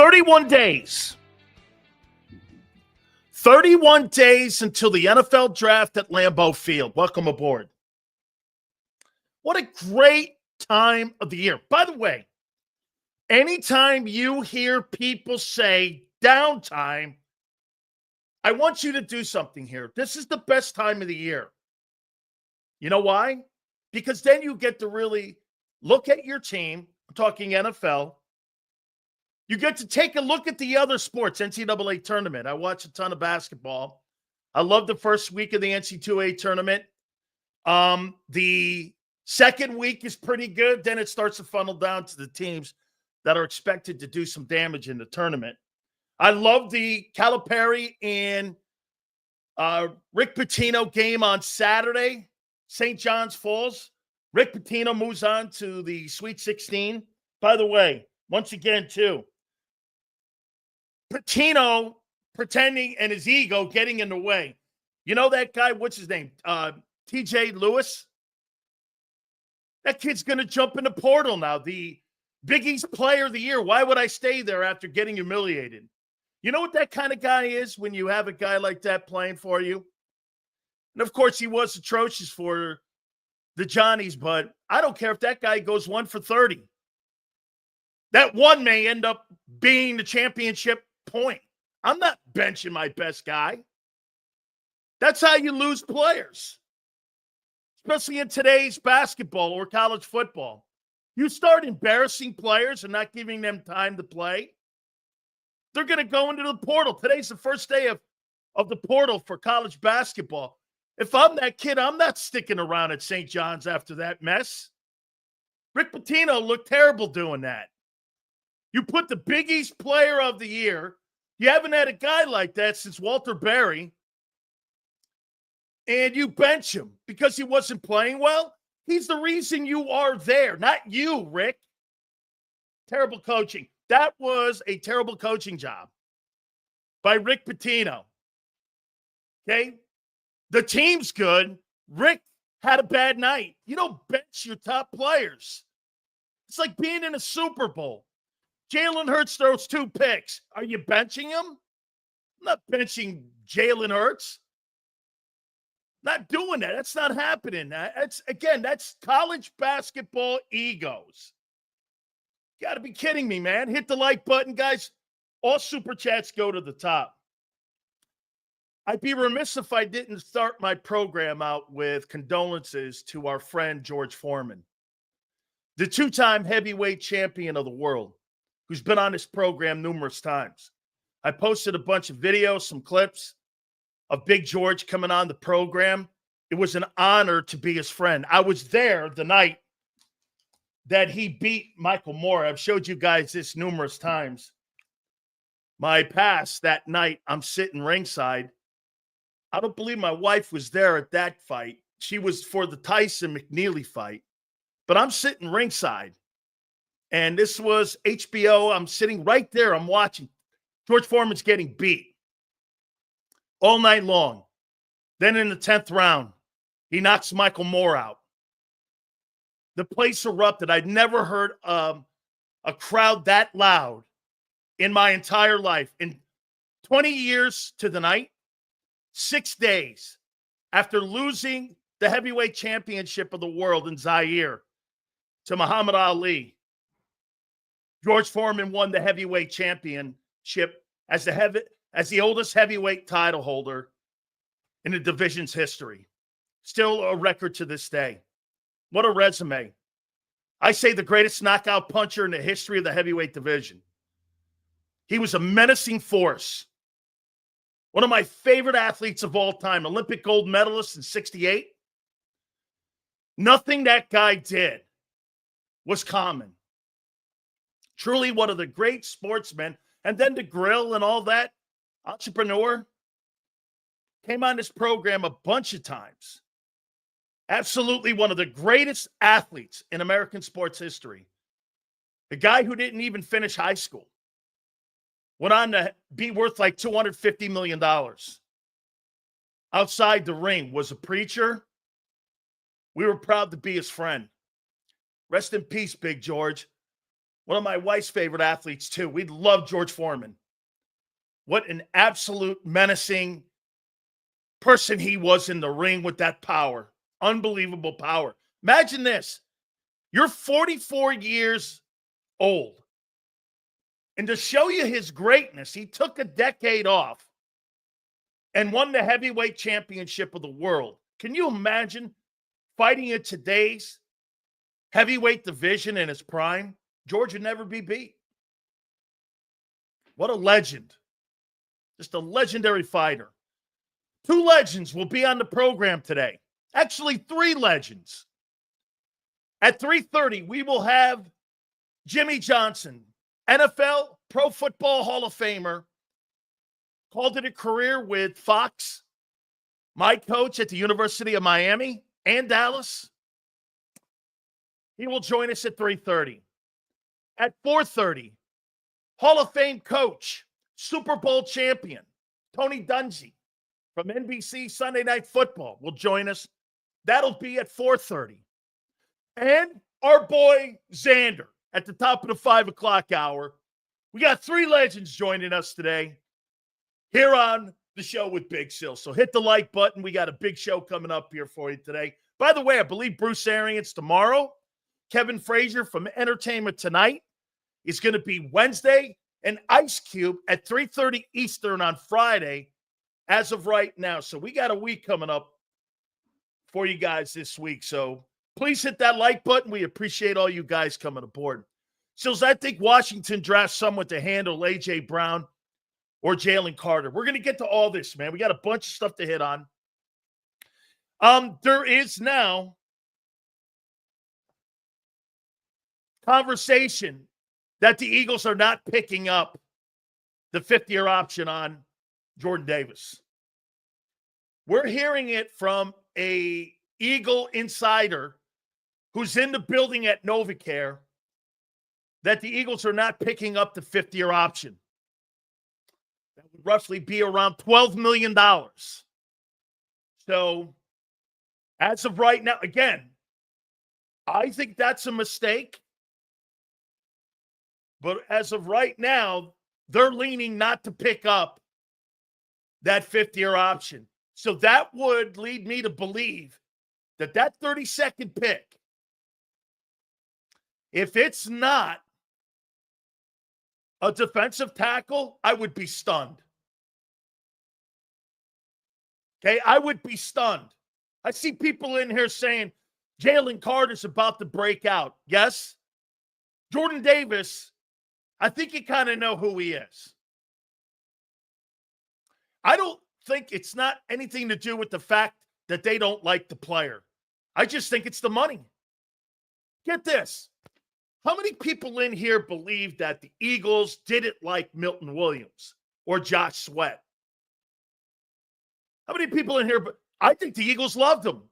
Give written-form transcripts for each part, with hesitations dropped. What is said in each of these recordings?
31 days. 31 days until the NFL draft at Lambeau Field. Welcome aboard. What a great time of the year. By the way, anytime you hear people say downtime, I want you to do something here. This is the best time of the year. You know why? Because then you get to really look at your team. I'm talking NFL. You get to take a look at the other sports, NCAA tournament. I watch a ton of basketball. I love the first week of the NCAA tournament. The second week is pretty good. Then it starts to funnel down to the teams that are expected to do some damage in the tournament. I love the Calipari and Rick Pitino game on Saturday, St. John's Falls. Rick Pitino moves on to the Sweet 16. By the way, once again, too, Pitino pretending and his ego getting in the way. You know that guy, what's his name? TJ Lewis? That kid's going to jump in the portal now. The Big East Player of the Year. Why would I stay there after getting humiliated? You know what that kind of guy is when you have a guy like that playing for you? And, of course, he was atrocious for the Johnnies, but I don't care if that guy goes 1 for 30. That one may end up being the championship point. I'm not benching my best guy. That's how you lose players, especially in today's basketball or college football. You start embarrassing players and not giving them time to play, they're going to go into the portal. Today's the first day of the portal for college basketball. If I'm that kid, I'm not sticking around at St. John's after that mess. Rick Pitino looked terrible doing that. You put the Big East Player of the Year. You haven't had a guy like that since Walter Berry. And you bench him because he wasn't playing well. He's the reason you are there, not you, Rick. Terrible coaching. That was a terrible coaching job by Rick Pitino. Okay? The team's good. Rick had a bad night. You don't bench your top players. It's like being in a Super Bowl. Jalen Hurts throws 2 picks. Are you benching him? I'm not benching Jalen Hurts. Not doing that. That's not happening. That's college basketball egos. Got to be kidding me, man. Hit the like button, guys. All super chats go to the top. I'd be remiss if I didn't start my program out with condolences to our friend George Foreman, the 2-time heavyweight champion of the world, who's been on this program numerous times. I posted a bunch of videos, some clips of Big George coming on the program. It was an honor to be his friend. I was there the night that he beat Michael Moore. I've showed you guys this numerous times. My pass that night, I'm sitting ringside. I don't believe my wife was there at that fight. She was for the Tyson McNeely fight. But I'm sitting ringside. And this was HBO. I'm sitting right there. I'm watching. George Foreman's getting beat all night long. Then in the 10th round, he knocks Michael Moore out. The place erupted. I'd never heard a crowd that loud in my entire life. In 20 years to the night, 6 days after losing the heavyweight championship of the world in Zaire to Muhammad Ali, George Foreman won the heavyweight championship as the oldest heavyweight title holder in the division's history. Still a record to this day. What a resume. I say the greatest knockout puncher in the history of the heavyweight division. He was a menacing force. One of my favorite athletes of all time, Olympic gold medalist in '68. Nothing that guy did was common. Truly one of the great sportsmen. And then the grill and all that, entrepreneur, came on this program a bunch of times. Absolutely one of the greatest athletes in American sports history. The guy who didn't even finish high school went on to be worth like $250 million. Outside the ring, was a preacher. We were proud to be his friend. Rest in peace, Big George. One of my wife's favorite athletes, too. We love George Foreman. What an absolute menacing person he was in the ring with that power. Unbelievable power. Imagine this. You're 44 years old. And to show you his greatness, he took a decade off and won the heavyweight championship of the world. Can you imagine fighting in today's heavyweight division in his prime? George would never be beat. What a legend. Just a legendary fighter. 2 legends will be on the program today. Actually, 3 legends. At 3:30, we will have Jimmy Johnson, NFL Pro Football Hall of Famer, called it a career with Fox, my coach at the University of Miami and Dallas. He will join us at 3:30. At 4:30, Hall of Fame coach, Super Bowl champion, Tony Dungy from NBC Sunday Night Football will join us. That'll be at 4:30. And our boy Xander at the top of the 5 o'clock hour. We got 3 legends joining us today here on the show with Big Sil. So hit the like button. We got a big show coming up here for you today. By the way, I believe Bruce Arians tomorrow. Kevin Frazier from Entertainment Tonight is going to be Wednesday, and Ice Cube at 3:30 Eastern on Friday as of right now. So we got a week coming up for you guys this week. So please hit that like button. We appreciate all you guys coming aboard. So I think Washington drafts someone to handle A.J. Brown or Jalen Carter. We're going to get to all this, man. We got a bunch of stuff to hit on. There is now conversation that the Eagles are not picking up the 5th-year option on Jordan Davis. We're hearing it from a Eagle insider who's in the building at NovaCare that the Eagles are not picking up the 5th-year option. That would roughly be around $12 million. So, as of right now, again, I think that's a mistake. But as of right now, they're leaning not to pick up that 5th-year option. So that would lead me to believe that 32nd pick, if it's not a defensive tackle, I would be stunned. Okay, I would be stunned. I see people in here saying Jalen Carter's about to break out. Yes. Jordan Davis, I think you kind of know who he is. I don't think it's not anything to do with the fact that they don't like the player. I just think it's the money. Get this. How many people in here believe that the Eagles didn't like Milton Williams or Josh Sweat? How many people in here? I think the Eagles loved him,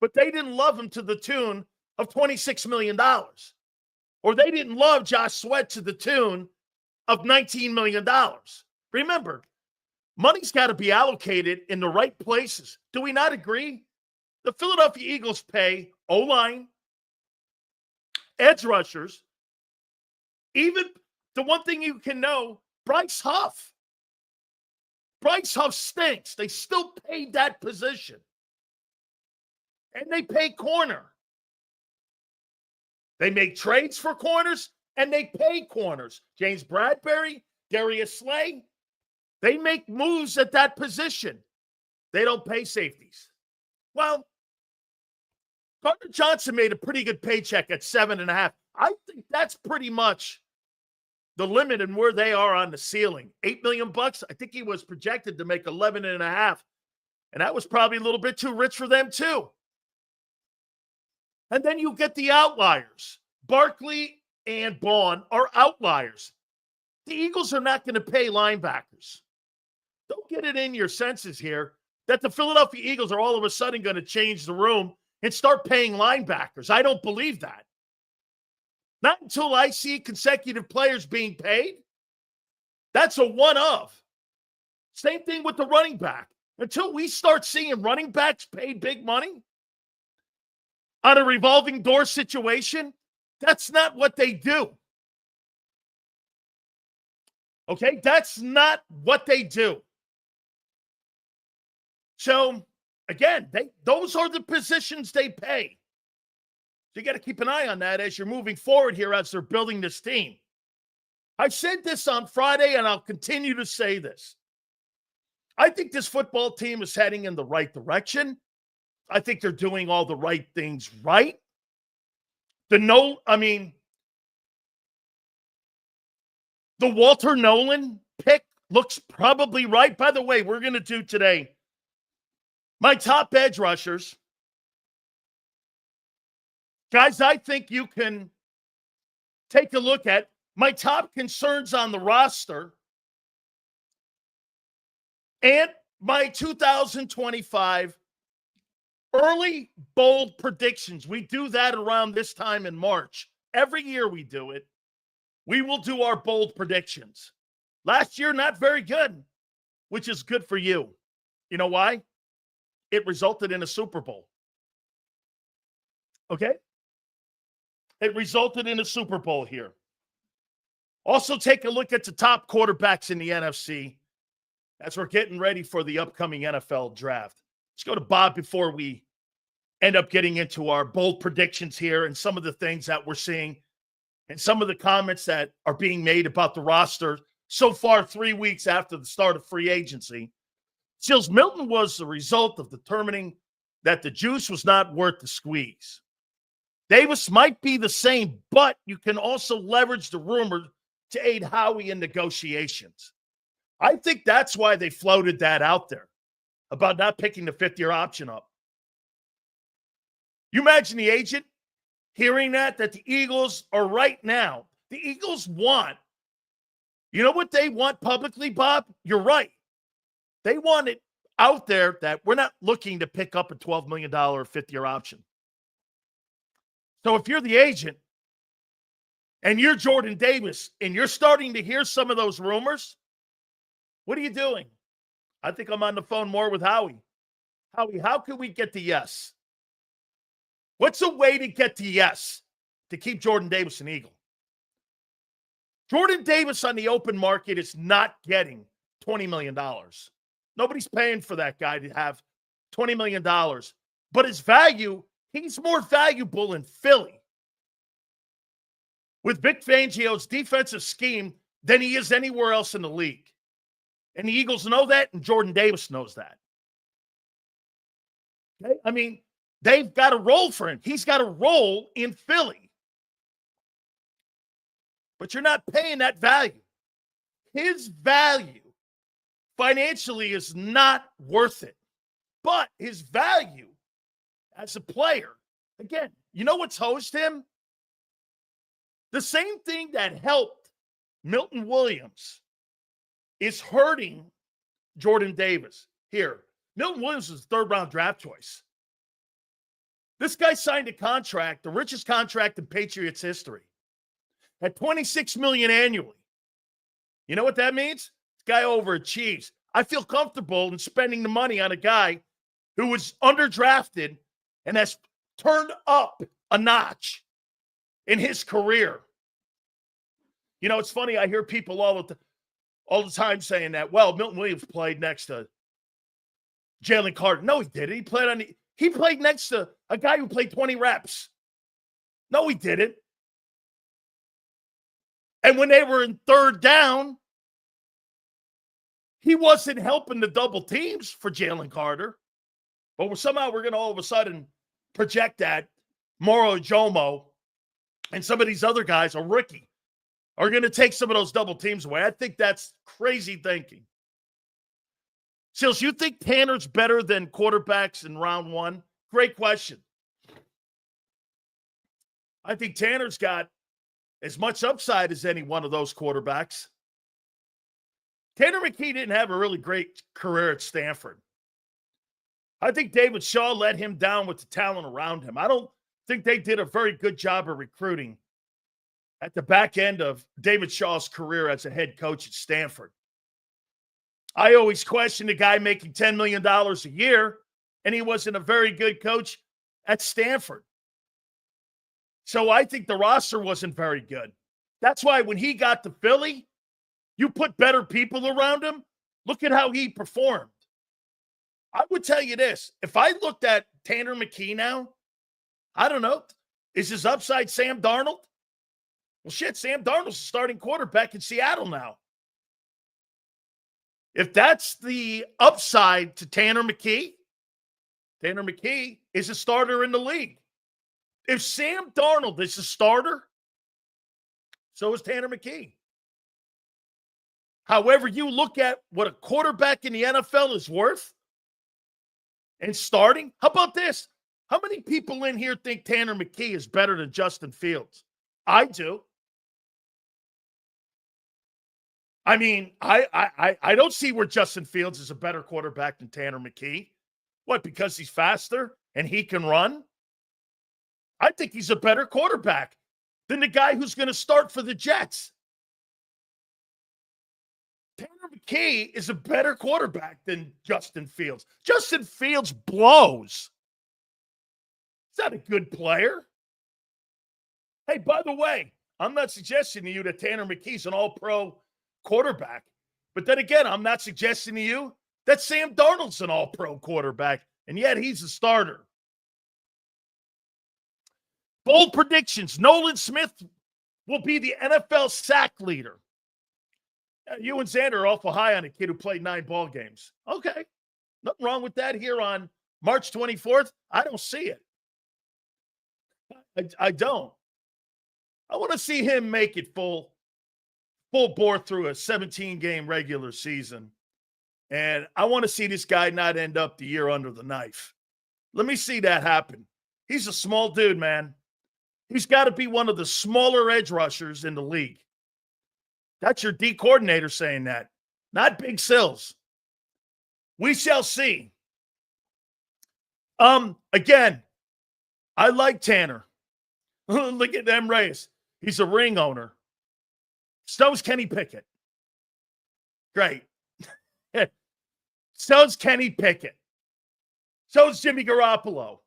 but they didn't love him to the tune of $26 million. Or they didn't love Josh Sweat to the tune of $19 million. Remember, money's got to be allocated in the right places. Do we not agree? The Philadelphia Eagles pay O-line, edge rushers, even the one thing you can know, Bryce Huff. Bryce Huff stinks. They still paid that position. And they pay corner. They make trades for corners, and they pay corners. James Bradbury, Darius Slay, they make moves at that position. They don't pay safeties. Well, Gardner Johnson made a pretty good paycheck at $7.5. I think that's pretty much the limit and where they are on the ceiling. $8 million. I think he was projected to make 11.5, and that was probably a little bit too rich for them too. And then you get the outliers. Barkley and Bond are outliers. The Eagles are not going to pay linebackers. Don't get it in your senses here that the Philadelphia Eagles are all of a sudden going to change the room and start paying linebackers. I don't believe that. Not until I see consecutive players being paid. That's a one of. Same thing with the running back. Until we start seeing running backs paid big money on a revolving door situation, that's not what they do. Okay? That's not what they do. So, again, those are the positions they pay. So you got to keep an eye on that as you're moving forward here as they're building this team. I said this on Friday, and I'll continue to say this. I think this football team is heading in the right direction. I think they're doing all the right things right. The Walter Nolan pick looks probably right. By the way, we're going to do today my top edge rushers. Guys, I think you can take a look at my top concerns on the roster and my 2025 early bold predictions. We do that around this time in March. Every year we do it. We will do our bold predictions. Last year, not very good, which is good for you. You know why? It resulted in a Super Bowl. Okay? It resulted in a Super Bowl here. Also, take a look at the top quarterbacks in the NFC as we're getting ready for the upcoming NFL draft. Let's go to Bob before we end up getting into our bold predictions here and some of the things that we're seeing and some of the comments that are being made about the roster so far 3 weeks after the start of free agency. Sills, Milton was the result of determining that the juice was not worth the squeeze. Davis might be the same, but you can also leverage the rumor to aid Howie in negotiations. I think that's why they floated that out there about not picking the fifth-year option up. You imagine the agent hearing that the Eagles are right now. The Eagles want, you know what they want publicly, Bob? You're right. They want it out there that we're not looking to pick up a $12 million fifth-year option. So if you're the agent and you're Jordan Davis and you're starting to hear some of those rumors, what are you doing? I think I'm on the phone more with Howie. Howie, how can we get to yes? What's a way to get to yes to keep Jordan Davis an Eagle? Jordan Davis on the open market is not getting $20 million. Nobody's paying for that guy to have $20 million. But his value, he's more valuable in Philly with Vic Fangio's defensive scheme than he is anywhere else in the league. And the Eagles know that, and Jordan Davis knows that. Okay? I mean, they've got a role for him. He's got a role in Philly. But you're not paying that value. His value financially is not worth it. But his value as a player, again, you know what's hosed him? The same thing that helped Milton Williams is hurting Jordan Davis. Here, Milton Williams was a third-round draft choice. This guy signed a contract, the richest contract in Patriots history, at $26 million annually. You know what that means? This guy overachieves. I feel comfortable in spending the money on a guy who was underdrafted and has turned up a notch in his career. You know, it's funny. I hear people all the time saying that, well, Milton Williams played next to Jalen Carter. No, he didn't. He played next to a guy who played 20 reps. No, he didn't. And when they were in third down, he wasn't helping the double teams for Jalen Carter. But somehow we're going to all of a sudden project that Moro Jomo and some of these other guys, a rookie, are going to take some of those double teams away. I think that's crazy thinking. Sills, you think Tanner's better than quarterbacks in round one? Great question. I think Tanner's got as much upside as any one of those quarterbacks. Tanner McKee didn't have a really great career at Stanford. I think David Shaw let him down with the talent around him. I don't think they did a very good job of recruiting at the back end of David Shaw's career as a head coach at Stanford. I always questioned a guy making $10 million a year, and he wasn't a very good coach at Stanford. So I think the roster wasn't very good. That's why when he got to Philly, You put better people around him. Look at how he performed. I would tell you this. If I looked at Tanner McKee now, I don't know. Is his upside Sam Darnold? Well, shit, Sam Darnold's the starting quarterback in Seattle now. If that's the upside to Tanner McKee is a starter in the league. If Sam Darnold is a starter, so is Tanner McKee. However, you look at what a quarterback in the NFL is worth and starting, how about this? How many people in here think Tanner McKee is better than Justin Fields? I do. I mean, I don't see where Justin Fields is a better quarterback than Tanner McKee. What, because he's faster and he can run? I think he's a better quarterback than the guy who's going to start for the Jets. Tanner McKee is a better quarterback than Justin Fields. Justin Fields blows. He's not a good player. Hey, by the way, I'm not suggesting to you that Tanner McKee's an all-pro quarterback. But then again, I'm not suggesting to you that Sam Darnold's an all-pro quarterback, and yet he's a starter. Bold predictions. Nolan Smith will be the NFL sack leader. You and Xander are awful high on a kid who played 9 ball games. Okay. Nothing wrong with that here on March 24th. I don't see it. I don't. I want to see him make it full bore through a 17-game regular season. And I want to see this guy not end up the year under the knife. Let me see that happen. He's a small dude, man. He's got to be one of the smaller edge rushers in the league. That's your D coordinator saying that, not Big Sills. We shall see. Again, I like Tanner. Look at them Reyes. He's a ring owner. So's Kenny Pickett. Great. So's Kenny Pickett. So's Jimmy Garoppolo.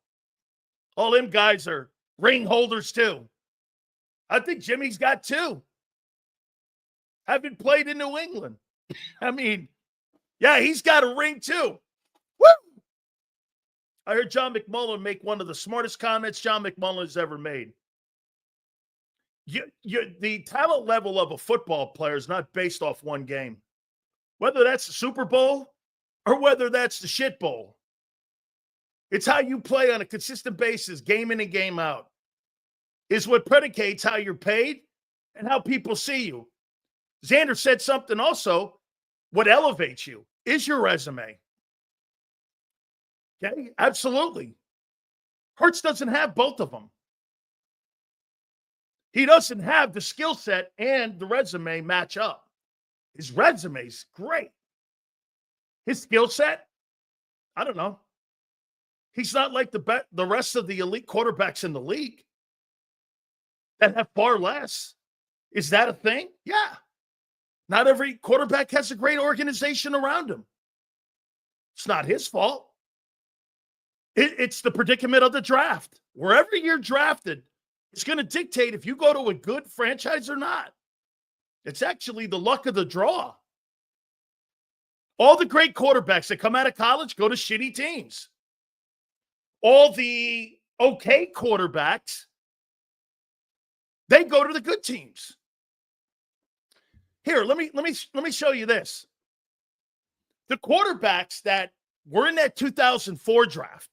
All them guys are ring holders too. I think Jimmy's got 2. Haven't played in New England. I mean, yeah, he's got a ring too. Woo! I heard John McMullen make one of the smartest comments John McMullen has ever made. The talent level of a football player is not based off one game. Whether that's the Super Bowl or whether that's the shit bowl. It's how you play on a consistent basis, game in and game out, is what predicates how you're paid and how people see you. Xander said something also, what elevates you is your resume. Okay, absolutely. Hurts doesn't have both of them. He doesn't have the skill set and the resume match up. His resume's great. His skill set, I don't know. He's not like the rest of the elite quarterbacks in the league that have far less. Is that a thing? Yeah. Not every quarterback has a great organization around him. It's not his fault. It's the predicament of the draft. Wherever you're drafted, it's going to dictate if you go to a good franchise or not. It's actually the luck of the draw. All the great quarterbacks that come out of college go to shitty teams. All the okay quarterbacks, they go to the good teams. Here, let me show you this. The quarterbacks that were in that 2004 draft,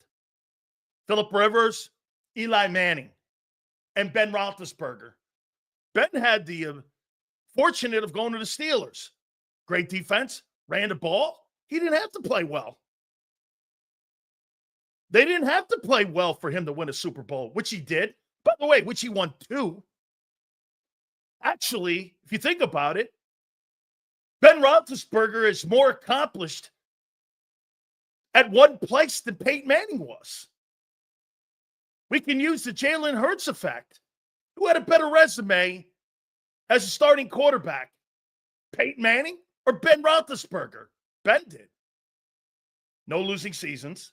Phillip Rivers, Eli Manning, and Ben Roethlisberger. Ben had the fortunate of going to the Steelers. Great defense, ran the ball. He didn't have to play well. They didn't have to play well for him to win a Super Bowl, which he did. By the way, which he won 2. Actually, if you think about it, Ben Roethlisberger is more accomplished at one place than Peyton Manning was. We can use the Jalen Hurts effect. Who had a better resume as a starting quarterback? Peyton Manning or Ben Roethlisberger? Ben did. No losing seasons.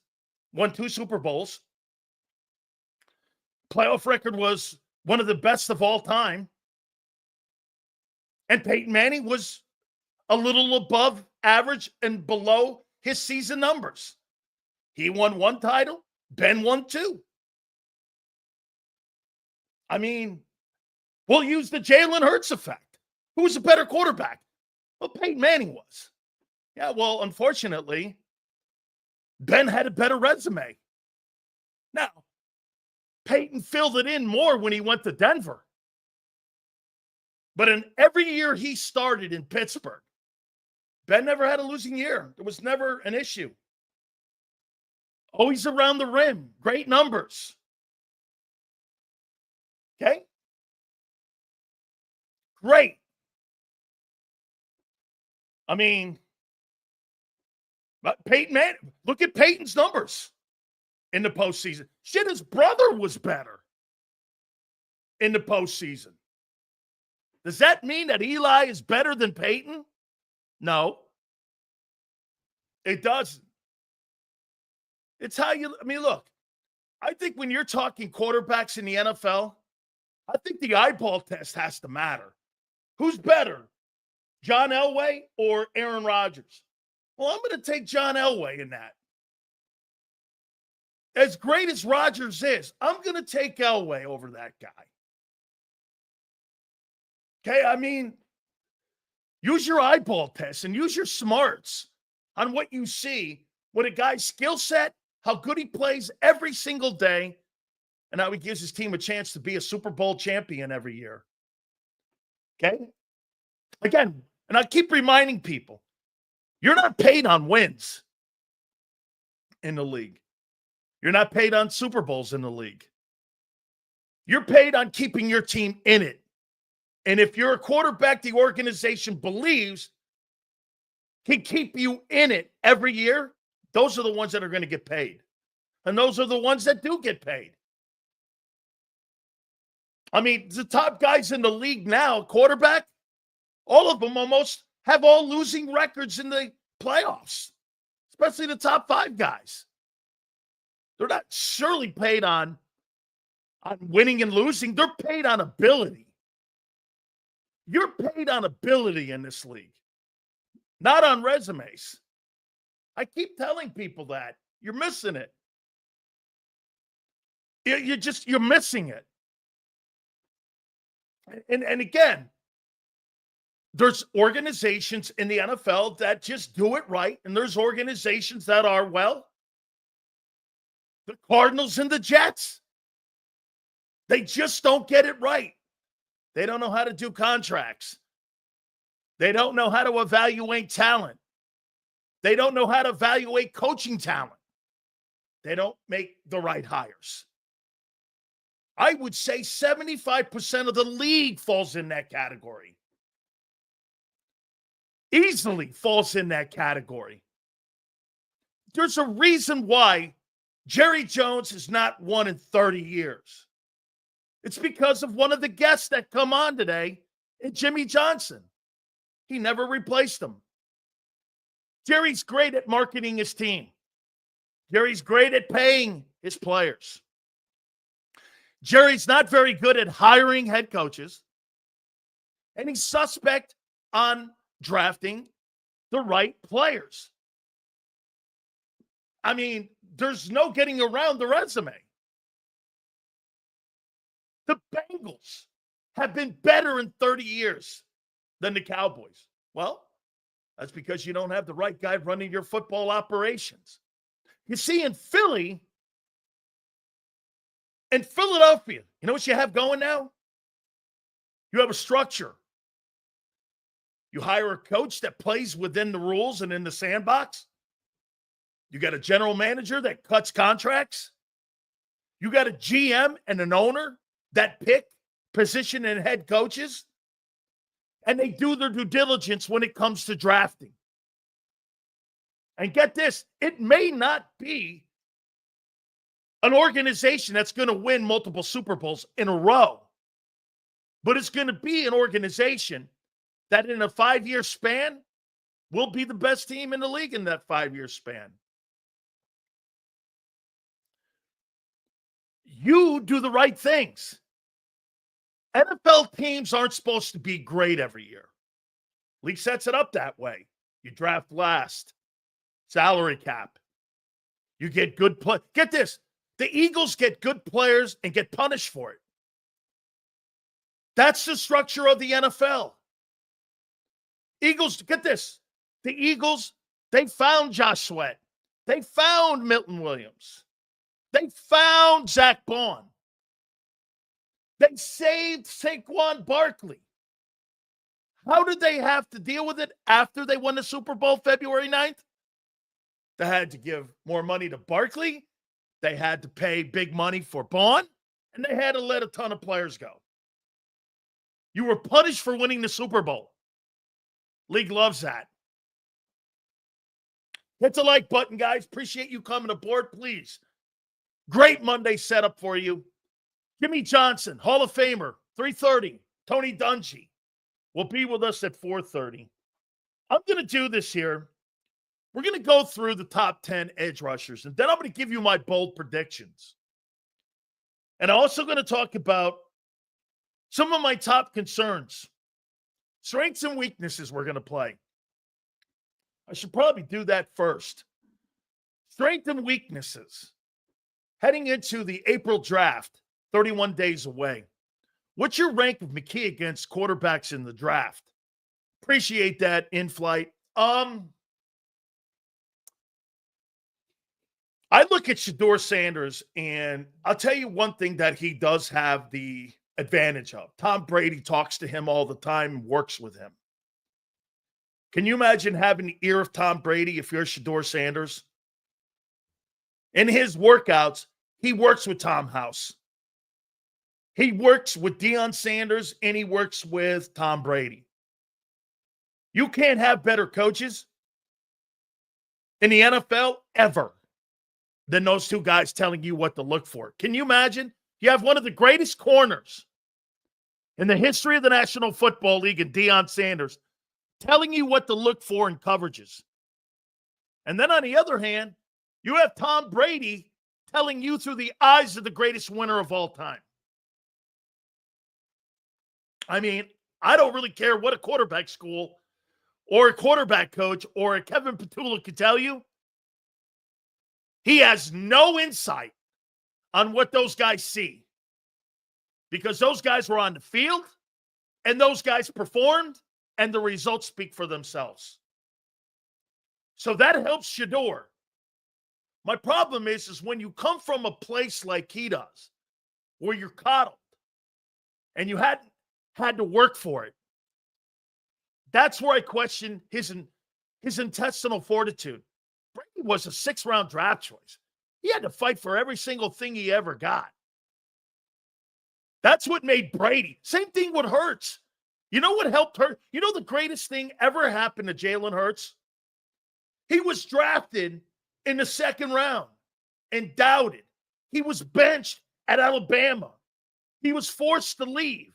Won 2 Super Bowls. Playoff record was one of the best of all time. And Peyton Manning was a little above average and below his season numbers. He won 1 title. Ben won 2. I mean, we'll use the Jalen Hurts effect. Who was a better quarterback? Well, Peyton Manning was. Yeah, well, unfortunately, Ben had a better resume. Now, Peyton filled it in more when he went to Denver. But in every year he started in Pittsburgh, Ben never had a losing year. There was never an issue. Always around the rim. Great numbers. Okay? Great. I mean, but Peyton Manning, look at Peyton's numbers in the postseason. Shit, his brother was better in the postseason. Does that mean that Eli is better than Peyton? No. It doesn't. It's how you, I mean, look, I think when you're talking quarterbacks in the NFL, I think the eyeball test has to matter. Who's better, John Elway or Aaron Rodgers? Well, I'm going to take John Elway in that. As great as Rodgers is, I'm going to take Elway over that guy. Okay, I mean, use your eyeball test and use your smarts on what you see with a guy's skill set, how good he plays every single day, and how he gives his team a chance to be a Super Bowl champion every year. Okay? Again, and I keep reminding people, you're not paid on wins in the league. You're not paid on Super Bowls in the league. You're paid on keeping your team in it. And if you're a quarterback the organization believes can keep you in it every year, those are the ones that are going to get paid. And those are the ones that do get paid. I mean, the top guys in the league now, quarterback, all of them almost have all losing records in the playoffs, especially the top 5 guys. They're not surely paid on winning and losing. They're paid on ability. You're paid on ability in this league, not on resumes. I keep telling people that. You're missing it. You're missing it. And again, there's organizations in the NFL that just do it right, and there's organizations that are, well, the Cardinals and the Jets. They just don't get it right. They don't know how to do contracts. They don't know how to evaluate talent. They don't know how to evaluate coaching talent. They don't make the right hires. I would say 75% of the league falls in that category. Easily falls in that category. There's a reason why Jerry Jones has not won in 30 years. It's because of one of the guests that come on today, Jimmy Johnson. He never replaced him. Jerry's great at marketing his team. Jerry's great at paying his players. Jerry's not very good at hiring head coaches. And he's suspect on drafting the right players. I mean, there's no getting around the resume. The Bengals have been better in 30 years than the Cowboys. Well, that's because you don't have the right guy running your football operations. You see, in Philadelphia, you know what you have going now? You have a structure. You hire a coach that plays within the rules and in the sandbox. You got a general manager that cuts contracts. You got a GM and an owner that pick position and head coaches, and they do their due diligence when it comes to drafting. And get this, it may not be an organization that's going to win multiple Super Bowls in a row, but it's going to be an organization that in a 5-year span will be the best team in the league in that 5-year span. You do the right things. NFL teams aren't supposed to be great every year. League sets it up that way. You draft last. Salary cap. You get good play. Get this. The Eagles get good players and get punished for it. That's the structure of the NFL. Eagles, get this. The Eagles, they found Josh Sweat. They found Milton Williams. They found Zach Bond. They saved Saquon Barkley. How did they have to deal with it after they won the Super Bowl February 9th? They had to give more money to Barkley. They had to pay big money for Bond. And they had to let a ton of players go. You were punished for winning the Super Bowl. League loves that. Hit the like button, guys. Appreciate you coming aboard, please. Great Monday setup for you. Jimmy Johnson, Hall of Famer, 3:30. Tony Dungy will be with us at 4:30. I'm going to do this here. We're going to go through the top 10 edge rushers, and then I'm going to give you my bold predictions. And I'm also going to talk about some of my top concerns. Strengths and weaknesses we're going to play. I should probably do that first. Strengths and weaknesses. Heading into the April draft, 31 days away. What's your rank of McKee against quarterbacks in the draft? Appreciate that, in-flight. I look at Shedeur Sanders, and I'll tell you one thing that he does have the advantage of. Tom Brady talks to him all the time and works with him. Can you imagine having the ear of Tom Brady if you're Shedeur Sanders? In his workouts, he works with Tom House. He works with Deion Sanders, and he works with Tom Brady. You can't have better coaches in the NFL ever than those two guys telling you what to look for. Can you imagine? You have one of the greatest corners in the history of the National Football League in Deion Sanders telling you what to look for in coverages. And then on the other hand, you have Tom Brady telling you through the eyes of the greatest winner of all time. I mean, I don't really care what a quarterback school or a quarterback coach or a Kevin Petula could tell you. He has no insight on what those guys see because those guys were on the field and those guys performed and the results speak for themselves. So that helps Shedeur. My problem is when you come from a place like he does, where you're coddled and you hadn't had to work for it, that's where I question his intestinal fortitude. Brady was a 6th-round draft choice. He had to fight for every single thing he ever got. That's what made Brady. Same thing with Hurts. You know what helped Hurts? You know the greatest thing ever happened to Jalen Hurts? He was drafted in the 2nd round and doubted. He was benched at Alabama. He was forced to leave.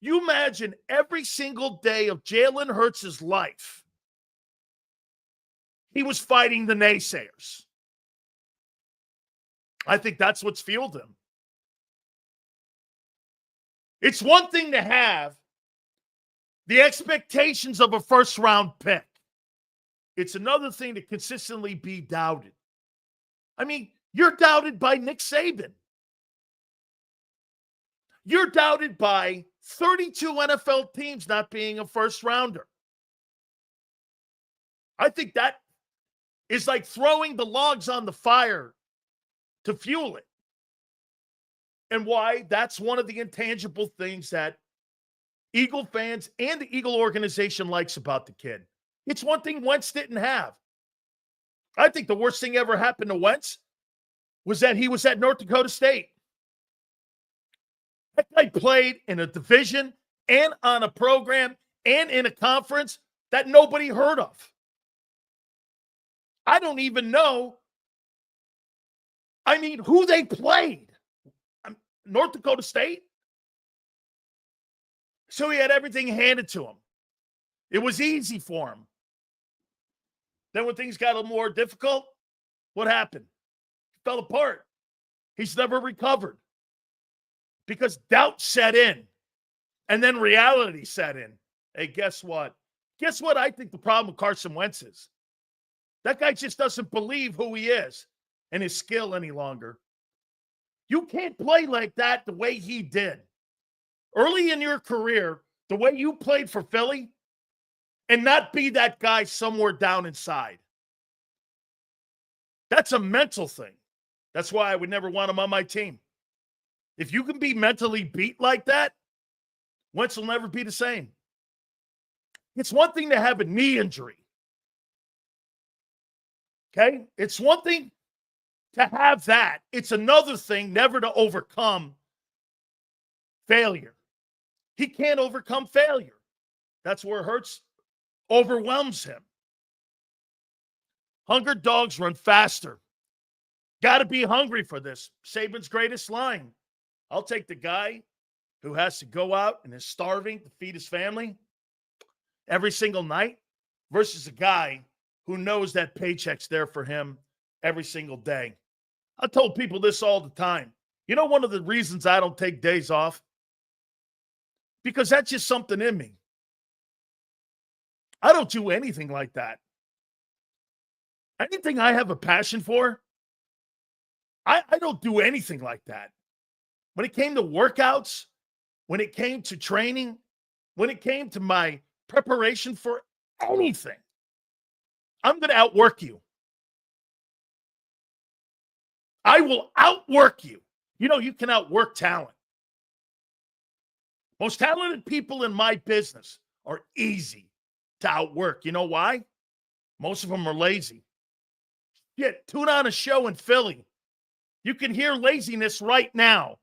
You imagine every single day of Jalen Hurts' life, he was fighting the naysayers. I think that's what's fueled him. It's one thing to have the expectations of a 1st-round pick. It's another thing to consistently be doubted. I mean, you're doubted by Nick Saban. You're doubted by 32 NFL teams not being a 1st-rounder. I think that is like throwing the logs on the fire to fuel it. And why? That's one of the intangible things that Eagle fans and the Eagle organization likes about the kid. It's one thing Wentz didn't have. I think the worst thing ever happened to Wentz was that he was at North Dakota State. That guy played in a division and on a program and in a conference that nobody heard of. I don't even know, who they played. North Dakota State? So he had everything handed to him. It was easy for him. Then when things got a little more difficult, what happened? He fell apart. He's never recovered because doubt set in and then reality set in. Hey, guess what? Guess what I think the problem with Carson Wentz is? That guy just doesn't believe who he is and his skill any longer. You can't play like that the way he did. Early in your career, the way you played for Philly, and not be that guy somewhere down inside. That's a mental thing. That's why I would never want him on my team. If you can be mentally beat like that, Wentz will never be the same. It's one thing to have a knee injury. Okay? It's one thing to have that. It's another thing never to overcome failure. He can't overcome failure. That's where it hurts, overwhelms him. Hunger dogs run faster. Got to be hungry for this. Saban's greatest line. I'll take the guy who has to go out and is starving to feed his family every single night versus a guy who knows that paycheck's there for him every single day. I told people this all the time. You know, one of the reasons I don't take days off? Because that's just something in me. I don't do anything like that. Anything I have a passion for, I don't do anything like that. When it came to workouts, when it came to training, when it came to my preparation for anything, I'm going to outwork you. I will outwork you. You know, you can outwork talent. Most talented people in my business are easy to outwork. You know why? Most of them are lazy. Shit, tune on a show in Philly. You can hear laziness right now.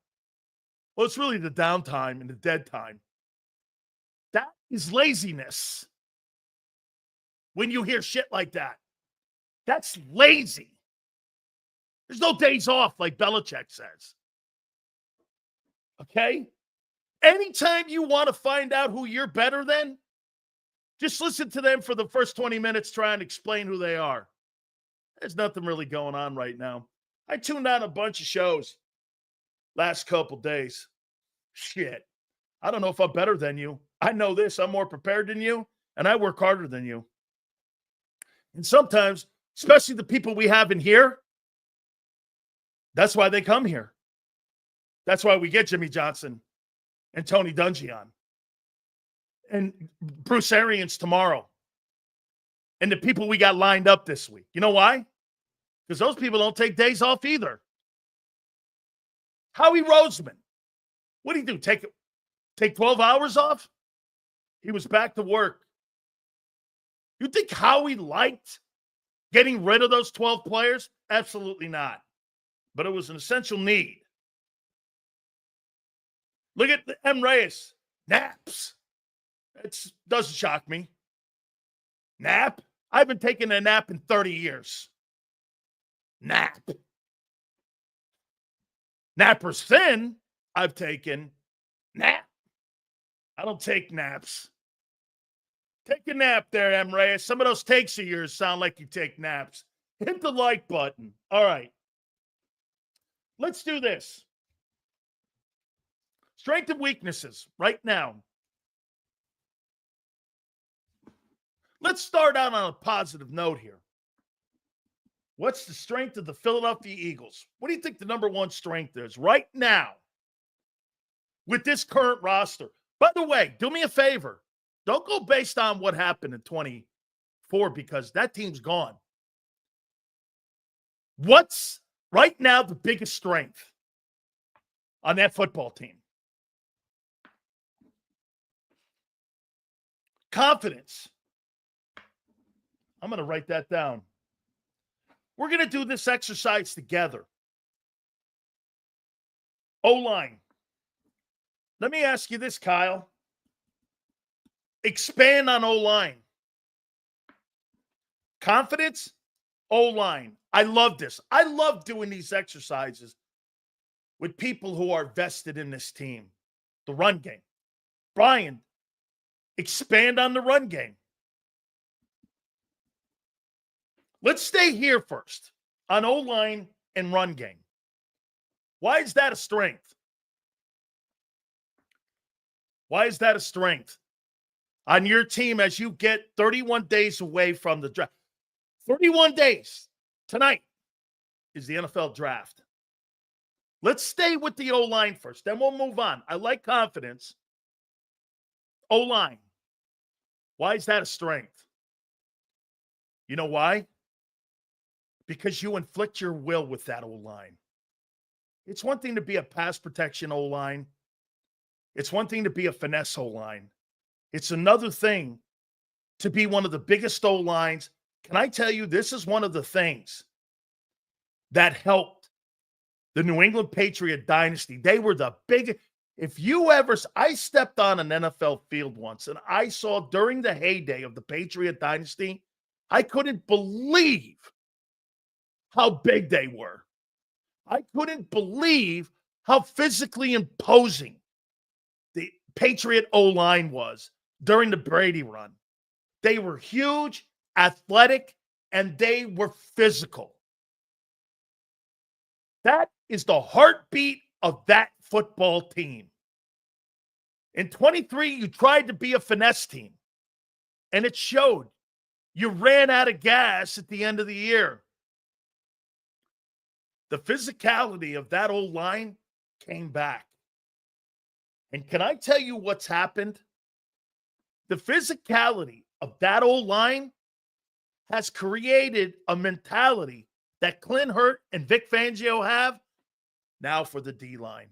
Well, it's really the downtime and the dead time. That is laziness. When you hear shit like that, that's lazy. There's no days off, like Belichick says. Okay? Anytime you want to find out who you're better than, just listen to them for the first 20 minutes, try and explain who they are. There's nothing really going on right now. I tuned on a bunch of shows last couple days. Shit. I don't know if I'm better than you. I know this. I'm more prepared than you, and I work harder than you. And sometimes, especially the people we have in here, that's why they come here. That's why we get Jimmy Johnson and Tony Dungy on. And Bruce Arians tomorrow. And the people we got lined up this week. You know why? Because those people don't take days off either. Howie Roseman. What did he do? Take 12 hours off? He was back to work. You think Howie liked getting rid of those 12 players? Absolutely not. But it was an essential need. Look at M. Reyes. Naps. It doesn't shock me. Nap? I haven't taken a nap in 30 years. Nap. Nappers thin, I've taken. Nap. I don't take naps. Take a nap there, M. Reyes. Some of those takes of yours sound like you take naps. Hit the like button. All right. Let's do this. Strengths and weaknesses right now. Let's start out on a positive note here. What's the strength of the Philadelphia Eagles? What do you think the number one strength is right now with this current roster? By the way, do me a favor. Don't go based on what happened in 24 because that team's gone. What's right now the biggest strength on that football team? Confidence. I'm going to write that down. We're going to do this exercise together. O-line. Let me ask you this, Kyle. Expand on O-line. Confidence, O-line. I love this. I love doing these exercises with people who are vested in this team. The run game. Brian, expand on the run game. Let's stay here first on O-line and run game. Why is that a strength? Why is that a strength? on your team as you get 31 days away from the draft. 31 days. Tonight is the NFL draft. Let's stay with the O-line first. Then we'll move on. I like confidence. O-line. Why is that a strength? You know why? Because you inflict your will with that O-line. It's one thing to be a pass protection O-line. It's one thing to be a finesse O-line. It's another thing to be one of the biggest O-lines. Can I tell you, this is one of the things that helped the New England Patriot dynasty. They were the biggest. If you ever, I stepped on an NFL field once and I saw during the heyday of the Patriot dynasty, I couldn't believe how big they were. I couldn't believe how physically imposing the Patriot O-line was during the Brady run. They were huge, athletic, and they were physical. That is the heartbeat of that football team. In 23, you tried to be a finesse team, and it showed. You ran out of gas at the end of the year. The physicality of that old line came back. And can I tell you what's happened? The physicality of that old line has created a mentality that Clint Hurt and Vic Fangio have now for the D-line.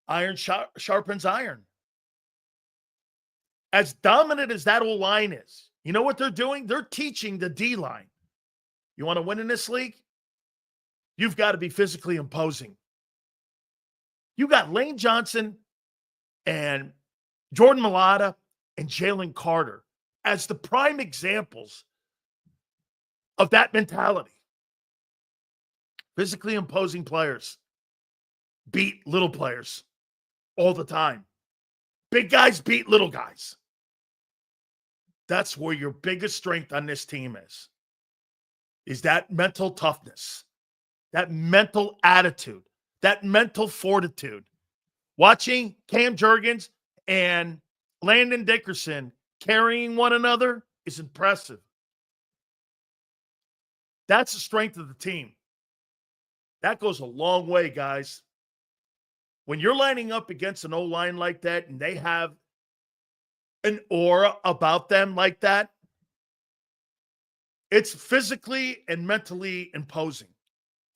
Iron sharpens iron. As dominant as that old line is, you know what they're doing? They're teaching the D-line. You want to win in this league? You've got to be physically imposing. You got Lane Johnson and Jordan Mailata and Jalen Carter as the prime examples of that mentality. Physically imposing players beat little players all the time. Big guys beat little guys. That's where your biggest strength on this team is that mental toughness, that mental attitude, that mental fortitude. Watching Cam Jurgens and Landon Dickerson carrying one another is impressive. That's the strength of the team. That goes a long way, guys. When you're lining up against an O-line like that and they have an aura about them like that, it's physically and mentally imposing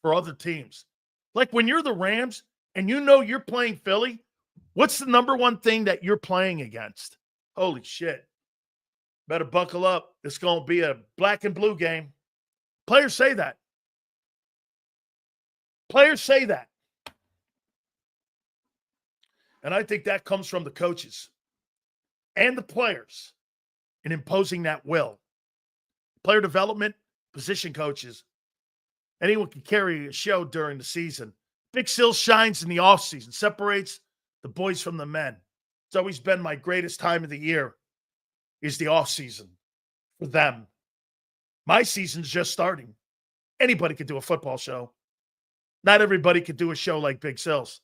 for other teams. Like when you're the Rams and you know you're playing Philly, what's the number one thing that you're playing against? Holy shit. Better buckle up. It's going to be a black and blue game. Players say that. Players say that. And I think that comes from the coaches and the players in imposing that will. Player development, position coaches. Anyone can carry a show during the season. Big Sil shines in the offseason, separates the boys from the men. It's always been my greatest time of the year is the offseason for them. My season's just starting. Anybody could do a football show. Not everybody could do a show like Big Sil's.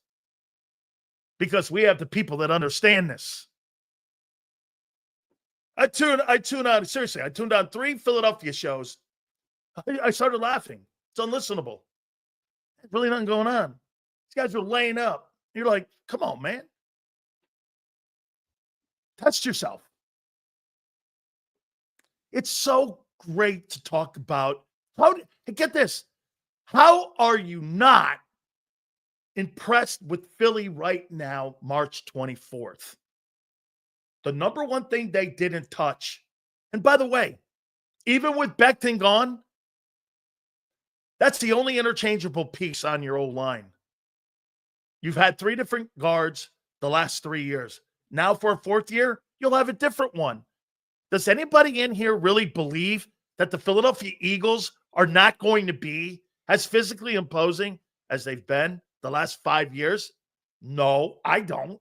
Because we have the people that understand this. I tuned on, seriously, I tuned on 3 Philadelphia shows. I started laughing. It's unlistenable. There's really nothing going on. These guys are laying up. You're like, come on, man. Test yourself. It's so great to talk about. Get this. How are you not impressed with Philly right now, March 24th? The number one thing they didn't touch. And by the way, even with Becton gone, that's the only interchangeable piece on your old line. You've had 3 different guards the last 3 years. Now for a 4th year, you'll have a different one. Does anybody in here really believe that the Philadelphia Eagles are not going to be as physically imposing as they've been the last 5 years? No, I don't.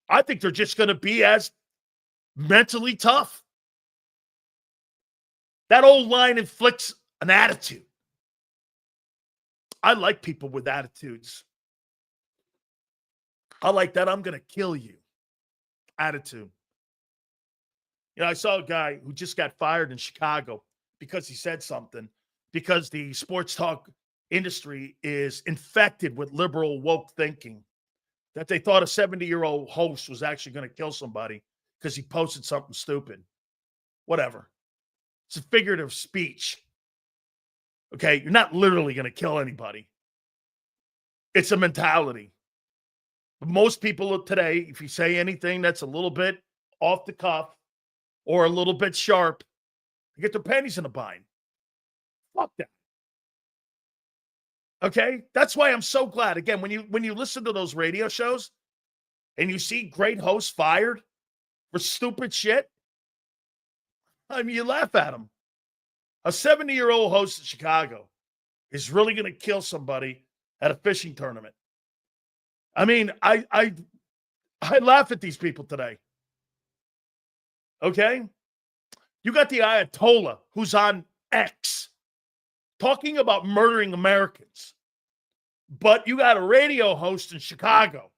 I think they're just going to be as mentally tough. That old line inflicts an attitude. I like people with attitudes. I like that. I'm going to kill you. attitude. I saw a guy who just got fired in Chicago because he said something, because the sports talk industry is infected with liberal woke thinking, that they thought a 70-year-old host was actually going to kill somebody because he posted something stupid. Whatever. It's a figurative speech. Okay? You're not literally going to kill anybody. It's a mentality. But most people today, if you say anything that's a little bit off the cuff or a little bit sharp, they get their panties in a bind. Fuck that. Okay? That's why I'm so glad. Again, when you listen to those radio shows and you see great hosts fired for stupid shit, I mean, you laugh at them. A 70-year-old host in Chicago is really going to kill somebody at a fishing tournament. I mean, I laugh at these people today. Okay? You got the Ayatollah who's on X talking about murdering Americans. But you got a radio host in Chicago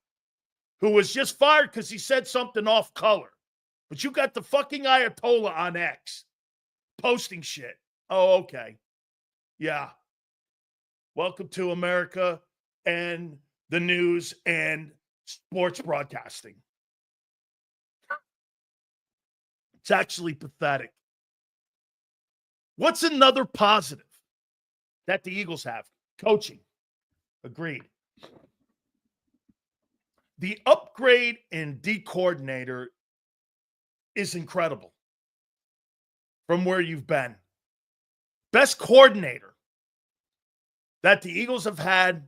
who was just fired because he said something off color. But you got the fucking Ayatollah on X posting shit. Oh, okay. Yeah. Welcome to America and the news and sports broadcasting. It's actually pathetic. What's another positive that the Eagles have? Coaching. Agreed. The upgrade in D coordinator is incredible from where you've been. Best coordinator that the Eagles have had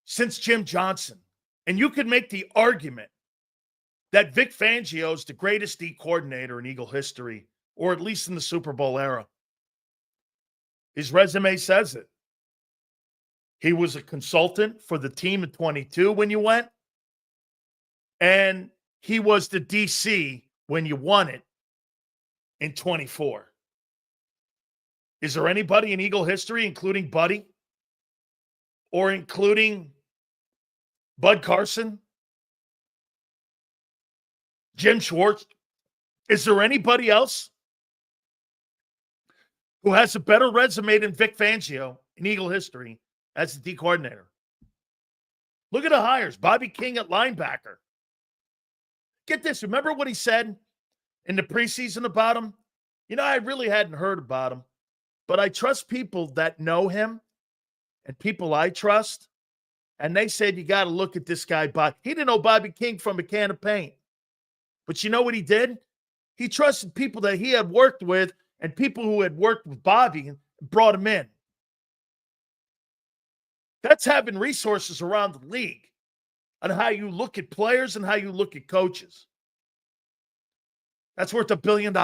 since Jim Johnson. And you could make the argument that Vic Fangio is the greatest D coordinator in Eagle history, or at least in the Super Bowl era. His resume says it. He was a consultant for the team in 22 when you went, and he was the DC when you won it in 24. Is there anybody in Eagle history, including Buddy or including Bud Carson, Jim Schwartz? Is there anybody else who has a better resume than Vic Fangio in Eagle history as the D coordinator? Look at the hires. Bobby King at linebacker. Get this. Remember what he said in the preseason about him? I really hadn't heard about him, but I trust people that know him and people I trust. And they said, you got to look at this guy. He didn't know Bobby King from a can of paint. But you know what he did? He trusted people that he had worked with and people who had worked with Bobby and brought him in. That's having resources around the league on how you look at players and how you look at coaches. That's worth $1 billion.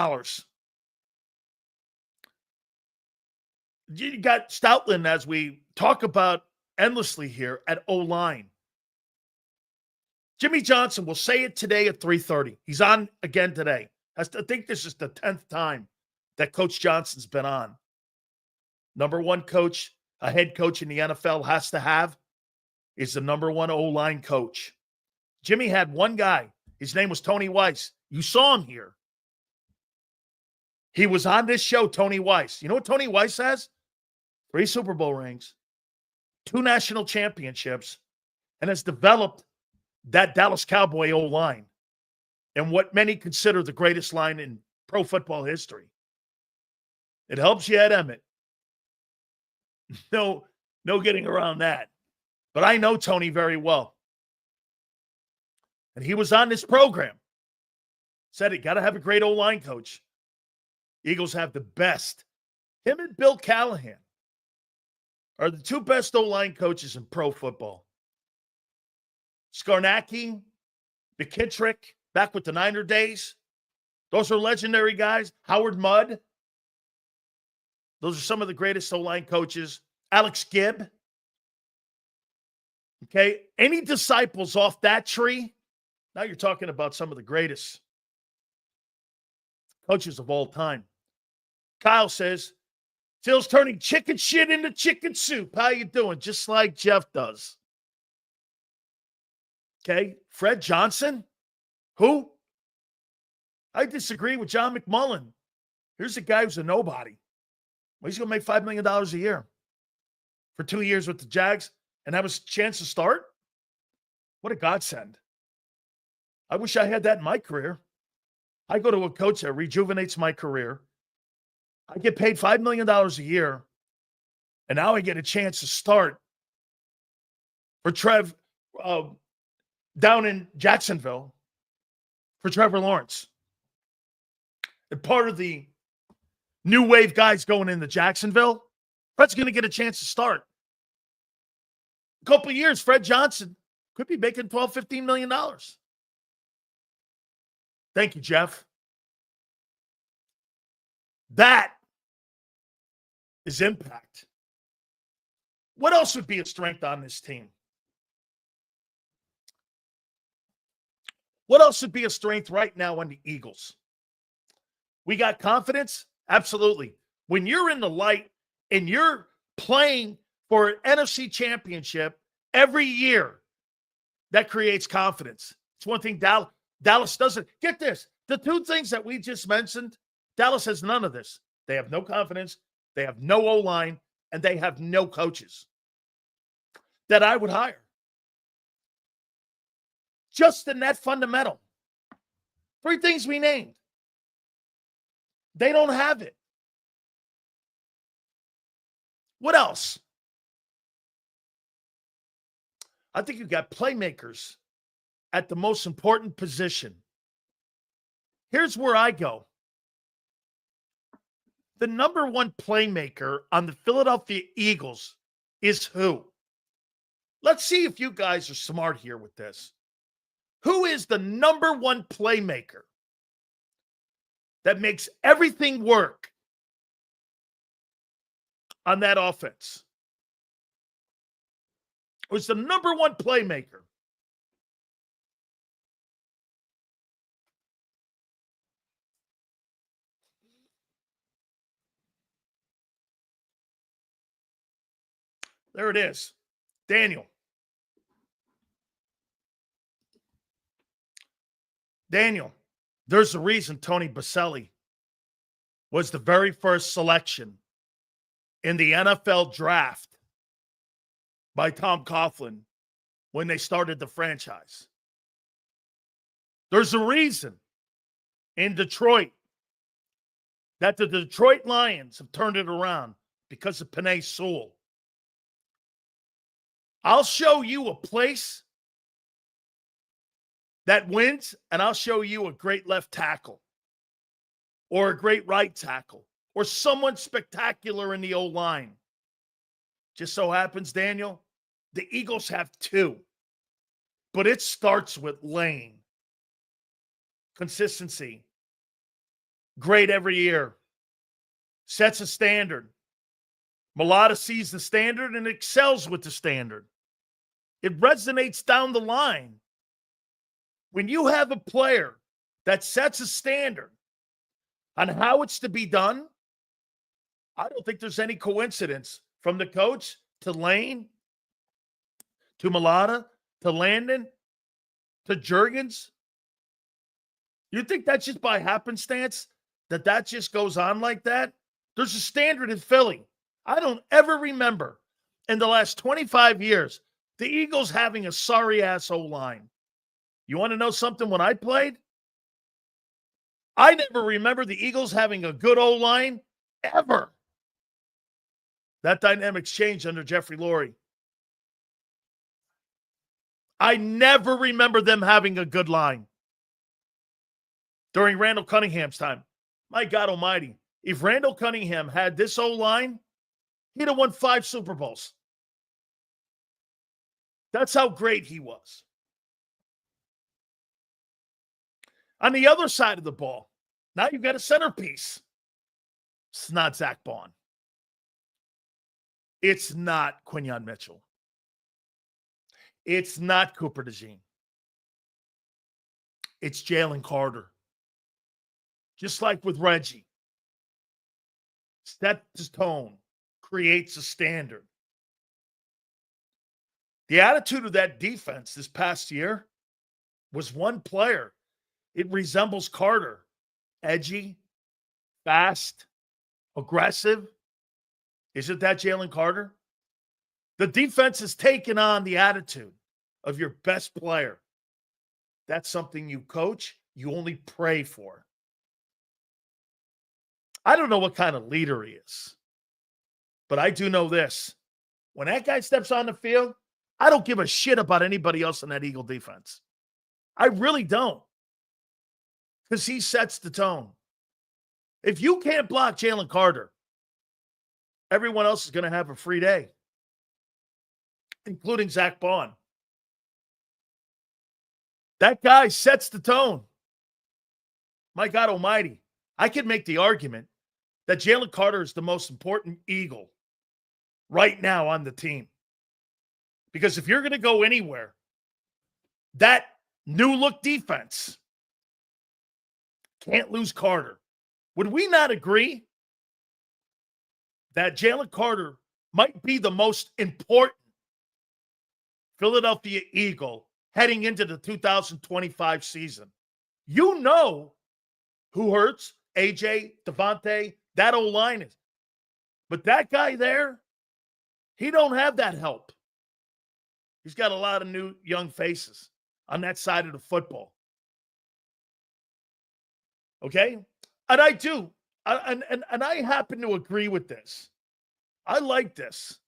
You got Stoutland, as we talk about endlessly here, at O-line. Jimmy Johnson will say it today at 3:30. He's on again today. I think this is the 10th time that Coach Johnson's been on. Number one coach, a head coach in the NFL has to have, is the number one O-line coach. Jimmy had one guy. His name was Tony Weiss. You saw him here. He was on this show, Tony Weiss. You know what Tony Weiss has? 3 Super Bowl rings, 2 national championships, and has developed that Dallas Cowboy O-line and what many consider the greatest line in pro football history. It helps you at Emmett. No getting around that. But I know Tony very well. And he was on this program. Said it, got to have a great O-line coach. Eagles have the best. Him and Bill Callahan are the 2 best O-line coaches in pro football. Skarnacki, McKittrick, back with the Niner days. Those are legendary guys. Howard Mudd. Those are some of the greatest O-line coaches. Alex Gibb. Okay, any disciples off that tree, now you're talking about some of the greatest coaches of all time. Kyle says, Till's turning chicken shit into chicken soup. How you doing? Just like Jeff does. Okay, Fred Johnson, Who? I disagree with John McMullen. Here's a guy who's a nobody. Well, he's going to make $5 million a year for 2 years with the Jags and have a chance to start? What a godsend. I wish I had that in my career. I go to a coach that rejuvenates my career. I get paid $5 million a year, and now I get a chance to start for Trev down in Jacksonville for Trevor Lawrence. And part of the new wave guys going into Jacksonville, Fred's going to get a chance to start. A couple of years, Fred Johnson could be making $12, $15 million. Thank you, Jeff. That is impact. What else would be a strength on this team? What else would be a strength right now on the Eagles? We got confidence? Absolutely. When you're in the light and you're playing for an NFC championship every year, that creates confidence. It's one thing Dallas doesn't. Get this. The two things that we just mentioned, Dallas has none of this. They have no confidence, they have no O-line, and they have no coaches that I would hire. Just in that fundamental. 3 things we named. They don't have it. What else? I think you've got playmakers at the most important position. Here's where I go. The number one playmaker on the Philadelphia Eagles is who? Let's see if you guys are smart here with this. Who is the number one playmaker that makes everything work on that offense? Who's the number one playmaker? There it is. Daniel. Daniel, there's a reason Tony Baselli was the very first selection in the NFL draft by Tom Coughlin when they started the franchise. There's a reason in Detroit that the Detroit Lions have turned it around because of Penei Sewell. I'll show you a place that wins, and I'll show you a great left tackle or a great right tackle or someone spectacular in the O-line. Just so happens, Daniel, the Eagles have 2, but it starts with Lane. Consistency. Great every year. Sets a standard. Mulata sees the standard and excels with the standard. It resonates down the line. When you have a player that sets a standard on how it's to be done, I don't think there's any coincidence from the coach to Lane, to Mulata, to Landon, to Juergens. You think that's just by happenstance that just goes on like that? There's a standard in Philly. I don't ever remember in the last 25 years the Eagles having a sorry-ass O-line. You want to know something? When I played, I never remember the Eagles having a good O-line ever. That dynamic's changed under Jeffrey Lurie. I never remember them having a good line during Randall Cunningham's time. My God almighty, if Randall Cunningham had this O-line, he'd have won 5 Super Bowls. That's how great he was. On the other side of the ball, now you've got a centerpiece. It's not Zach Bond. It's not Quinyon Mitchell. It's not Cooper DeJean. It's Jalen Carter. Just like with Reggie. Sets the tone, creates a standard. The attitude of that defense this past year was one player It resembles Carter. Edgy, fast, aggressive. Isn't that Jalen Carter? The defense is taking on the attitude of your best player. That's something you coach, you only pray for. I don't know what kind of leader he is, but I do know this. When that guy steps on the field, I don't give a shit about anybody else in that Eagle defense. I really don't. Because he sets the tone. If you can't block Jalen Carter, everyone else is going to have a free day, including Zach Bond. That guy sets the tone. My God almighty. I could make the argument that Jalen Carter is the most important Eagle right now on the team. Because if you're going to go anywhere, that new look defense can't lose Carter. Would we not agree that Jalen Carter might be the most important Philadelphia Eagle heading into the 2025 season? You know who hurts? AJ, Devontae, that O-line is. But that guy there, he don't have that help. He's got a lot of new young faces on that side of the football. Okay? And I do. And I happen to agree with this. I like this.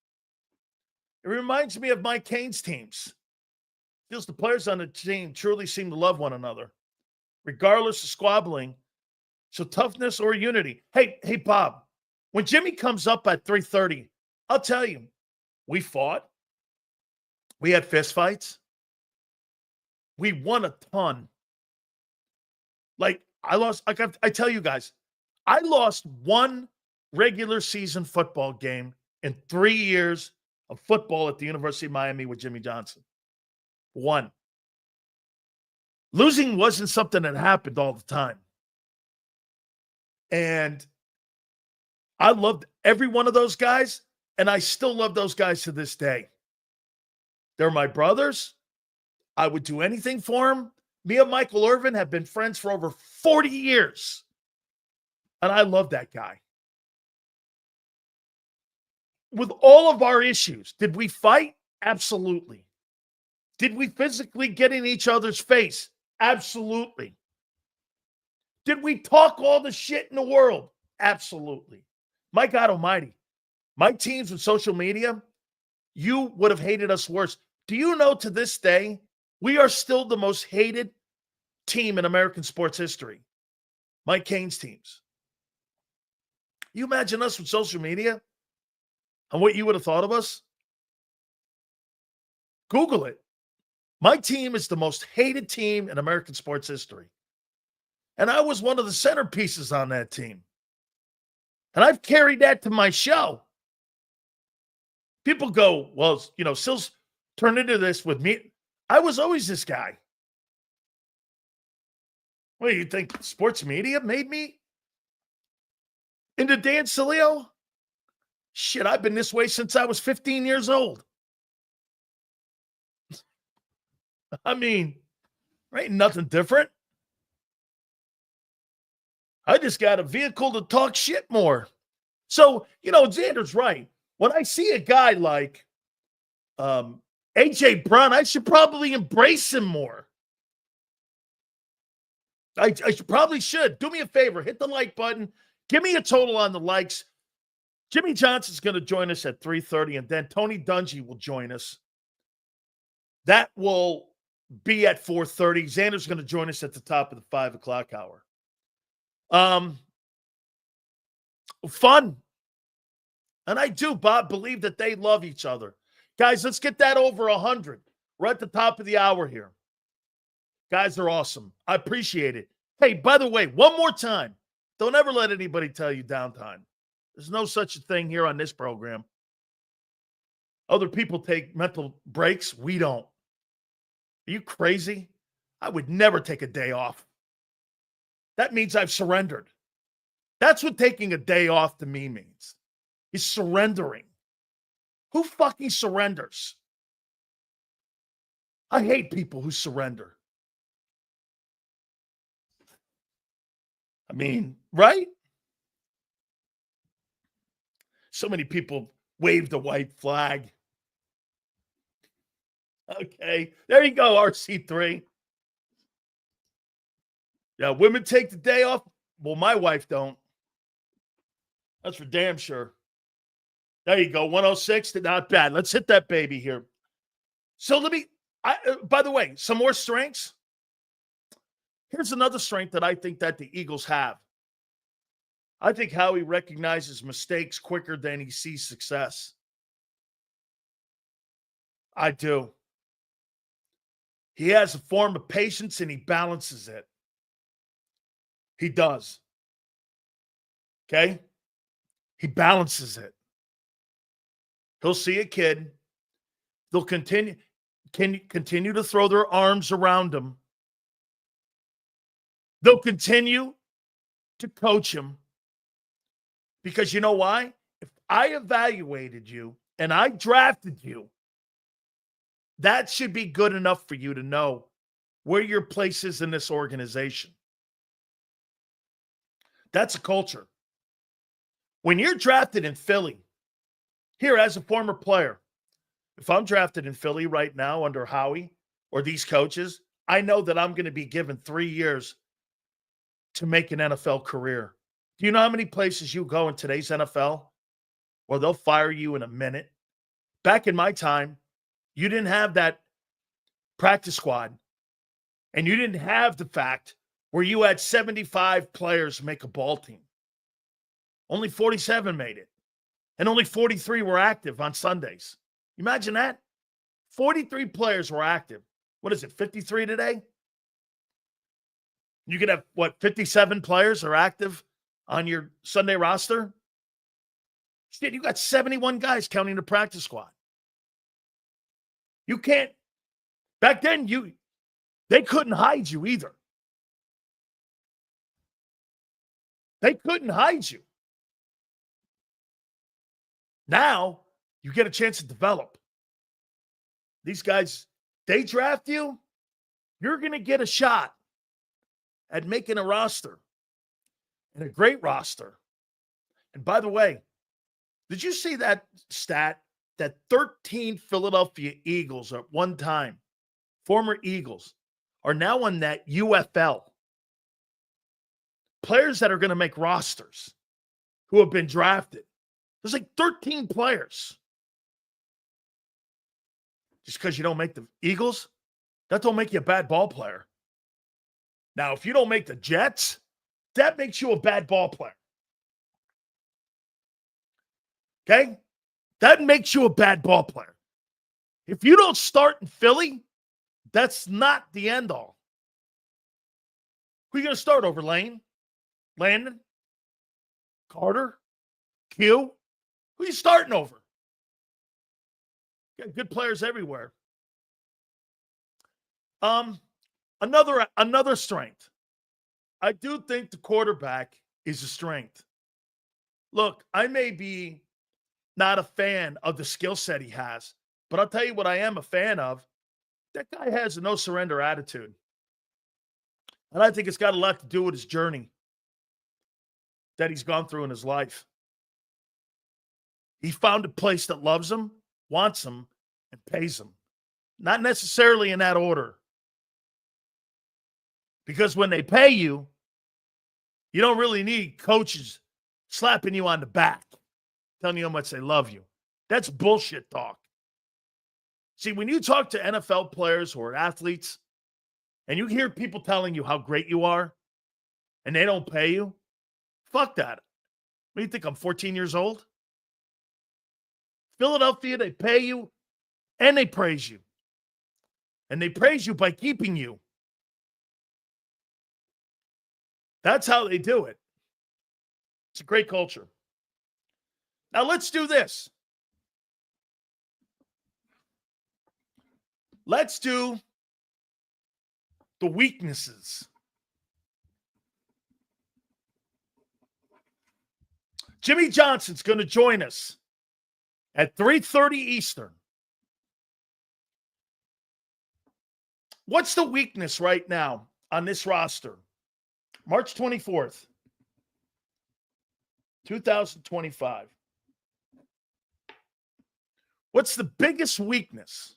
It reminds me of Mike Cain's teams. Feels the players on the team truly seem to love one another, regardless of squabbling. So toughness or unity. Hey, Bob, when Jimmy comes up at 3:30, I'll tell you, we fought. We had fist fights. We won a ton. Like, I tell you guys, I lost one regular season football game in 3 years of football at the University of Miami with Jimmy Johnson. One. Losing wasn't something that happened all the time. And I loved every one of those guys, and I still love those guys to this day. They're my brothers. I would do anything for them. Me and Michael Irvin have been friends for over 40 years. And I love that guy. With all of our issues, did we fight? Absolutely. Did we physically get in each other's face? Absolutely. Did we talk all the shit in the world? Absolutely. My God almighty. My teams with social media, you would have hated us worse. Do you know to this day, we are still the most hated team in American sports history? Mike Cain's teams. You imagine us with social media and what you would have thought of us? Google it. My team is the most hated team in American sports history. And I was one of the centerpieces on that team. And I've carried that to my show. People go, well, Sil's turned into this with me. I was always this guy. What do you think? Sports media made me into Dan Sileo? Shit, I've been this way since I was 15 years old. I mean, there ain't nothing different. I just got a vehicle to talk shit more. So, Xander's right. When I see a guy like A.J. Brown, I should probably embrace him more. I probably should. Do me a favor. Hit the like button. Give me a total on the likes. Jimmy Johnson's going to join us at 3:30, and then Tony Dungy will join us. That will be at 4:30. Xander's going to join us at the top of the 5 o'clock hour. Fun. And I do, Bob, believe that they love each other. Guys, let's get that over 100. We're at the top of the hour here. Guys are awesome. I appreciate it. Hey, by the way, one more time. Don't ever let anybody tell you downtime. There's no such a thing here on this program. Other people take mental breaks. We don't. Are you crazy? I would never take a day off. That means I've surrendered. That's what taking a day off to me means. Is surrendering. Who fucking surrenders? I hate people who surrender. I mean, right? So many people wave the white flag. Okay, there you go, RC3. Yeah, women take the day off. Well, my wife don't. That's for damn sure. There you go, 106. Not bad. Let's hit that baby here. So by the way, some more strengths. Here's another strength that I think that the Eagles have. I think Howie recognizes mistakes quicker than he sees success. I do. He has a form of patience and he balances it. He does. Okay? He balances it. He'll see a kid. They'll continue to throw their arms around him. They'll continue to coach him. Because you know why? If I evaluated you and I drafted you, that should be good enough for you to know where your place is in this organization. That's a culture. When you're drafted in Philly, here as a former player, if I'm drafted in Philly right now under Howie or these coaches, I know that I'm going to be given 3 years to make an NFL career. Do you know how many places you go in today's NFL where they'll fire you in a minute? Back in my time, you didn't have that practice squad, and you didn't have the fact where you had 75 players make a ball team. Only 47 made it, and only 43 were active on Sundays. Imagine that. 43 players were active. What is it, 53 today? You could have, 57 players are active on your Sunday roster? Shit, you got 71 guys counting the practice squad. You can't. Back then, they couldn't hide you either. They couldn't hide you. Now, you get a chance to develop. These guys, they draft you, you're going to get a shot at making a roster, and a great roster. And by the way, did you see that stat that 13 Philadelphia Eagles at one time, former Eagles, are now on that UFL? Players that are going to make rosters who have been drafted. There's like 13 players. Just because you don't make the Eagles, that don't make you a bad ball player. Now, if you don't make the Jets, that makes you a bad ball player. Okay? That makes you a bad ball player. If you don't start in Philly, that's not the end all. Who are you going to start over, Lane? Landon? Carter? Q? Who are you starting over? You got good players everywhere. Another strength. I do think the quarterback is a strength. Look, I may be not a fan of the skill set he has, but I'll tell you what I am a fan of. That guy has a no-surrender attitude. And I think it's got a lot to do with his journey that he's gone through in his life. He found a place that loves him, wants him, and pays him. Not necessarily in that order. Because when they pay you, you don't really need coaches slapping you on the back, telling you how much they love you. That's bullshit talk. See, when you talk to NFL players or athletes, and you hear people telling you how great you are, and they don't pay you, fuck that. What do you think, I'm 14 years old? Philadelphia, they pay you, and they praise you. And they praise you by keeping you. That's how they do it. It's a great culture. Now let's do this. Let's do the weaknesses. Jimmy Johnson's going to join us at 3:30 Eastern. What's the weakness right now on this roster? March 24th. 2025. What's the biggest weakness?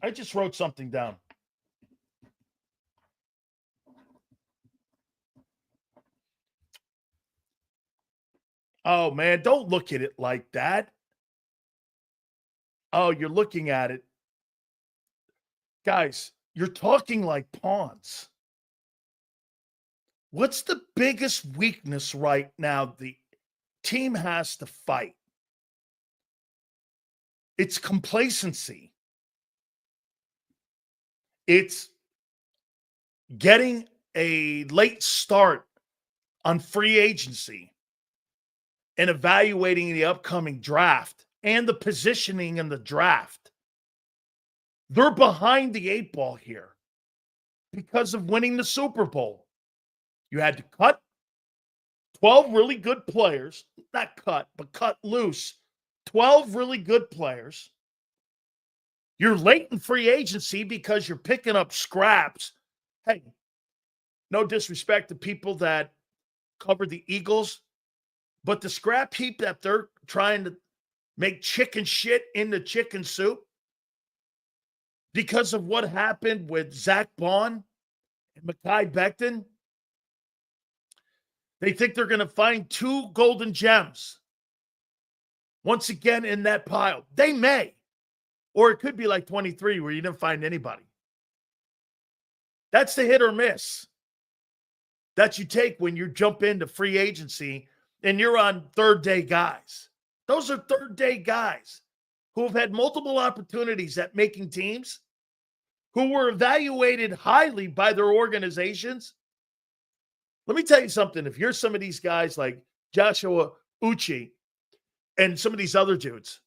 I just wrote something down. Oh, man, don't look at it like that. Oh, you're looking at it. Guys, you're talking like pawns. What's the biggest weakness right now the team has to fight? It's complacency. It's getting a late start on free agency and evaluating the upcoming draft and the positioning in the draft. They're behind the 8 ball here because of winning the Super Bowl. You had to cut 12 really good players, not cut, but cut loose 12 really good players. You're late in free agency because you're picking up scraps. Hey, no disrespect to people that cover the Eagles, but the scrap heap that they're trying to make chicken shit into chicken soup because of what happened with Zach Bond and Mekhi Becton, they think they're going to find 2 golden gems once again in that pile. They may. Or it could be like 23 where you didn't find anybody. That's the hit or miss that you take when you jump into free agency and you're on third-day guys. Those are third-day guys who have had multiple opportunities at making teams, who were evaluated highly by their organizations. Let me tell you something. If you're some of these guys like Joshua Uche and some of these other dudes,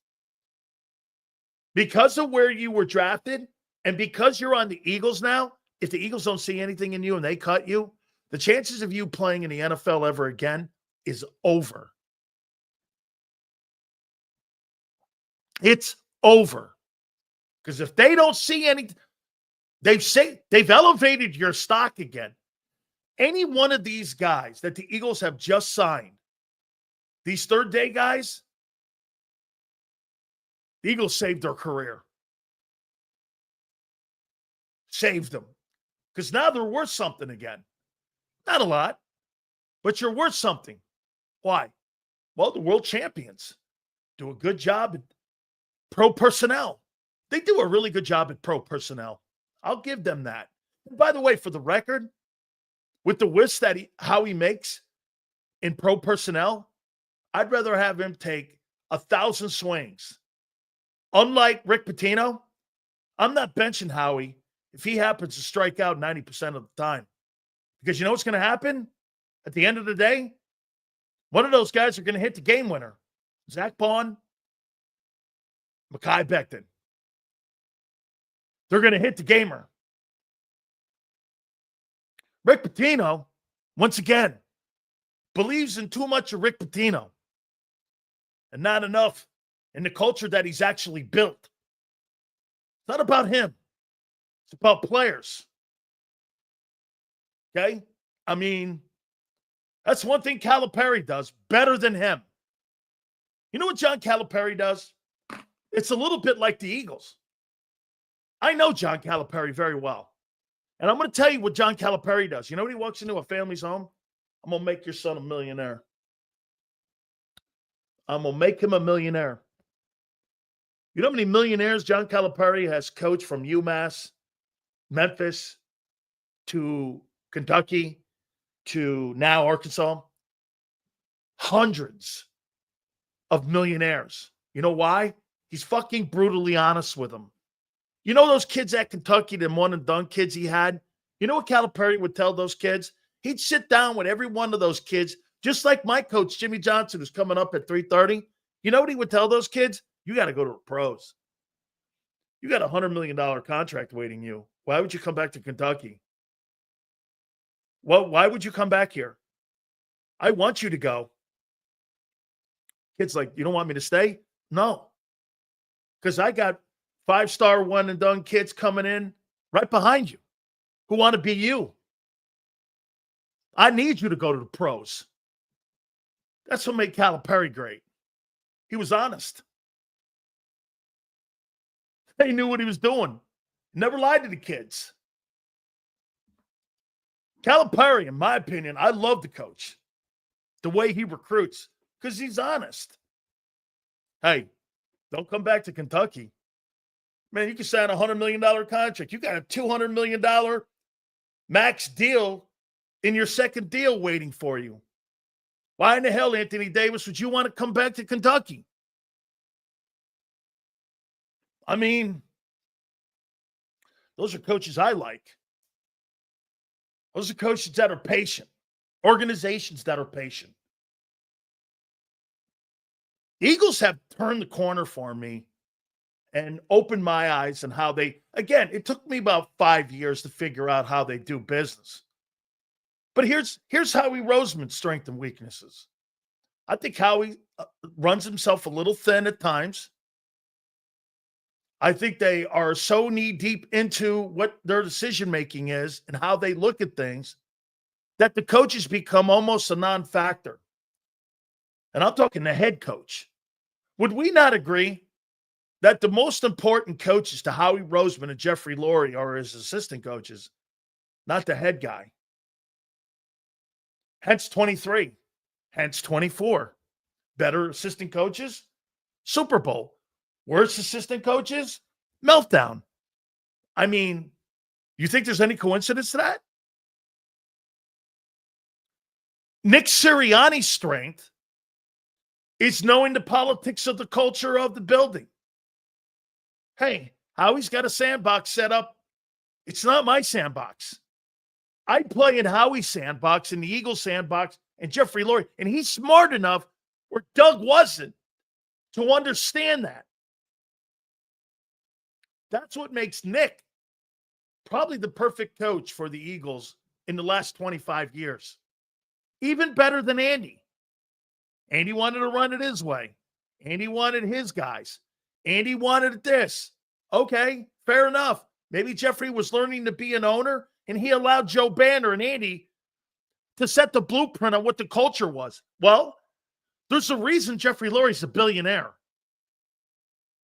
because of where you were drafted and because you're on the Eagles now, if the Eagles don't see anything in you and they cut you, the chances of you playing in the NFL ever again is over. It's over. Because if they don't see anything, they've elevated your stock again. Any one of these guys that the Eagles have just signed, these third-day guys, the Eagles saved their career. Saved them. Because now they're worth something again. Not a lot, but you're worth something. Why? Well, the world champions do a good job at pro personnel. They do a really good job at pro personnel. I'll give them that. And by the way, for the record, with the whiffs that how he makes in pro personnel, I'd rather have him take 1,000 swings. Unlike Rick Pitino, I'm not benching Howie if he happens to strike out 90% of the time. Because you know what's going to happen? At the end of the day, one of those guys are going to hit the game winner. Zach Bond, Mekhi Becton. They're going to hit the gamer. Rick Pitino, once again, believes in too much of Rick Pitino and not enough in the culture that he's actually built. It's not about him. It's about players. Okay? I mean, that's one thing Calipari does better than him. You know what John Calipari does? It's a little bit like the Eagles. I know John Calipari very well. And I'm going to tell you what John Calipari does. You know when he walks into a family's home? I'm going to make your son a millionaire. I'm going to make him a millionaire. You know how many millionaires John Calipari has coached from UMass, Memphis, to Kentucky, to now Arkansas? Hundreds of millionaires. You know why? He's fucking brutally honest with them. You know those kids at Kentucky, the one and done kids he had? You know what Calipari would tell those kids? He'd sit down with every one of those kids, just like my coach, Jimmy Johnson, who's coming up at 3:30. You know what he would tell those kids? You got to go to the pros. You got a $100 million contract waiting you. Why would you come back to Kentucky? Well, why would you come back here? I want you to go. Kid's like, you don't want me to stay? No. Because I got 5-star one and done kids coming in right behind you who want to be you. I need you to go to the pros. That's what made Calipari great. He was honest. He knew what he was doing. Never lied to the kids. Calipari, in my opinion, I love the coach. The way he recruits, because he's honest. Hey, don't come back to Kentucky. Man, you can sign a $100 million contract. You got a $200 million max deal in your second deal waiting for you. Why in the hell, Anthony Davis, would you want to come back to Kentucky? I mean, those are coaches I like. Those are coaches that are patient, organizations that are patient. Eagles have turned the corner for me and opened my eyes on how they, again, it took me about 5 years to figure out how they do business. But here's Howie Roseman's strengths and weaknesses. I think Howie runs himself a little thin at times. I think they are so knee-deep into what their decision-making is and how they look at things that the coaches become almost a non-factor. And I'm talking the head coach. Would we not agree that the most important coaches to Howie Roseman and Jeffrey Lurie are his assistant coaches, not the head guy? Hence 23. Hence 24. Better assistant coaches? Super Bowl. Worst assistant coaches? Meltdown. I mean, you think there's any coincidence to that? Nick Sirianni's strength is knowing the politics of the culture of the building. Hey, Howie's got a sandbox set up. It's not my sandbox. I play in Howie's sandbox, in the Eagles sandbox, and Jeffrey Lurie. And he's smart enough where Doug wasn't to understand that. That's what makes Nick probably the perfect coach for the Eagles in the last 25 years. Even better than Andy. Andy wanted to run it his way. Andy wanted his guys. Andy wanted this. Okay, fair enough. Maybe Jeffrey was learning to be an owner, and he allowed Joe Banner and Andy to set the blueprint on what the culture was. Well, there's a reason Jeffrey Lurie's a billionaire.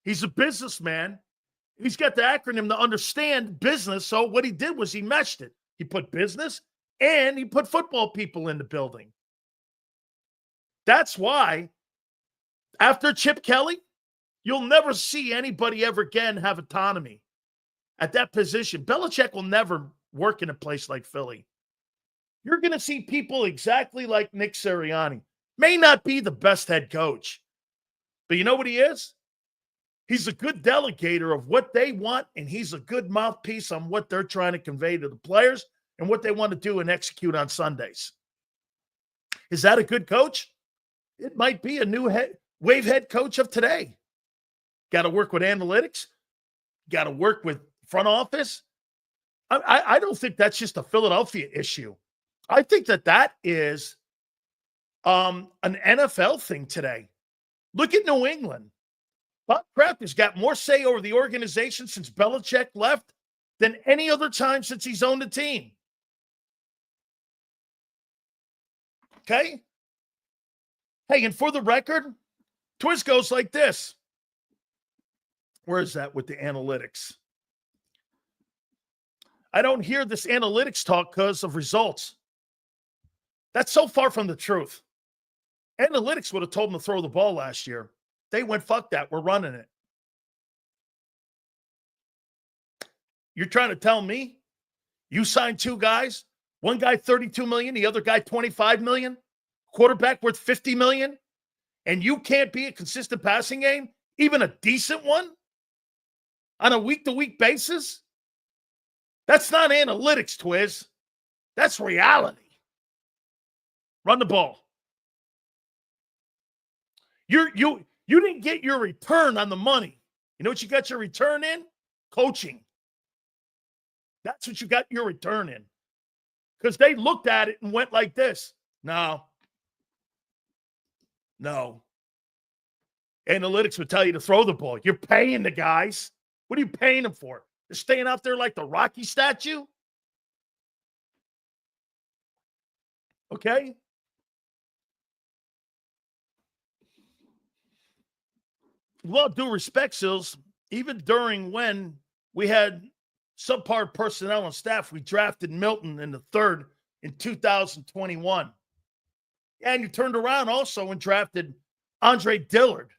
He's a businessman. He's got the acronym to understand business. So what he did was he meshed it. He put business and he put football people in the building. That's why after Chip Kelly, you'll never see anybody ever again have autonomy at that position. Belichick will never work in a place like Philly. You're going to see people exactly like Nick Sirianni. May not be the best head coach, but you know what he is? He's a good delegator of what they want, and he's a good mouthpiece on what they're trying to convey to the players and what they want to do and execute on Sundays. Is that a good coach? It might be a new wave head coach of today. Got to work with analytics. Got to work with front office. I don't think that's just a Philadelphia issue. I think that is an NFL thing today. Look at New England. Bob Kraft has got more say over the organization since Belichick left than any other time since he's owned the team. Okay? Hey, and for the record, Twiz goes like this. Where is that with the analytics? I don't hear this analytics talk because of results. That's so far from the truth. Analytics would have told them to throw the ball last year. They went, fuck that, we're running it. You're trying to tell me you signed two guys, one guy $32 million, the other guy $25 million, quarterback worth $50 million, and you can't be a consistent passing game, even a decent one, on a week-to-week basis? That's not analytics, Twiz. That's reality. Run the ball. You didn't get your return on the money. You know what you got your return in? Coaching. That's what you got your return in. Because they looked at it and went like this. No. Analytics would tell you to throw the ball. You're paying the guys. What are you paying them for? They're staying out there like the Rocky statue. Okay? Well, due respect, Sills, even during when we had subpar personnel and staff, we drafted Milton in the third in 2021. And you turned around also and drafted Andre Dillard.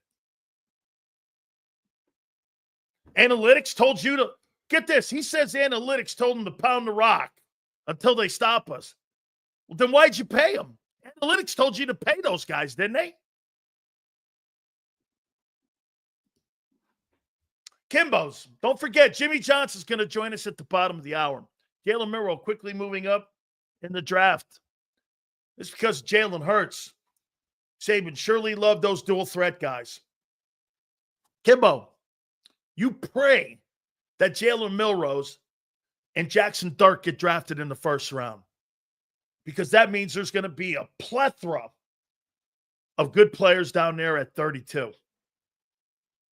Analytics told you to, get this, he says analytics told him to pound the rock until they stop us. Well, then why'd you pay him? Analytics told you to pay those guys, didn't they? Kimbo's. Don't forget, Jimmy Johnson's going to join us at the bottom of the hour. Jalen Milroe quickly moving up in the draft. It's because Jalen Hurts. Saban surely loved those dual threat guys. Kimbo, you pray that Jalen Milrose and Jackson Dart get drafted in the first round, because that means there's going to be a plethora of good players down there at 32.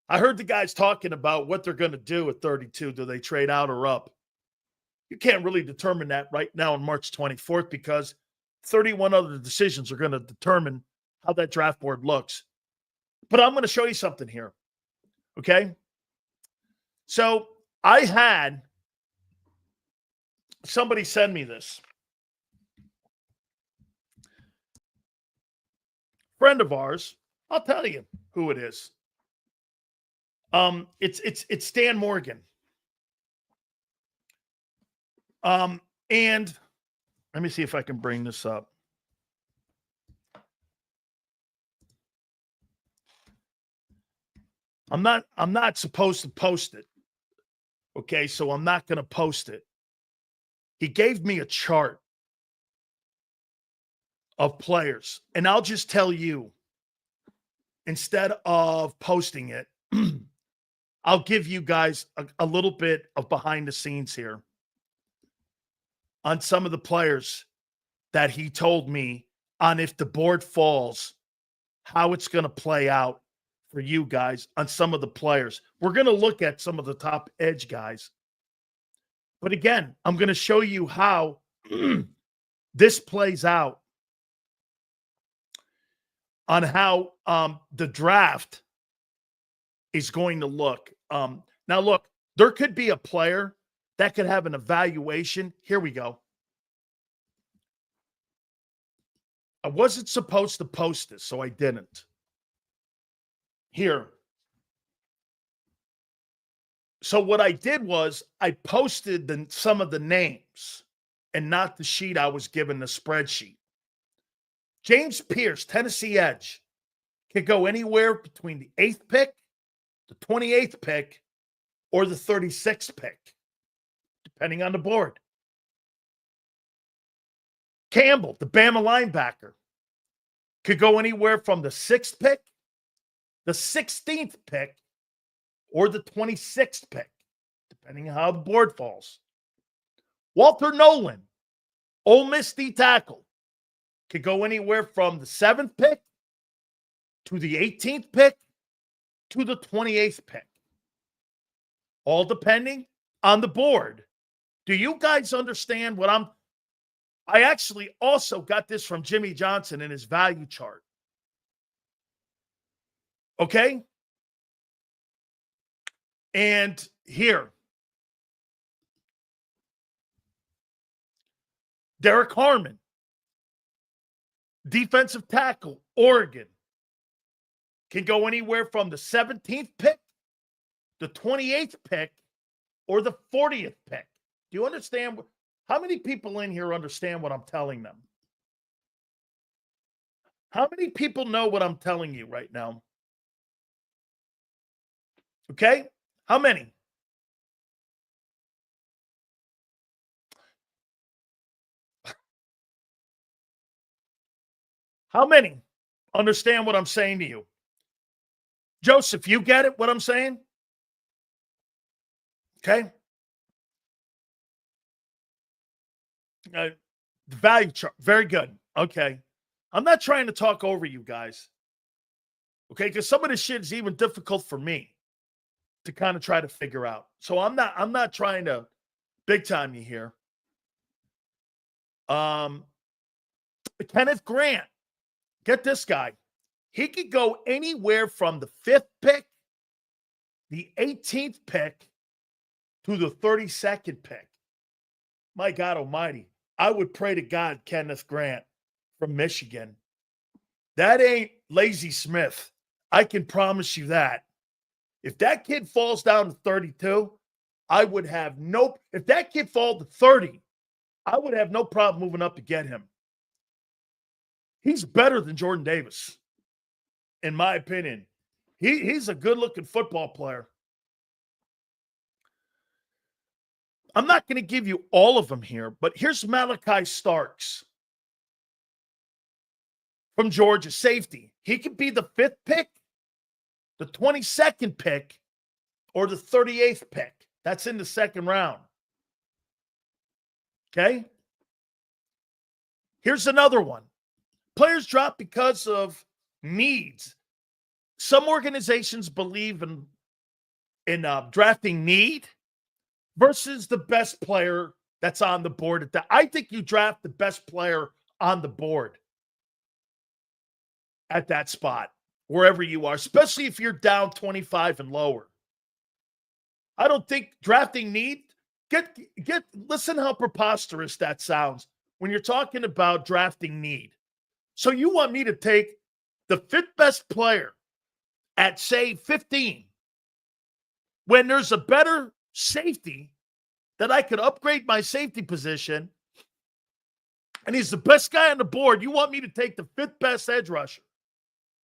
I heard the guys talking about what they're going to do at 32. Do they trade out or up? You can't really determine that right now on March 24th, because 31 other decisions are going to determine how that draft board looks. But I'm going to show you something here. Okay? So I had somebody send me this. Friend of ours, I'll tell you who it is. It's Dan Morgan. And let me see if I can bring this up. I'm not supposed to post it. Okay, so I'm not going to post it. He gave me a chart of players, and I'll just tell you, instead of posting it, I'll give you guys a little bit of behind the scenes here on some of the players that he told me on if the board falls, how it's going to play out for you guys on some of the players. We're going to look at some of the top edge guys. But again, I'm going to show you how this plays out on how the draft is going to look. Now, look, there could be a player that could have an evaluation. Here we go. I wasn't supposed to post this, so I didn't. Here. So what I did was I posted some of the names and not the sheet I was given, the spreadsheet. James Pierce, Tennessee edge, could go anywhere between the 8th pick, the 28th pick, or the 36th pick, depending on the board. Campbell, the Bama linebacker, could go anywhere from the 6th pick, the 16th pick, or the 26th pick, depending on how the board falls. Walter Nolan, Ole Miss D tackle, could go anywhere from the 7th pick to the 18th pick to the 28th pick. All depending on the board. Do you guys understand what I actually also got this from Jimmy Johnson in his value chart. Okay? And here, Derek Harmon, defensive tackle, Oregon, can go anywhere from the 17th pick, the 28th pick, or the 40th pick. Do you understand? How many people in here understand what I'm telling them? How many people know what I'm telling you right now? Okay? How many? How many understand what I'm saying to you? Joseph, you get it, what I'm saying? Okay? The value chart, very good. Okay. I'm not trying to talk over you guys. Okay? Because some of this shit is even difficult for me. to kind of try to figure out. So I'm not trying to big time you here. Kenneth Grant, get this guy. He could go anywhere from the 5th pick, the 18th pick, to the 32nd pick. My God almighty. I would pray to God, Kenneth Grant from Michigan. That ain't Lazy Smith. I can promise you that. If that kid falls down to 32, I would have no – if that kid falls to 30, I would have no problem moving up to get him. He's better than Jordan Davis, in my opinion. He's a good-looking football player. I'm not going to give you all of them here, but here's Malachi Starks from Georgia, safety. He could be the 5th pick, the 22nd pick, or the 38th pick. That's in the 2nd round. Okay? Here's another one. Players drop because of needs. Some organizations believe in drafting need versus the best player that's on the board. I think you draft the best player on the board at that spot, wherever you are, especially if you're down 25 and lower. I don't think drafting need, listen how preposterous that sounds when you're talking about drafting need. So you want me to take the 5th best player at, say, 15, when there's a better safety that I could upgrade my safety position, and he's the best guy on the board. You want me to take the 5th best edge rusher.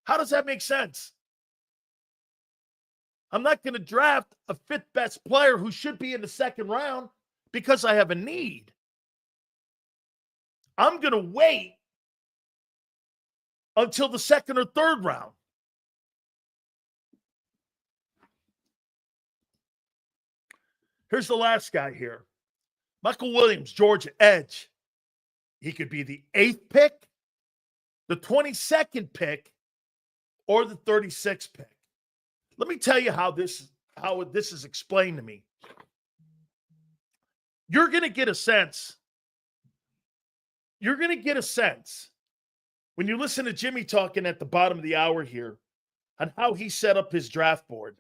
How does that make sense? I'm not going to draft a 5th best player who should be in the 2nd round because I have a need. I'm going to wait until the 2nd or 3rd round. Here's the last guy here. Michael Williams, Georgia, edge. He could be the 8th pick, the 22nd pick, or the 36th pick. Let me tell you how this is explained to me. You're going to get a sense. You're going to get a sense when you listen to Jimmy talking at the bottom of the hour here on how he set up his draft board.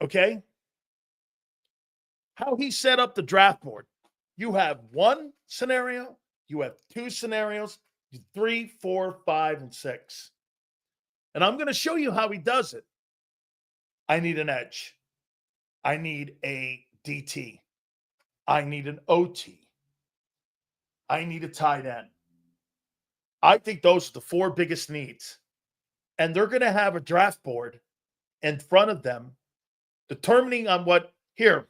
Okay? How he set up the draft board. You have 1 scenario, you have 2 scenarios, 3, 4, 5, and 6. And I'm going to show you how he does it. I need an edge. I need a DT. I need an OT. I need a tight end. I think those are the 4 biggest needs. And they're going to have a draft board in front of them determining on what – here.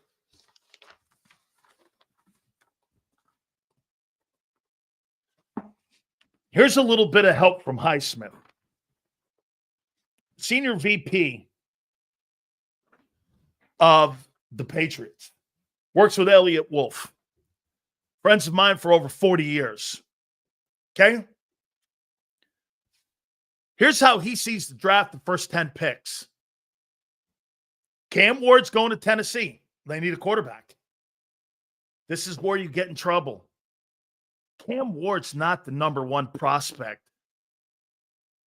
Here's a little bit of help from Highsmith. Senior VP of the Patriots. Works with Elliott Wolf. Friends of mine for over 40 years. Okay? Here's how he sees the draft, the first 10 picks. Cam Ward's going to Tennessee. They need a quarterback. This is where you get in trouble. Cam Ward's not the number 1 prospect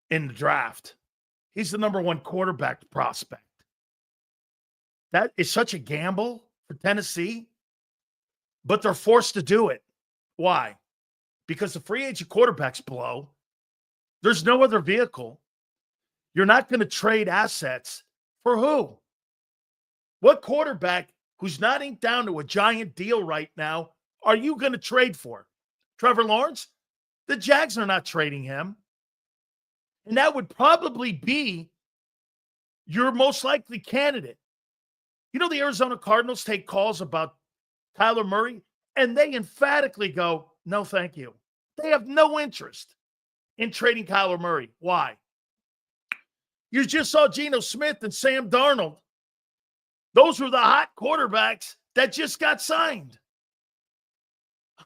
in the draft. He's the number 1 quarterback prospect. That is such a gamble for Tennessee, but they're forced to do it. Why? Because the free agent quarterback's below. There's no other vehicle. You're not going to trade assets for who? What quarterback who's not inked down to a giant deal right now are you going to trade for? Trevor Lawrence? The Jags are not trading him. And that would probably be your most likely candidate. You know, the Arizona Cardinals take calls about Kyler Murray, and they emphatically go, no, thank you. They have no interest in trading Kyler Murray. Why? You just saw Geno Smith and Sam Darnold. Those were the hot quarterbacks that just got signed.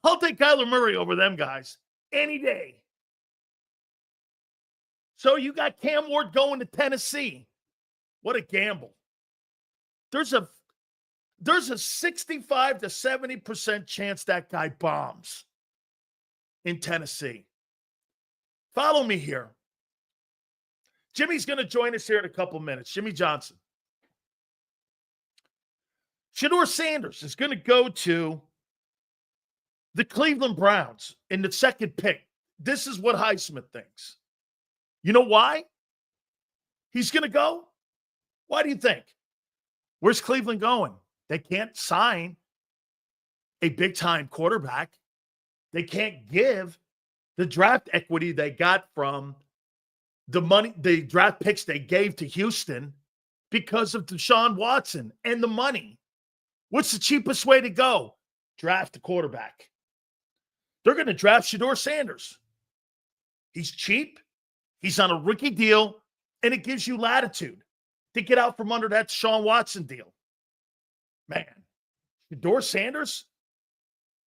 I'll take Kyler Murray over them guys any day. So you got Cam Ward going to Tennessee. What a gamble. there's a 65 to 70% chance that guy bombs in Tennessee. Follow me here. Jimmy's going to join us here in a couple minutes. Jimmy Johnson. Shedeur Sanders is going to go to the Cleveland Browns in the second pick. This is what Highsmith thinks. You know why he's going to go? Why do you think? Where's Cleveland going? They can't sign a big-time quarterback. They can't give the draft equity they got from the money, the draft picks they gave to Houston because of Deshaun Watson and the money. What's the cheapest way to go? Draft a quarterback. They're going to draft Shedeur Sanders. He's cheap. He's on a rookie deal, and it gives you latitude to get out from under that Deshaun Watson deal. Man, Shedeur Sanders,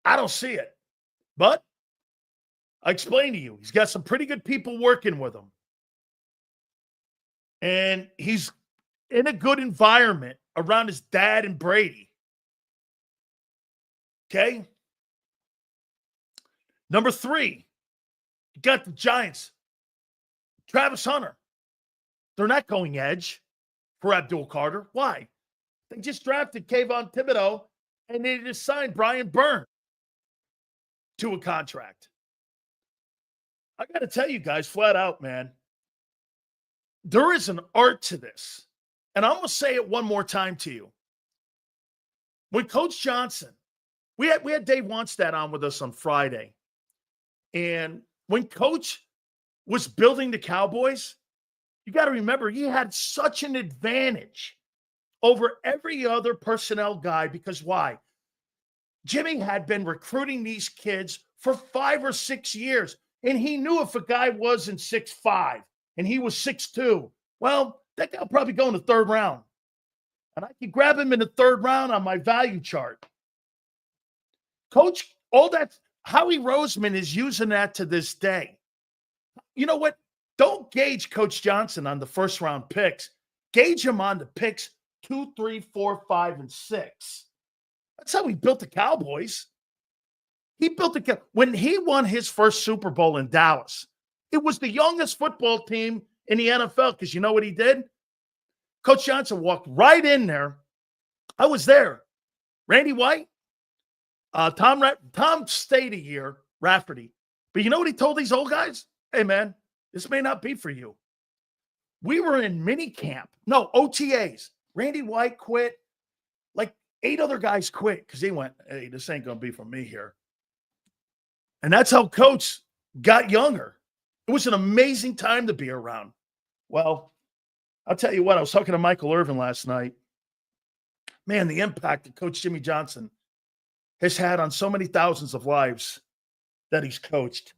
I don't see it. But I explained to you, he's got some pretty good people working with him. And he's in a good environment around his dad and Brady. Okay? Number 3, you got the Giants. Travis Hunter. They're not going edge for Abdul Carter. Why? They just drafted Kayvon Thibodeau, and they just signed Brian Byrne to a contract. I got to tell you guys flat out, man, there is an art to this. And I'm going to say it one more time to you. When Coach Johnson, we had Dave Wannstedt on with us on Friday. And when Coach was building the Cowboys, you got to remember he had such an advantage over every other personnel guy because why? Jimmy had been recruiting these kids for 5 or 6 years, and he knew if a guy wasn't 6'5" and he was 6'2", well, that guy will probably go in the 3rd round. And I could grab him in the 3rd round on my value chart. Coach, all that, Howie Roseman is using that to this day. You know what? Don't gauge Coach Johnson on the 1st round picks. Gauge him on the picks 2, 3, 4, 5, and 6. That's how he built the Cowboys. He built when he won his first Super Bowl in Dallas, it was the youngest football team in the NFL because you know what he did? Coach Johnson walked right in there. I was there. Randy White, Tom stayed a year, Rafferty. But you know what he told these old guys? Hey, man, this may not be for you. We were in mini camp. No, OTAs. Randy White quit. Like 8 other guys quit because he went, hey, this ain't going to be for me here. And that's how Coach got younger. It was an amazing time to be around. Well, I'll tell you what, I was talking to Michael Irvin last night. Man, the impact that Coach Jimmy Johnson has had on so many thousands of lives that he's coached.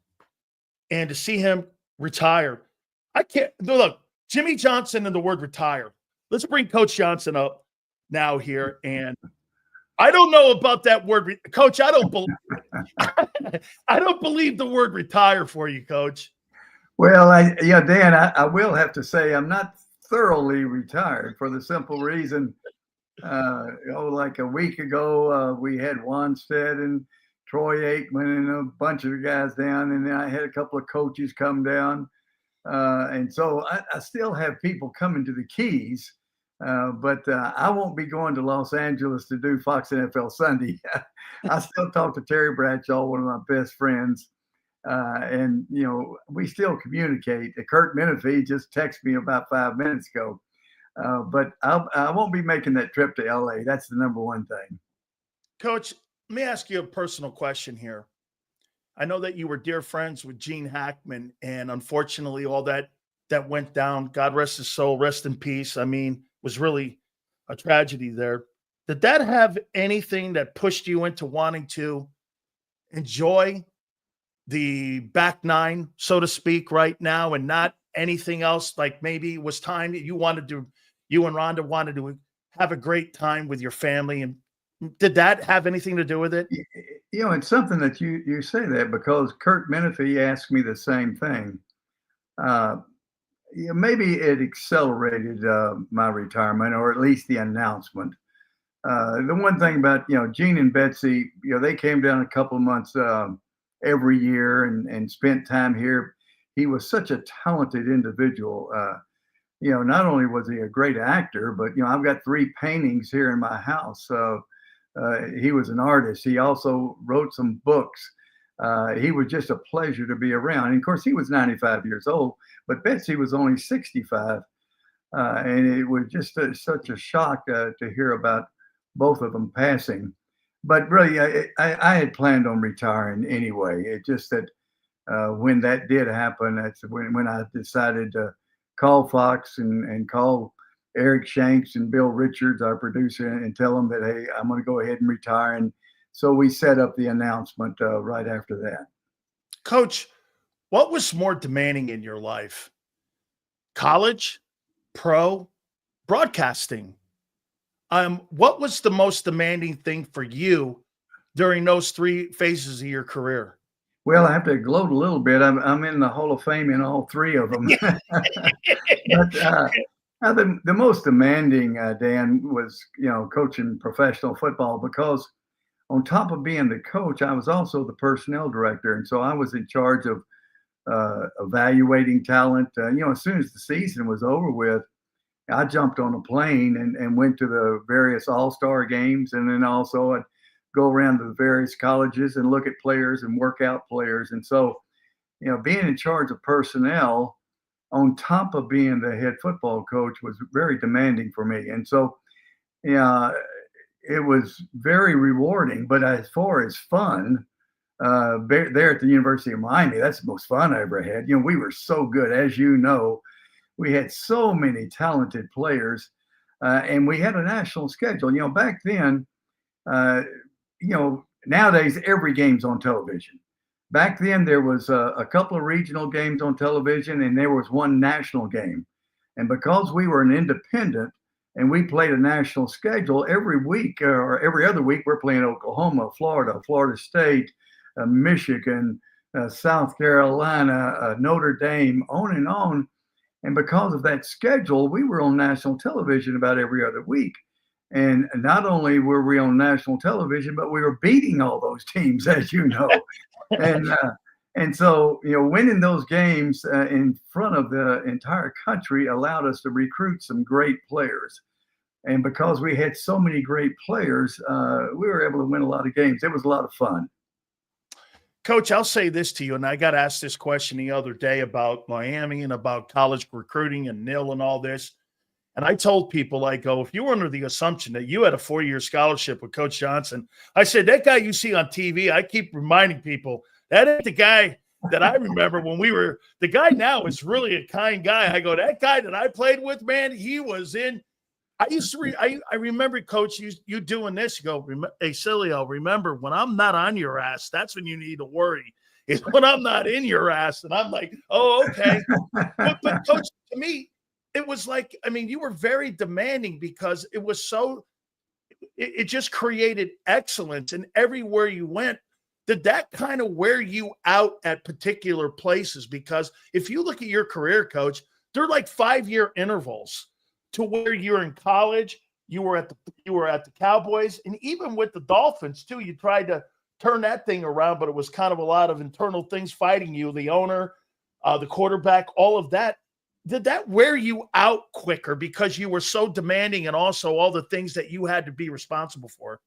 And to see him retire, I can't, look, Jimmy Johnson and the word retire. Let's bring Coach Johnson up now here. And I don't know about that word. Coach, I don't believe I don't believe the word retire for you, Coach. Well, Dan, I will have to say I'm not thoroughly retired for the simple reason, like a week ago, we had Wannstedt and Troy Aikman and a bunch of the guys down, and then I had a couple of coaches come down. And so I still have people coming to the Keys, but I won't be going to Los Angeles to do Fox NFL Sunday. I still talk to Terry Bradshaw, one of my best friends. And, we still communicate. Kurt Menefee just texted me about 5 minutes ago. But I won't be making that trip to LA. That's the number one thing. Coach, let me ask you a personal question here. I know that you were dear friends with Gene Hackman, and unfortunately all that went down, God rest his soul, rest in peace. I mean, was really a tragedy there. Did that have anything that pushed you into wanting to enjoy the back nine, so to speak, right now, and not anything else? Like maybe it was time that you and Rhonda wanted to have a great time with your family. And did that have anything to do with it? It's something that you say that because Kurt Menefee asked me the same thing. yeah, maybe it accelerated my retirement, or at least the announcement. The one thing about, Gene and Betsy, they came down a couple of months every year and spent time here. He was such a talented individual. Not only was he a great actor, but I've got 3 paintings here in my house. So he was an artist. He also wrote some books. He was just a pleasure to be around. And of course, he was 95 years old, but Betsy was only 65. And it was just such a shock to hear about both of them passing. But really, I had planned on retiring anyway. It just that when that did happen, that's when I decided to call Fox and call Eric Shanks and Bill Richards, our producer, and tell them that, hey, I'm going to go ahead and retire. And so we set up the announcement right after that. Coach, what was more demanding in your life? College, pro, broadcasting? What was the most demanding thing for you during those 3 phases of your career? Well, I have to gloat a little bit. I'm in the Hall of Fame in all 3 of them. But the most demanding, Dan, was coaching professional football, because on top of being the coach, I was also the personnel director, and so I was in charge of evaluating talent. As soon as the season was over with, I jumped on a plane and went to the various all-star games, and then also I'd go around to the various colleges and look at players and work out players. And so, being in charge of personnel on top of being the head football coach was very demanding for me. And so, it was very rewarding. But as far as fun, there at the University of Miami, that's the most fun I ever had. We were so good, as you know. We had so many talented players, and we had a national schedule. Back then, nowadays every game's on television. Back then, there was a couple of regional games on television, and there was one national game. And because we were an independent and we played a national schedule, every week or every other week, we're playing Oklahoma, Florida, Florida State, Michigan, South Carolina, Notre Dame, on and on. And because of that schedule, we were on national television about every other week. And not only were we on national television, but we were beating all those teams, as you know. And so, winning those games in front of the entire country allowed us to recruit some great players. And because we had so many great players, we were able to win a lot of games. It was a lot of fun. Coach, I'll say this to you, and I got asked this question the other day about Miami and about college recruiting and NIL and all this. And I told people, I go, if you were under the assumption that you had a 4-year scholarship with Coach Johnson, I said, that guy you see on TV, I keep reminding people, that ain't the guy that I remember when we were – the guy now is really a kind guy. I go, that guy that I played with, man, he was in – I used to I remember, Coach, you doing this. You go, hey, Sileo, remember, when I'm not on your ass, that's when you need to worry. Is when I'm not in your ass. And I'm like, oh, okay. But Coach, to me, it was like, you were very demanding because it was so – it just created excellence. And everywhere you went, did that kind of wear you out at particular places? Because if you look at your career, Coach, they're like 5-year intervals. To where you're in college, you were at the Cowboys, and even with the Dolphins too. You tried to turn that thing around, but it was kind of a lot of internal things fighting you. The owner, the quarterback, all of that. Did that wear you out quicker because you were so demanding, and also all the things that you had to be responsible for?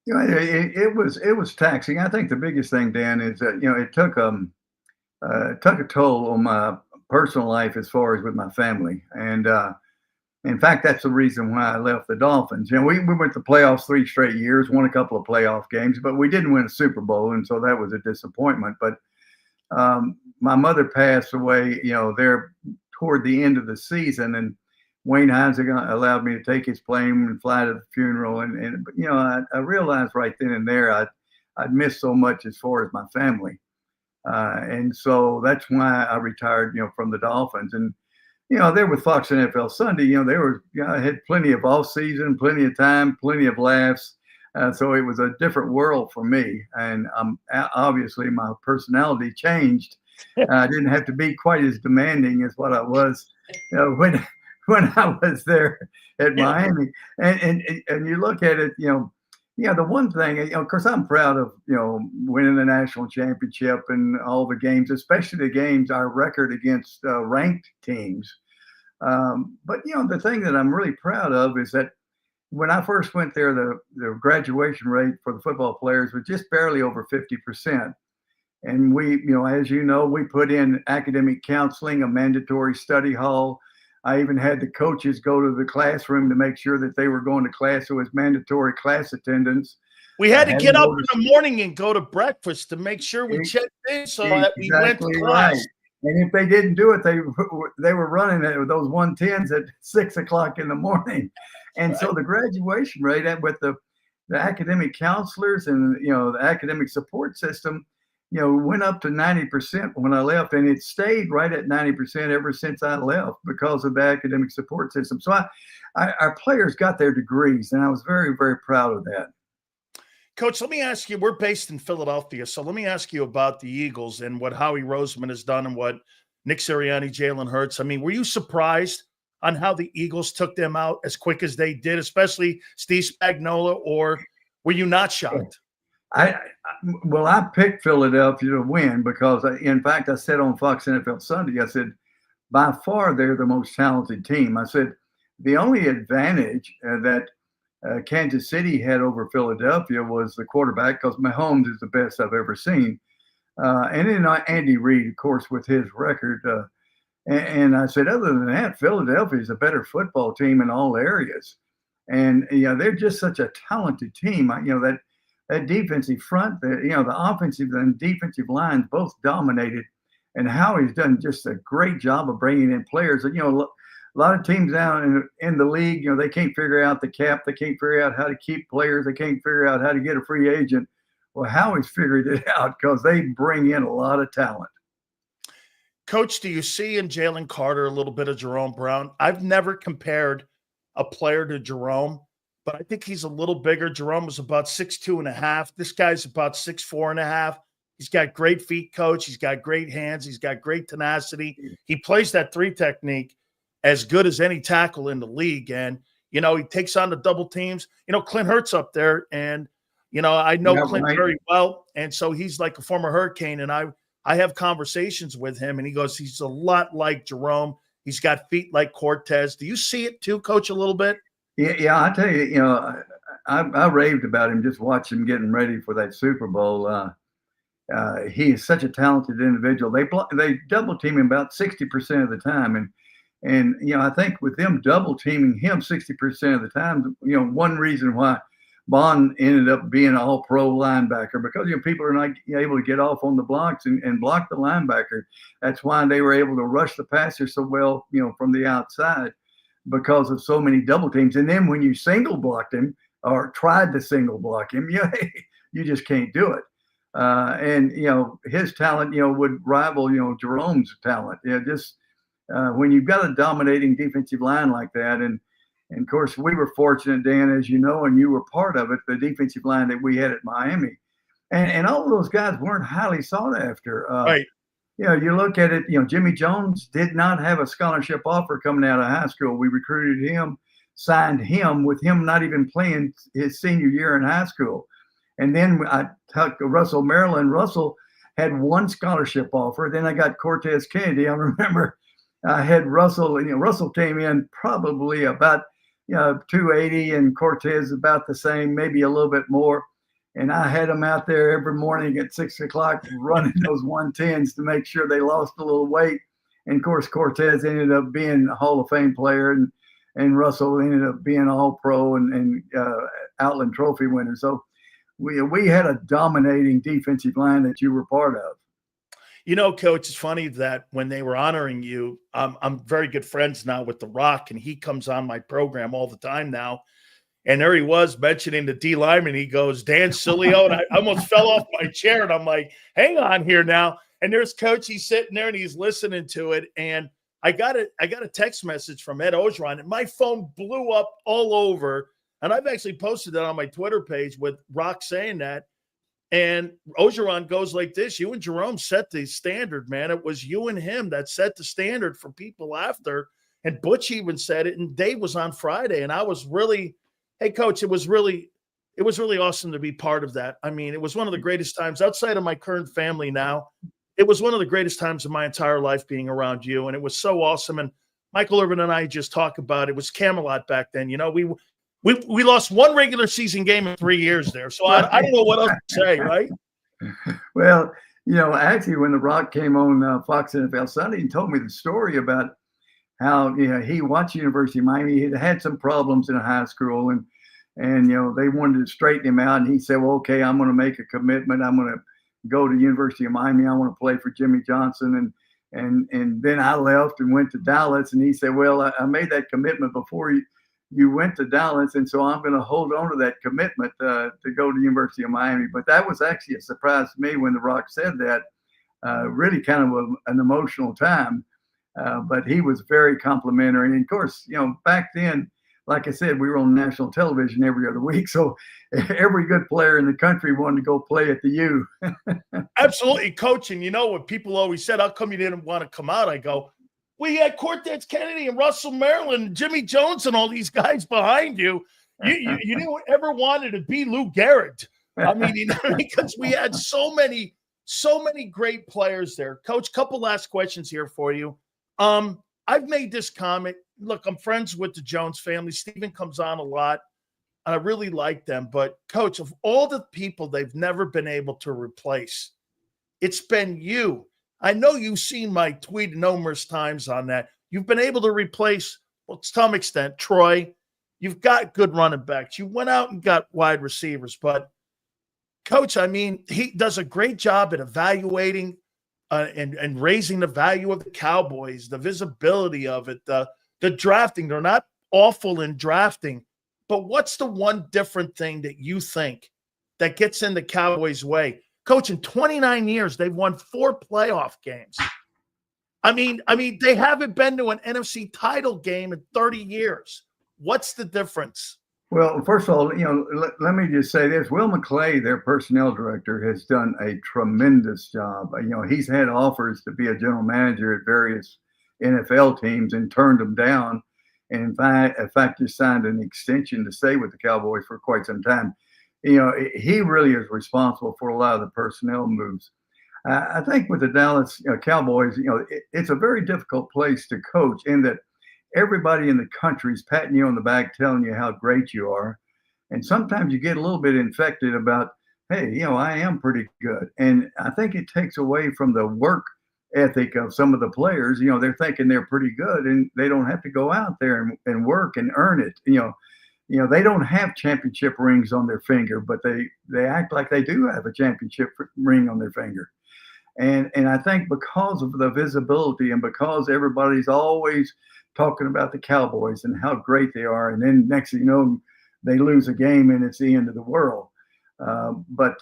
It was taxing. I think the biggest thing, Dan, is that it took a toll on my personal life as far as with my family. And in fact, that's the reason why I left the Dolphins. We went to playoffs 3 straight years, won a couple of playoff games, but we didn't win a Super Bowl, and so that was a disappointment. But my mother passed away, there toward the end of the season, and Wayne Hines allowed me to take his plane and fly to the funeral. And I realized right then and there I'd missed so much as far as my family. And so that's why I retired, from the Dolphins. And there with Fox NFL Sunday, I had plenty of off season, plenty of time, plenty of laughs. So it was a different world for me. And obviously my personality changed I didn't have to be quite as demanding as what I was when I was there at Miami. And you look at it, the one thing, of course, I'm proud of, winning the national championship and all the games, especially the games, our record against ranked teams. But the thing that I'm really proud of is that when I first went there, the graduation rate for the football players was just barely over 50%. And we, as we put in academic counseling, a mandatory study hall. I even had the coaches go to the classroom to make sure that they were going to class. So it was mandatory class attendance. We had to get up in the morning and go to breakfast to make sure we checked in so that we went to class. Right. And if they didn't do it, they were running it with those 110s at 6 o'clock in the morning. And right. So the graduation rate with the academic counselors and, the academic support system, went up to 90% when I left, and it stayed right at 90% ever since I left because of the academic support system. So our players got their degrees, and I was very, very proud of that. Coach, let me ask you, we're based in Philadelphia, so let me ask you about the Eagles and what Howie Roseman has done and what Nick Sirianni, Jalen Hurts. I mean, were you surprised on how the Eagles took them out as quick as they did, especially Steve Spagnuolo, or were you not shocked? I picked Philadelphia to win because, in fact, I said on Fox NFL Sunday, I said, by far they're the most talented team. I said, the only advantage that Kansas City had over Philadelphia was the quarterback, because Mahomes is the best I've ever seen. And then Andy Reid, of course, with his record. And I said, other than that, Philadelphia is a better football team in all areas. And, they're just such a talented team. That defensive front, the offensive and defensive lines both dominated. And Howie's done just a great job of bringing in players. A lot of teams down in the league, they can't figure out the cap. They can't figure out how to keep players. They can't figure out how to get a free agent. Well, Howie's figured it out because they bring in a lot of talent. Coach, do you see in Jalen Carter a little bit of Jerome Brown? I've never compared a player to Jerome, but I think he's a little bigger. Jerome was about 6'2.5". This guy's about 6'4.5". He's got great feet, Coach. He's got great hands. He's got great tenacity. He plays that 3 technique as good as any tackle in the league. And, he takes on the double teams. Clint Hurts up there, and, I know Clint very well. And so he's like a former Hurricane, and I have conversations with him, and he goes, he's a lot like Jerome. He's got feet like Cortez. Do you see it too, Coach, a little bit? Yeah, I tell you, I raved about him just watching him getting ready for that Super Bowl. He is such a talented individual. They double team him about 60% of the time, and I think with them double teaming him 60% of the time, one reason why Bond ended up being an all-pro linebacker, because people are not able to get off on the blocks and block the linebacker. That's why they were able to rush the passer so well, from the outside, because of so many double teams. And then when you single blocked him or tried to single block him, you just can't do it. And his talent, would rival, Jerome's talent. When you've got a dominating defensive line like that, and of course we were fortunate, Dan, as you know, and you were part of it, the defensive line that we had at Miami, and all of those guys weren't highly sought after. Right. You look at it, Jimmy Jones did not have a scholarship offer coming out of high school. We recruited him, signed him with him not even playing his senior year in high school. And then I took Russell Maryland. Russell had one scholarship offer. Then I got Cortez Kennedy. I remember I had Russell, Russell came in probably about 280, and Cortez about the same, maybe a little bit more. And I had them out there every morning at 6 o'clock running those 110s to make sure they lost a little weight. And of course, Cortez ended up being a Hall of Fame player, and Russell ended up being all pro and Outland Trophy winner. So we had a dominating defensive line that you were part of. Coach, it's funny that when they were honoring you, I'm very good friends now with The Rock, and he comes on my program all the time now. And there he was mentioning the D lineman. He goes, Dan Sileo, and I almost fell off my chair. And I'm like, hang on here now. And there's Coach. He's sitting there and he's listening to it. And I got a text message from Ed Ogeron, and my phone blew up all over. And I've actually posted that on my Twitter page with Rock saying that. And Ogeron goes like this. You and Jerome set the standard, man. It was you and him that set the standard for people after. And Butch even said it. And Dave was on Friday. And I was really, hey, Coach, it was really awesome to be part of that. I mean, it was one of the greatest times outside of my current family now. It was one of the greatest times of my entire life being around you. And it was so awesome. And Michael Irvin and I just talk about it. It was Camelot back then. You know, we lost one regular season game in 3 years there. So I don't know what else to say, right? Well, actually, when The Rock came on Fox NFL Sunday and told me the story about how he watched University of Miami. He had some problems in high school, and they wanted to straighten him out. And he said, "Well, okay, I'm going to make a commitment. I'm going to go to University of Miami. I want to play for Jimmy Johnson." And then I left and went to Dallas. And he said, "Well, I made that commitment before you went to Dallas, and so I'm going to hold on to that commitment to go to University of Miami." But that was actually a surprise to me when The Rock said that. Really kind of an emotional time. But he was very complimentary. And of course, back then, like I said, we were on national television every other week. So every good player in the country wanted to go play at the U. Absolutely, Coach. And what people always said, how come you didn't want to come out? I go, we had Cortez Kennedy and Russell Maryland, and Jimmy Jones, and all these guys behind you. You didn't ever wanted to be Lou Gehrig. I mean, because we had so many great players there. Coach, couple last questions here for you. I've made this comment. Look, I'm friends with the Jones family. Steven comes on a lot, and I really like them. But, Coach, of all the people they've never been able to replace, it's been you. I know you've seen my tweet numerous times on that. You've been able to replace, well, to some extent, Troy. You've got good running backs. You went out and got wide receivers. But, Coach, I mean, he does a great job at evaluating and raising the value of the Cowboys, the visibility of it, the drafting. They're not awful in drafting. But what's the one different thing that you think that gets in the Cowboys' way? Coach, in 29 years, they've won 4 playoff games. I mean, they haven't been to an NFC title game in 30 years. What's the difference? Well, first of all, let me just say this. Will McClay, their personnel director, has done a tremendous job. He's had offers to be a general manager at various NFL teams and turned them down. And in fact, just signed an extension to stay with the Cowboys for quite some time. He really is responsible for a lot of the personnel moves. I think with the Dallas Cowboys, it's a very difficult place to coach in that everybody in the country is patting you on the back, telling you how great you are. And sometimes you get a little bit infected about, hey, I am pretty good. And I think it takes away from the work ethic of some of the players. They're thinking they're pretty good and they don't have to go out there and work and earn it. They don't have championship rings on their finger, but they act like they do have a championship ring on their finger. And I think because of the visibility and because everybody's always talking about the Cowboys and how great they are, and then next thing you know, they lose a game and it's the end of the world. But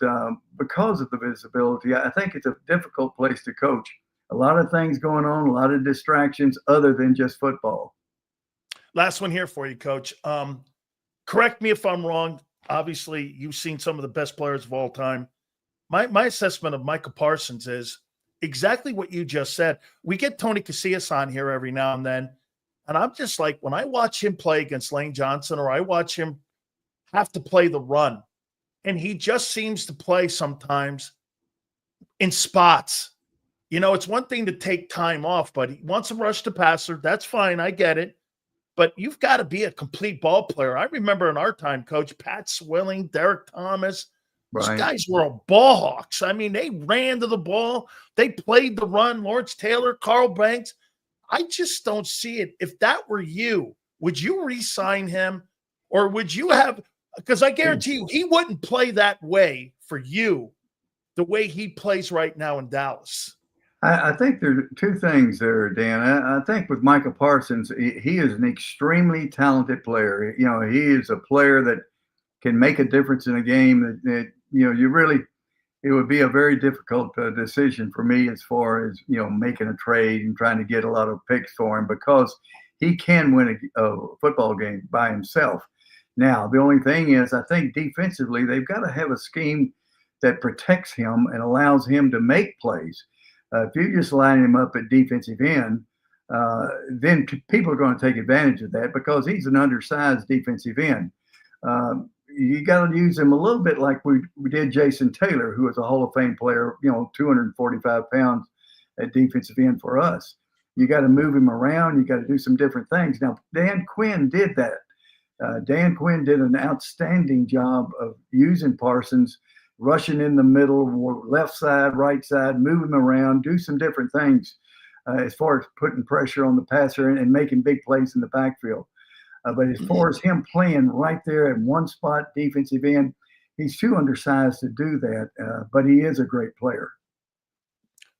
because of the visibility, I think it's a difficult place to coach. A lot of things going on, a lot of distractions other than just football. Last one here for you, Coach. Correct me if I'm wrong. Obviously, you've seen some of the best players of all time. My assessment of Micah Parsons is exactly what you just said. We get Tony Casillas on here every now and then, and I'm just like, when I watch him play against Lane Johnson or I watch him have to play the run, and he just seems to play sometimes in spots. It's one thing to take time off, but he wants to rush the passer. That's fine. I get it. But you've got to be a complete ball player. I remember in our time, Coach, Pat Swilling, Derek Thomas, right. These guys were ball hawks. I mean, they ran to the ball. They played the run. Lawrence Taylor, Carl Banks. I just don't see it. If that were you, would you re-sign him? Or would you have – because I guarantee you he wouldn't play that way for you the way he plays right now in Dallas. I think there are two things there, Dan. I think with Micah Parsons, he is an extremely talented player. He is a player that can make a difference in a game that it would be a very difficult decision for me as far as, making a trade and trying to get a lot of picks for him because he can win a football game by himself. Now, the only thing is I think defensively they've got to have a scheme that protects him and allows him to make plays. If you just line him up at defensive end, then people are going to take advantage of that because he's an undersized defensive end. You got to use him a little bit like we did Jason Taylor, who was a Hall of Fame player, 245 pounds at defensive end for us. You got to move him around. You got to do some different things. Now, Dan Quinn did that. Dan Quinn did an outstanding job of using Parsons, rushing in the middle, left side, right side, move him around, do some different things as far as putting pressure on the passer and making big plays in the backfield. But as far as him playing right there at one spot, defensive end, he's too undersized to do that, but he is a great player.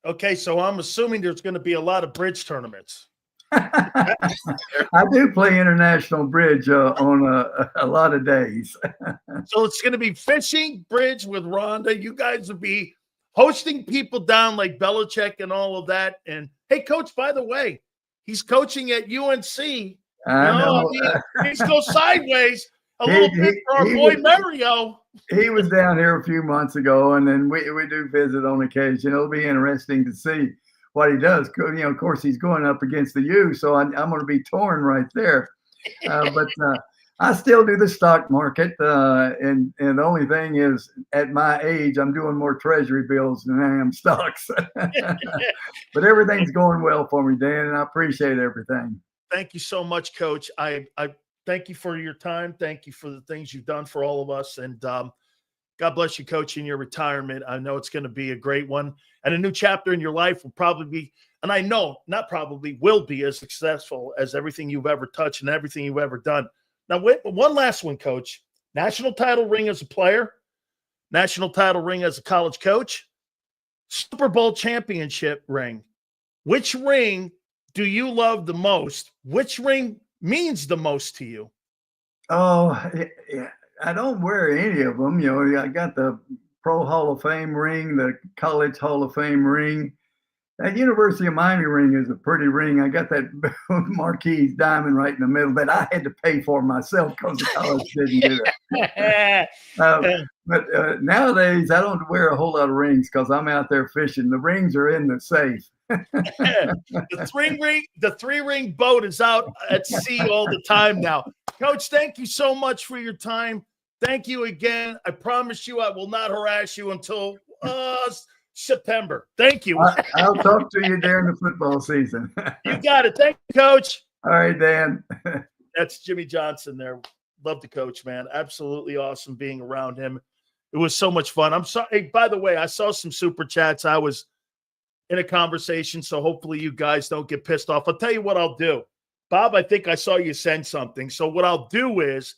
Okay, so I'm assuming there's going to be a lot of bridge tournaments. I do play international bridge on a lot of days. So it's going to be fishing, bridge with Rhonda. You guys will be hosting people down like Belichick and all of that. And hey, Coach, by the way, he's coaching at UNC. I know. Things go sideways a little bit for our boy Mario. He was down here a few months ago, and then we do visit on occasion. It'll be interesting to see what he does. Of course, he's going up against the U, so I'm going to be torn right there. But I still do the stock market, and the only thing is, at my age, I'm doing more treasury bills than I am stocks. But everything's going well for me, Dan, and I appreciate everything. Thank you so much, Coach. I thank you for your time. Thank you for the things you've done for all of us. And God bless you, Coach, in your retirement. I know it's going to be a great one. And a new chapter in your life will probably be, and I know, not probably, will be as successful as everything you've ever touched and everything you've ever done. Now, one last one, Coach. National title ring as a player, national title ring as a college coach, Super Bowl championship ring. Which ring do you love the most? Which ring means the most to you? Oh, I don't wear any of them. I got the Pro Hall of Fame ring, the College Hall of Fame ring. That University of Miami ring is a pretty ring. I got that Marquise diamond right in the middle that I had to pay for myself because the college didn't do it. But nowadays, I don't wear a whole lot of rings because I'm out there fishing. The rings are in the safe. The three-ring boat is out at sea all the time now. Coach, thank you so much for your time. Thank you again. I promise you I will not harass you until September. Thank you. I'll talk to you during the football season. You got it. Thank you, Coach. All right, Dan. That's Jimmy Johnson there. Love the coach, man. Absolutely awesome being around him. It was so much fun. I'm sorry. Hey, by the way, I saw some super chats. I was in a conversation, so hopefully you guys don't get pissed off. I'll tell you what I'll do. Bob, I think I saw you send something. So what I'll do is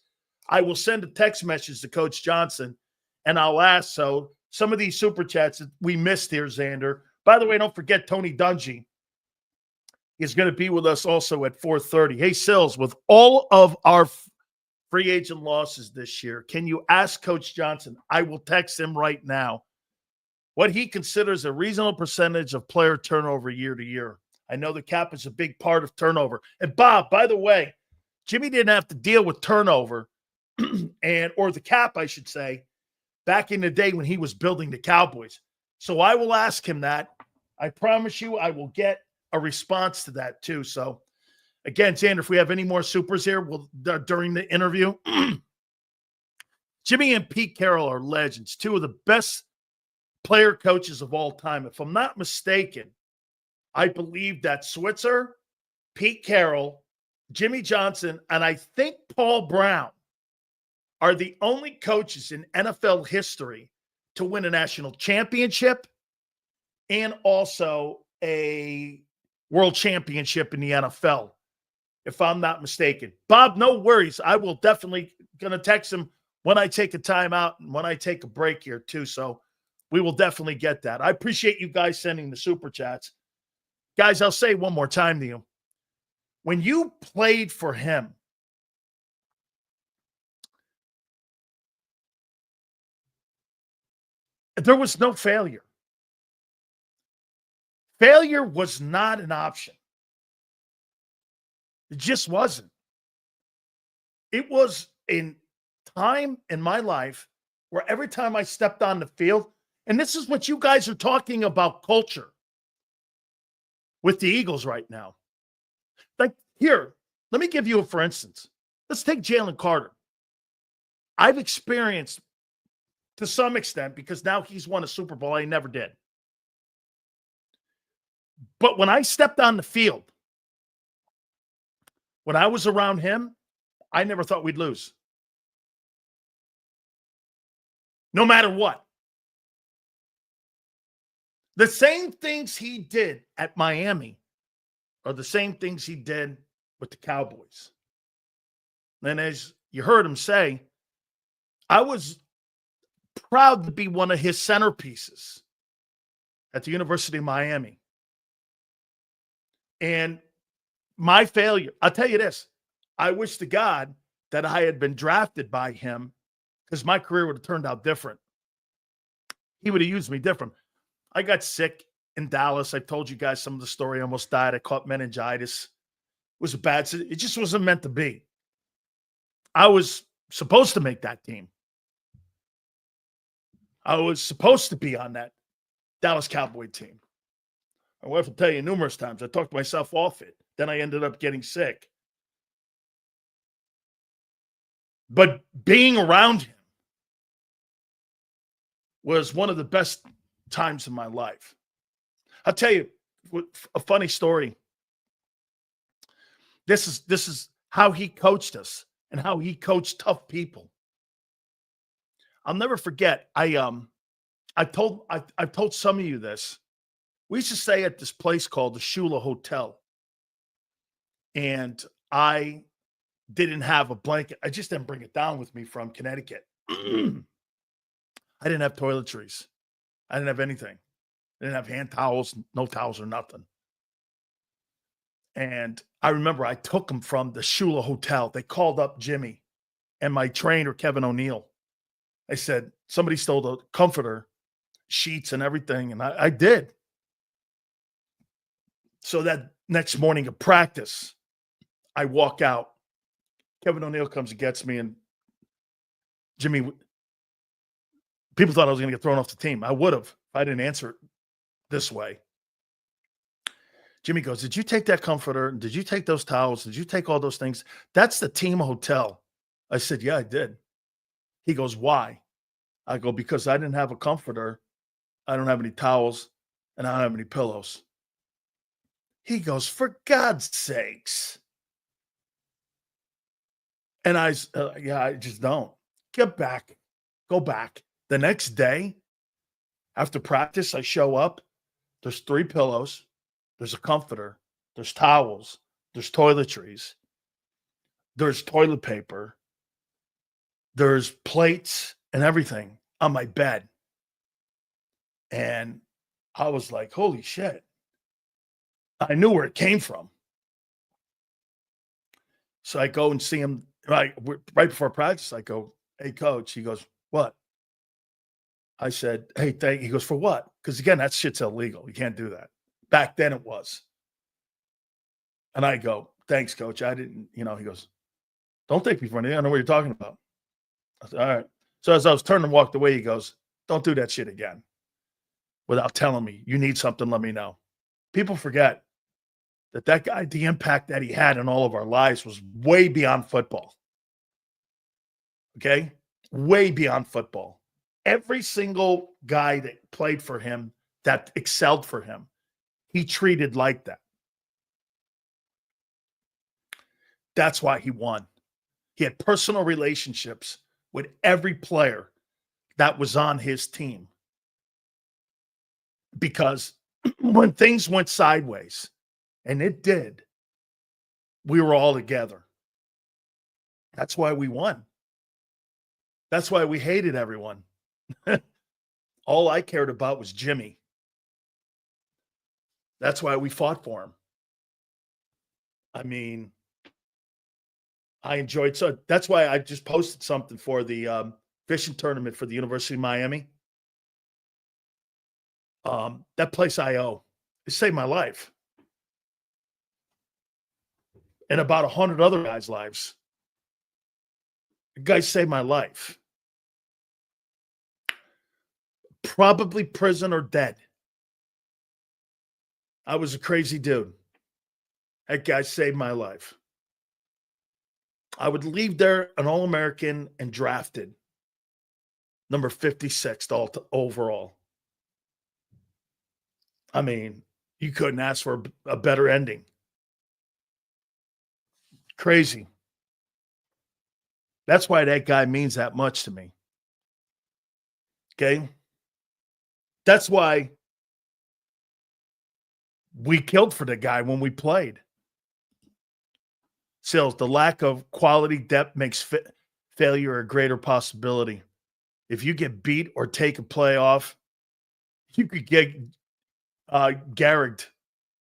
I will send a text message to Coach Johnson, and I'll ask, so some of these super chats that we missed here, Xander. By the way, don't forget Tony Dungy is going to be with us also at 4:30. Hey, Sills, with all of our free agent losses this year, can you ask Coach Johnson? I will text him right now what he considers a reasonable percentage of player turnover year to year. I know the cap is a big part of turnover. And Bob, by the way, Jimmy didn't have to deal with turnover or the cap, I should say, back in the day when he was building the Cowboys. So I will ask him that. I promise you I will get a response to that too. So again, Xander, if we have any more supers here during the interview, Jimmy and Pete Carroll are legends, two of the best player coaches of all time. If I'm not mistaken, I believe that Switzer, Pete Carroll, Jimmy Johnson, and I think Paul Brown are the only coaches in NFL history to win a national championship and also a world championship in the NFL, if I'm not mistaken. Bob, no worries. I will definitely going to text him when I take a timeout and when I take a break here too. So we will definitely get that. I appreciate you guys sending the super chats. Guys, I'll say one more time to you. When you played for him, there was no failure. Failure was not an option. It just wasn't. It was in time in my life where every time I stepped on the field, and this is what you guys are talking about culture with the Eagles right now. Like, here, let me give you a for instance. Let's take Jalen Carter. I've experienced to some extent, because now he's won a Super Bowl. I never did. But when I stepped on the field, when I was around him, I never thought we'd lose. No matter what. The same things he did at Miami are the same things he did with the Cowboys. And as you heard him say, I was proud to be one of his centerpieces at the University of Miami. And my failure, I'll tell you this, I wish to God that I had been drafted by him, because my career would have turned out different. He would have used me different. I got sick in Dallas. I told you guys some of the story. I almost died. I caught meningitis. It was a bad, it just wasn't meant to be. I was supposed to make that team. I was supposed to be on that Dallas Cowboy team. My wife will tell you numerous times, I talked myself off it. Then I ended up getting sick. But being around him was one of the best times in my life. I'll tell you a funny story. This is how he coached us and how he coached tough people. I'll never forget. I've told some of you this. We used to stay at this place called the Shula Hotel. And I didn't have a blanket. I just didn't bring it down with me from Connecticut. I didn't have toiletries. I didn't have anything. I didn't have hand towels, no towels or nothing. And I remember I took them from the Shula Hotel. They called up Jimmy and my trainer, Kevin O'Neill. I said, somebody stole the comforter, sheets and everything. And I did. So that next morning of practice, I walk out. Kevin O'Neill comes and gets me, and Jimmy, people thought I was going to get thrown off the team. I would have if I didn't answer it this way. Jimmy goes, did you take that comforter? Did you take those towels? Did you take all those things? That's the team hotel. I said, yeah, I did. He goes, why? I go, because I didn't have a comforter. I don't have any towels, and I don't have any pillows. He goes, for God's sakes. And I just don't. Get back. Go back. The next day, after practice, I show up. There's 3 pillows. There's a comforter. There's towels. There's toiletries. There's toilet paper. There's plates and everything on my bed. And I was like, holy shit. I knew where it came from. So I go and see him right before practice. I go, hey, coach. He goes, what? I said, hey, thank you. He goes, for what? Because again, that shit's illegal. You can't do that. Back then it was. And I go, thanks, coach. I didn't, he goes, don't take me for anything. I don't know what you're talking about. I said, all right. So as I was turning and walked away, he goes, don't do that shit again. Without telling me, you need something, let me know. People forget that guy, the impact that he had in all of our lives was way beyond football. Okay? Way beyond football. Every single guy that played for him, that excelled for him, he treated like that. That's why he won. He had personal relationships with every player that was on his team. Because when things went sideways, and it did, we were all together. That's why we won. That's why we hated everyone. All I cared about was Jimmy. That's why we fought for him. I mean, I enjoyed, so that's why I just posted something for the fishing tournament for the University of Miami. That place I owe, it saved my life. And about 100 other guys' lives. The guy saved my life. probably prison or dead. I was a crazy dude. That guy saved my life. I would leave there an All-American and drafted number 56 overall. I mean, you couldn't ask for a better ending. Crazy. That's why that guy means that much to me. Okay? That's why we killed for the guy when we played. Sills, the lack of quality depth makes failure a greater possibility. If you get beat or take a play off, you could get garroted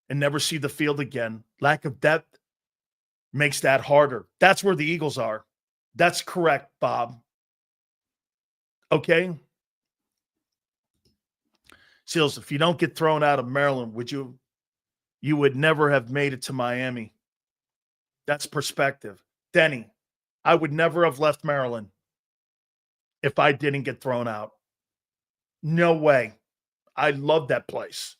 and never see the field again. Lack of depth makes that harder. That's where the Eagles are. That's correct, Bob. Okay? Seals, if you don't get thrown out of Maryland, you would never have made it to Miami. That's perspective. Denny, I would never have left Maryland if I didn't get thrown out. No way. I love that place.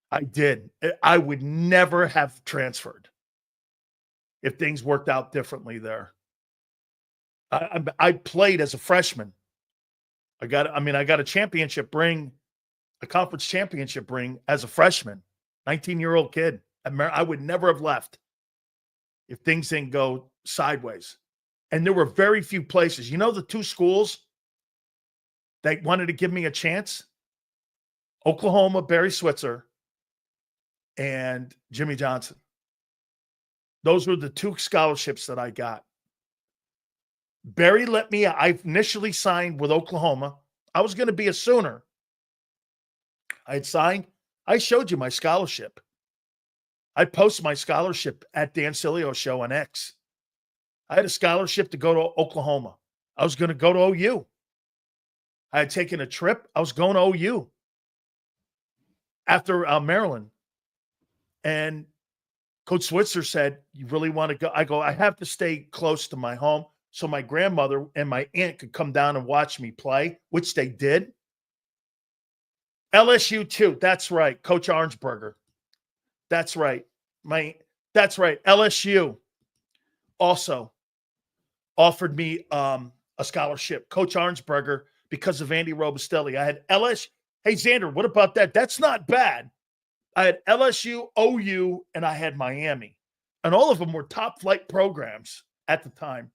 I did. I would never have transferred if things worked out differently there. I played as a freshman. I got a championship ring, a conference championship ring as a freshman, 19-year-old kid. I would never have left if things didn't go sideways. And there were very few places. You know the two schools that wanted to give me a chance? Oklahoma, Barry Switzer, and Jimmy Johnson. Those were the two scholarships that I got. Barry let me, I initially signed with Oklahoma. I was going to be a Sooner. I had signed. I showed you my scholarship. I posted my scholarship at Dan Sileo show on X. I had a scholarship to go to Oklahoma. I was going to go to OU. I had taken a trip. I was going to OU after Maryland. And Coach Switzer said, "You really want to go?" I go, "I have to stay close to my home so my grandmother and my aunt could come down and watch me play," which they did. LSU too. That's right. Coach Arnsberger. That's right. That's right. LSU also offered me a scholarship. Coach Arnsberger, because of Andy Robustelli. I had LSU. Hey, Xander, what about that? That's not bad. I had LSU, OU, and I had Miami. And all of them were top flight programs at the time.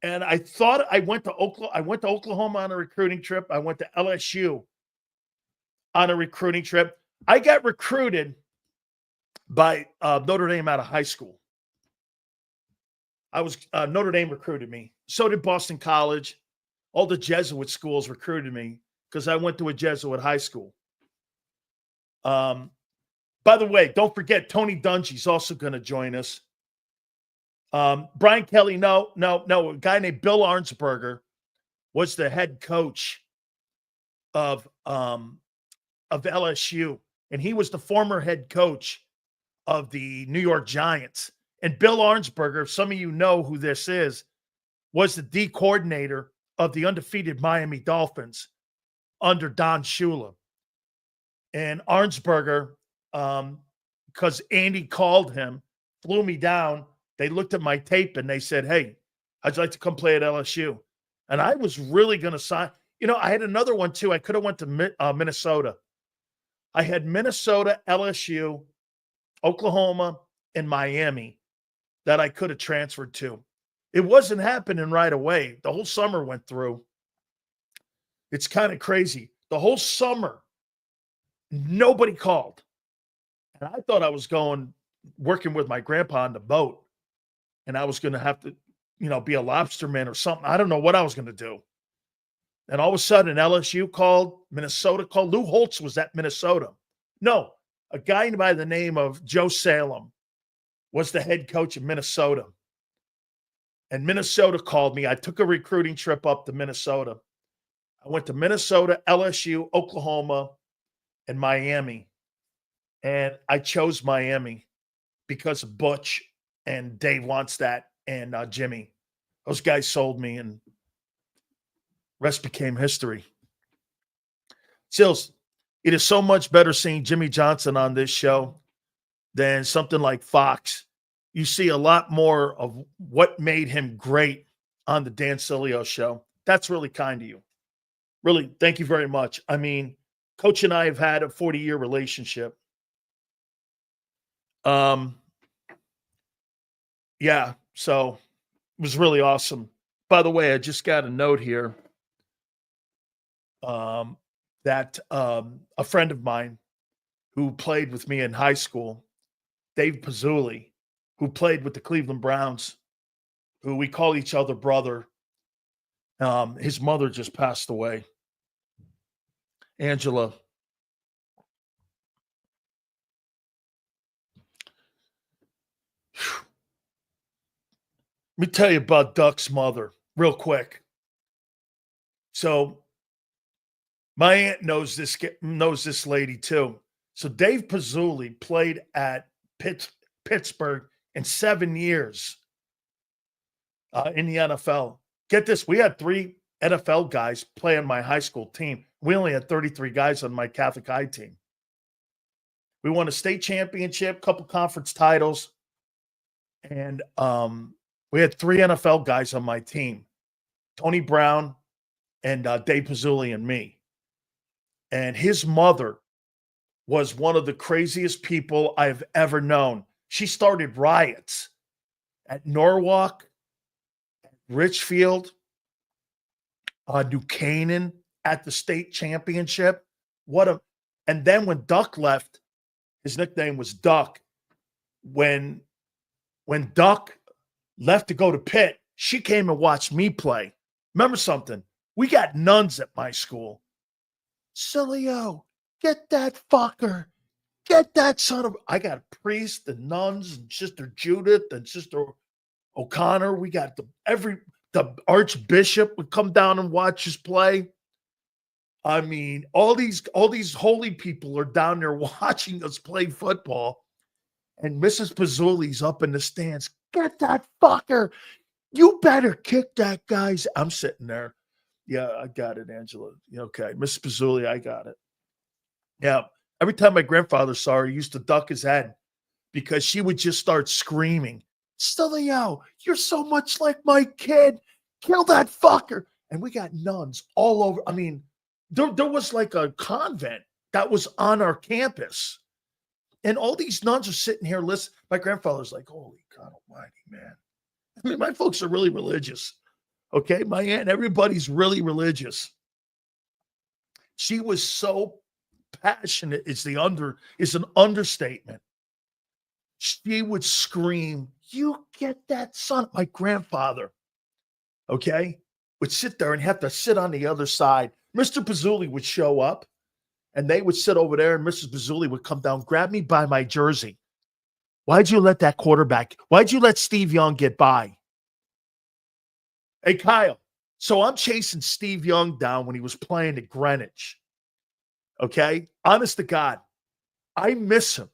And I thought I went to Oklahoma on a recruiting trip. I went to LSU on a recruiting trip. I got recruited by Notre Dame out of high school. Notre Dame recruited me. So did Boston College. All the Jesuit schools recruited me because I went to a Jesuit high school. By the way, don't forget Tony Dungy's also going to join us. Brian Kelly, no. A guy named Bill Arnsberger was the head coach of LSU, and he was the former head coach of the New York Giants. And Bill Arnsberger, if some of you know who this is, was the D coordinator of the undefeated Miami Dolphins under Don Shula. And Arnsberger, because Andy called him, flew me down. They looked at my tape and they said, "Hey, I'd like to come play at LSU." And I was really going to sign. I had another one too. I could have went to Minnesota. I had Minnesota, LSU, Oklahoma, and Miami that I could have transferred to. It wasn't happening right away. The whole summer went through. It's kind of crazy. The whole summer, nobody called. And I thought I was working with my grandpa on the boat. And I was going to have to, be a lobsterman or something. I don't know what I was going to do. And all of a sudden, LSU called, Minnesota called. Lou Holtz was at Minnesota. No, a guy by the name of Joe Salem was the head coach of Minnesota. And Minnesota called me. I took a recruiting trip up to Minnesota. I went to Minnesota, LSU, Oklahoma, and Miami. And I chose Miami because of Butch and Dave Wannstedt and Jimmy. Those guys sold me, and rest became history. Sills, it is so much better seeing Jimmy Johnson on this show than something like Fox. You see a lot more of what made him great on the Dan Sileo show. That's really kind of you. Really, thank you very much. I mean, Coach and I have had a 40-year relationship. Yeah, so it was really awesome. By the way, I just got a note here that a friend of mine who played with me in high school, Dave Pazzulli, who played with the Cleveland Browns, who we call each other brother. His mother just passed away, Angela. Let me tell you about Duck's mother real quick. So my aunt knows this lady too. So Dave Pazzulli played at Pittsburgh in 7 years in the NFL. Get this, we had 3 NFL guys play on my high school team. We only had 33 guys on my Catholic high team. We won a state championship, couple conference titles, and we had 3 NFL guys on my team, Tony Brown and Dave Pazzulli and me. And his mother was one of the craziest people I've ever known. She started riots at Norwalk, Richfield, New Canaan at the state championship. And then when Duck left, his nickname was Duck. When Duck left to go to Pitt, she came and watched me play. Remember something? We got nuns at my school. Sileo, get that fucker. Get that son of... I got a priest and nuns and Sister Judith and Sister O'Connor. We got the archbishop would come down and watch us play. I mean, all these holy people are down there watching us play football. And Mrs. Pazzulli's up in the stands. Get that fucker. You better kick that guy's... I'm sitting there. Yeah, I got it, Angela. Okay, Mrs. Pazzulli, I got it. Yeah, every time my grandfather saw her, he used to duck his head because she would just start screaming, Sileo, you're so much like my kid. Kill that fucker. And we got nuns all over. I mean, there was like a convent that was on our campus. And all these nuns are sitting here listening. My grandfather's like, holy God almighty, man. I mean, my folks are really religious. Okay, my aunt, everybody's really religious. She was so passionate, it's an understatement. She would scream, you get that son. My grandfather, okay, would sit there and have to sit on the other side. Mr. Pazzulli would show up and they would sit over there and Mrs. Pazzulli would come down, grab me by my jersey. Why'd you let that quarterback, why'd you let Steve Young get by? Hey, Kyle, so I'm chasing Steve Young down when he was playing at Greenwich. Okay? Honest to God, I miss him.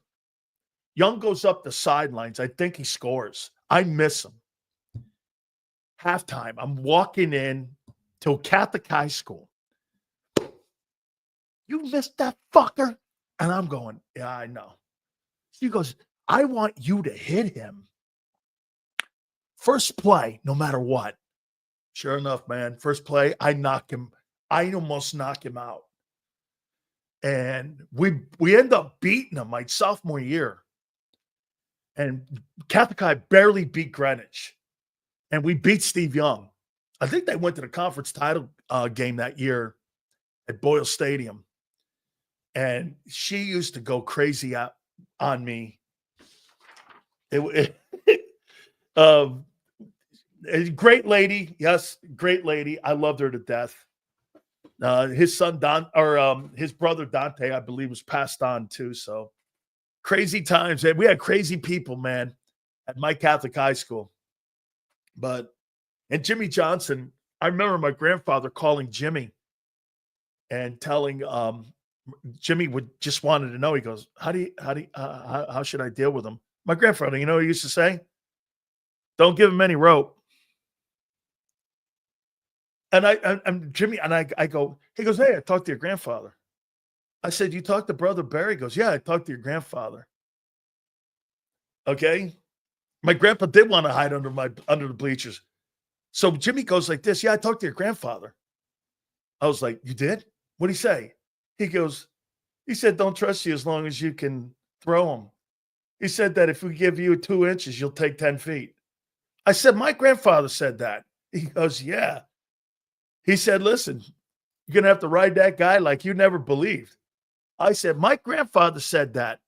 Young goes up the sidelines. I think he scores. I miss him. Halftime, I'm walking in to Catholic high school. You missed that fucker? And I'm going, yeah, I know. She goes, I want you to hit him. First play, no matter what. Sure enough, man. First play, I almost knock him out. And we end up beating him my sophomore year. And Catholic High barely beat Greenwich. And we beat Steve Young. I think they went to the conference title game that year at Boyle Stadium. And she used to go crazy on me. A great lady. Yes, great lady. I loved her to death. His son, his brother, Dante, I believe, was passed on too. So crazy times. We had crazy people, man, at my Catholic high school. And Jimmy Johnson, I remember my grandfather calling Jimmy and telling Jimmy just wanted to know. He goes, how should I deal with him? My grandfather, you know what he used to say? Don't give him any rope. And I'm Jimmy, and I go, he goes, hey, I talked to your grandfather. I said, you talked to Brother Barry? He goes, yeah, I talked to your grandfather. Okay. My grandpa did want to hide under the bleachers. So Jimmy goes like this. Yeah, I talked to your grandfather. I was like, you did? What'd he say? He said, don't trust you as long as you can throw him. He said that if we give you 2 inches, you'll take 10 feet. I said, my grandfather said that. He goes, yeah. He said, listen, you're going to have to ride that guy like you never believed. I said, my grandfather said that.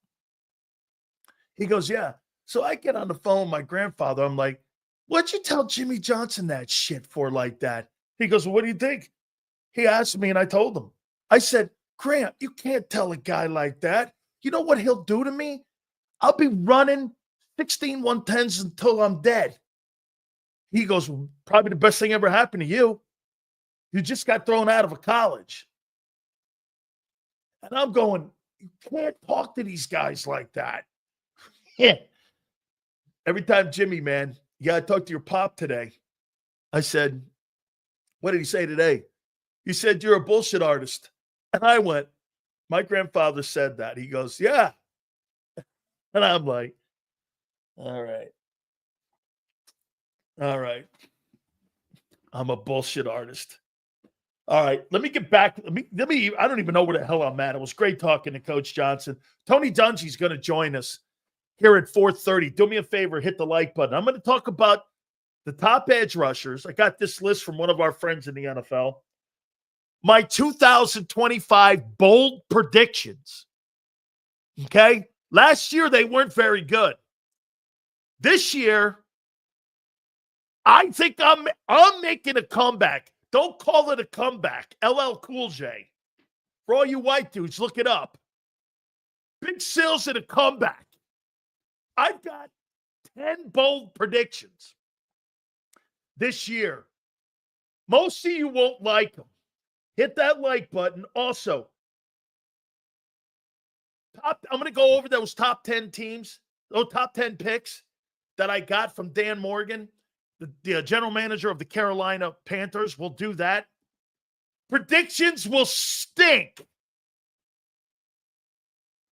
He goes, yeah. So I get on the phone with my grandfather. I'm like, what'd you tell Jimmy Johnson that shit for like that? He goes, well, what do you think? He asked me and I told him. I said, Grant, you can't tell a guy like that. You know what he'll do to me? I'll be running 16 110s until I'm dead. He goes, probably the best thing ever happened to you. You just got thrown out of a college. And I'm going, you can't talk to these guys like that. Yeah. Every time, Jimmy, man, I talked to your pop today. I said, what did he say today? He said, you're a bullshit artist. And I went, my grandfather said that. He goes, yeah. And I'm like, all right. All right. I'm a bullshit artist. All right. Let me get back. Let me, I don't even know where the hell I'm at. It was great talking to Coach Johnson. Tony Dungy's going to join us here at 4:30. Do me a favor, hit the like button. I'm going to talk about the top edge rushers. I got this list from one of our friends in the NFL. My 2025 bold predictions. Okay? Last year, they weren't very good. This year, I think I'm making a comeback. Don't call it a comeback. LL Cool J. For all you white dudes, look it up. Big Sil's in a comeback. I've got 10 bold predictions this year. Most of you won't like them. Hit that like button. Also, I'm going to go over those top 10 teams, those top 10 picks that I got from Dan Morgan, the general manager of the Carolina Panthers. We'll do that. Predictions will stink,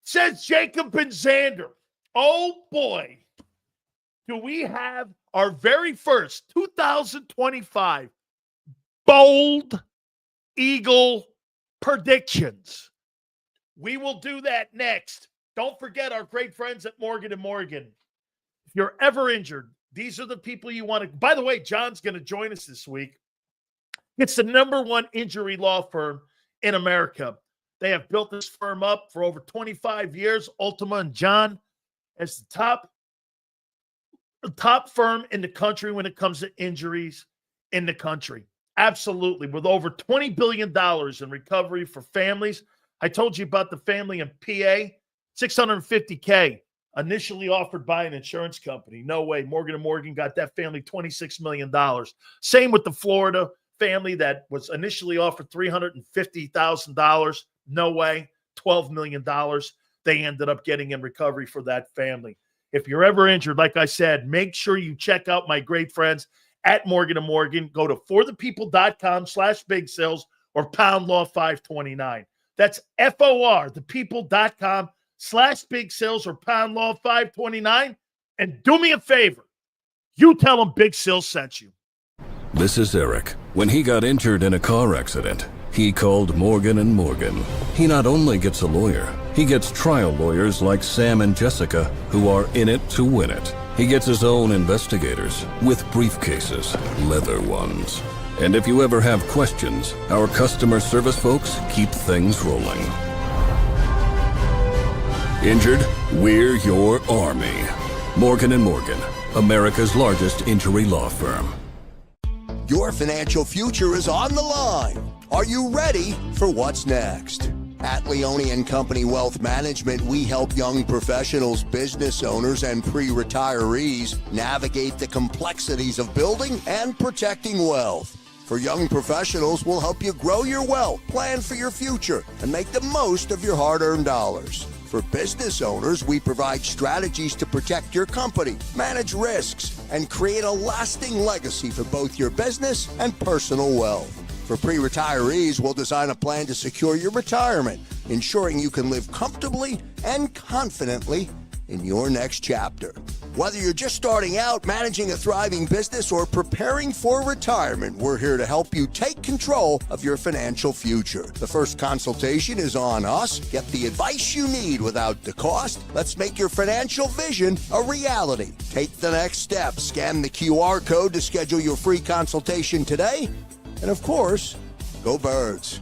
says Jacob and Xander. Oh, boy. Do we have our very first 2025 bold Eagle predictions. We will do that next. Don't forget our great friends at Morgan & Morgan. If you're ever injured, these are the people you want to. By the way, John's going to join us this week. It's the #1 injury law firm in America. They have built this firm up for over 25 years. Ultima and John as the top firm in the country when it comes to injuries in the country. Absolutely. With over $20 billion in recovery for families. I told you about the family in PA, $650K initially offered by an insurance company. No way. Morgan & Morgan got that family $26 million. Same with the Florida family that was initially offered $350,000. No way. $12 million. They ended up getting in recovery for that family. If you're ever injured, like I said, make sure you check out my great friends at Morgan & Morgan. Go to forthepeople.com/big sales or pound law 529. That's FOR, thepeople.com/big sales or pound law 529. And do me a favor. You tell them Big Sales sent you. This is Eric. When he got injured in a car accident, he called Morgan & Morgan. He not only gets a lawyer, he gets trial lawyers like Sam and Jessica who are in it to win it. He gets his own investigators with briefcases, leather ones. And if you ever have questions, our customer service folks keep things rolling. Injured? We're your army. Morgan & Morgan, America's largest injury law firm. Your financial future is on the line. Are you ready for what's next? At Leone & Company Wealth Management, we help young professionals, business owners, and pre-retirees navigate the complexities of building and protecting wealth. For young professionals, we'll help you grow your wealth, plan for your future, and make the most of your hard-earned dollars. For business owners, we provide strategies to protect your company, manage risks, and create a lasting legacy for both your business and personal wealth. For pre-retirees, we'll design a plan to secure your retirement, ensuring you can live comfortably and confidently in your next chapter. Whether you're just starting out, managing a thriving business, or preparing for retirement, we're here to help you take control of your financial future. The first consultation is on us. Get the advice you need without the cost. Let's make your financial vision a reality. Take the next step. Scan the QR code to schedule your free consultation today. And of course, go Birds.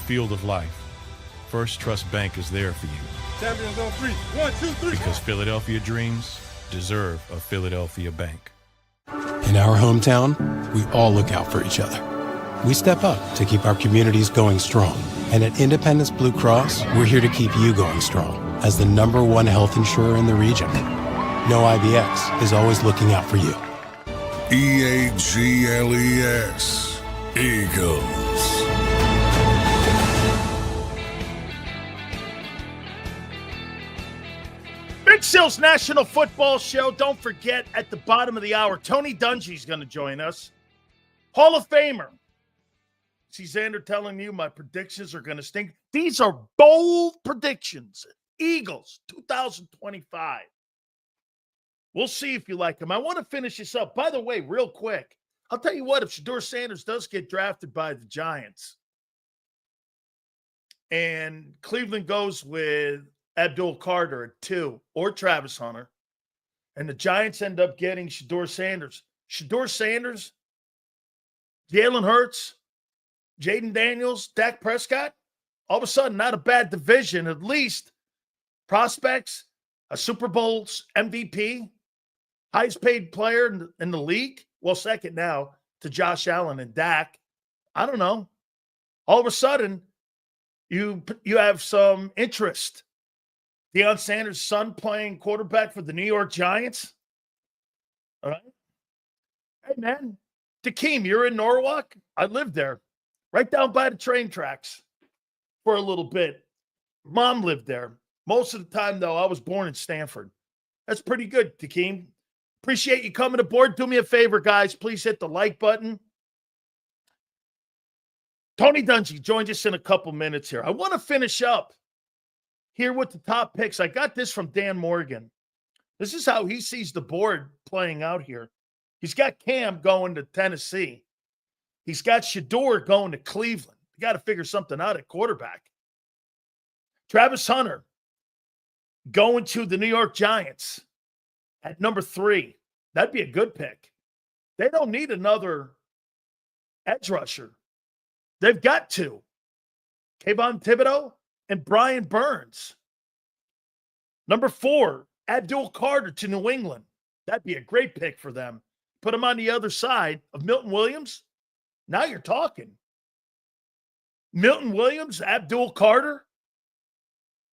Field of life, First Trust Bank is there for you. Champions on 3. 1, 2, 3. Because Philadelphia dreams deserve a Philadelphia bank. In our hometown, we all look out for each other. We step up to keep our communities going strong. And at Independence Blue Cross, we're here to keep you going strong as the #1 health insurer in the region. No IBX is always looking out for you. EAGLES. Eagles. Big Sills National Football Show. Don't forget, at the bottom of the hour, Tony Dungy is going to join us. Hall of Famer. See Xander telling you my predictions are going to stink. These are bold predictions. Eagles, 2025. We'll see if you like them. I want to finish this up. By the way, real quick, I'll tell you what, if Shedeur Sanders does get drafted by the Giants and Cleveland goes with Abdul Carter at 2 or Travis Hunter, and the Giants end up getting Shedeur Sanders, Jalen Hurts, Jaden Daniels, Dak Prescott, all of a sudden not a bad division, at least prospects, a Super Bowl MVP, highest paid player in the league, well, second now to Josh Allen and Dak. I don't know. All of a sudden, you have some interest. Deion Sanders' son playing quarterback for the New York Giants. All right. Hey, man. JAKIB, you're in Norwalk? I lived there. Right down by the train tracks for a little bit. Mom lived there. Most of the time, though, I was born in Stanford. That's pretty good, JAKIB. Appreciate you coming aboard. Do me a favor, guys. Please hit the like button. Tony Dungy joins us in a couple minutes here. I want to finish up here with the top picks. I got this from Dan Morgan. This is how he sees the board playing out here. He's got Cam going to Tennessee. He's got Shedeur going to Cleveland. You got to figure something out at quarterback. Travis Hunter going to the New York Giants at number 3. That'd be a good pick. They don't need another edge rusher. They've got 2. Kayvon Thibodeau and Brian Burns. Number 4, Abdul Carter to New England. That'd be a great pick for them. Put him on the other side of Milton Williams. Now you're talking. Milton Williams, Abdul Carter.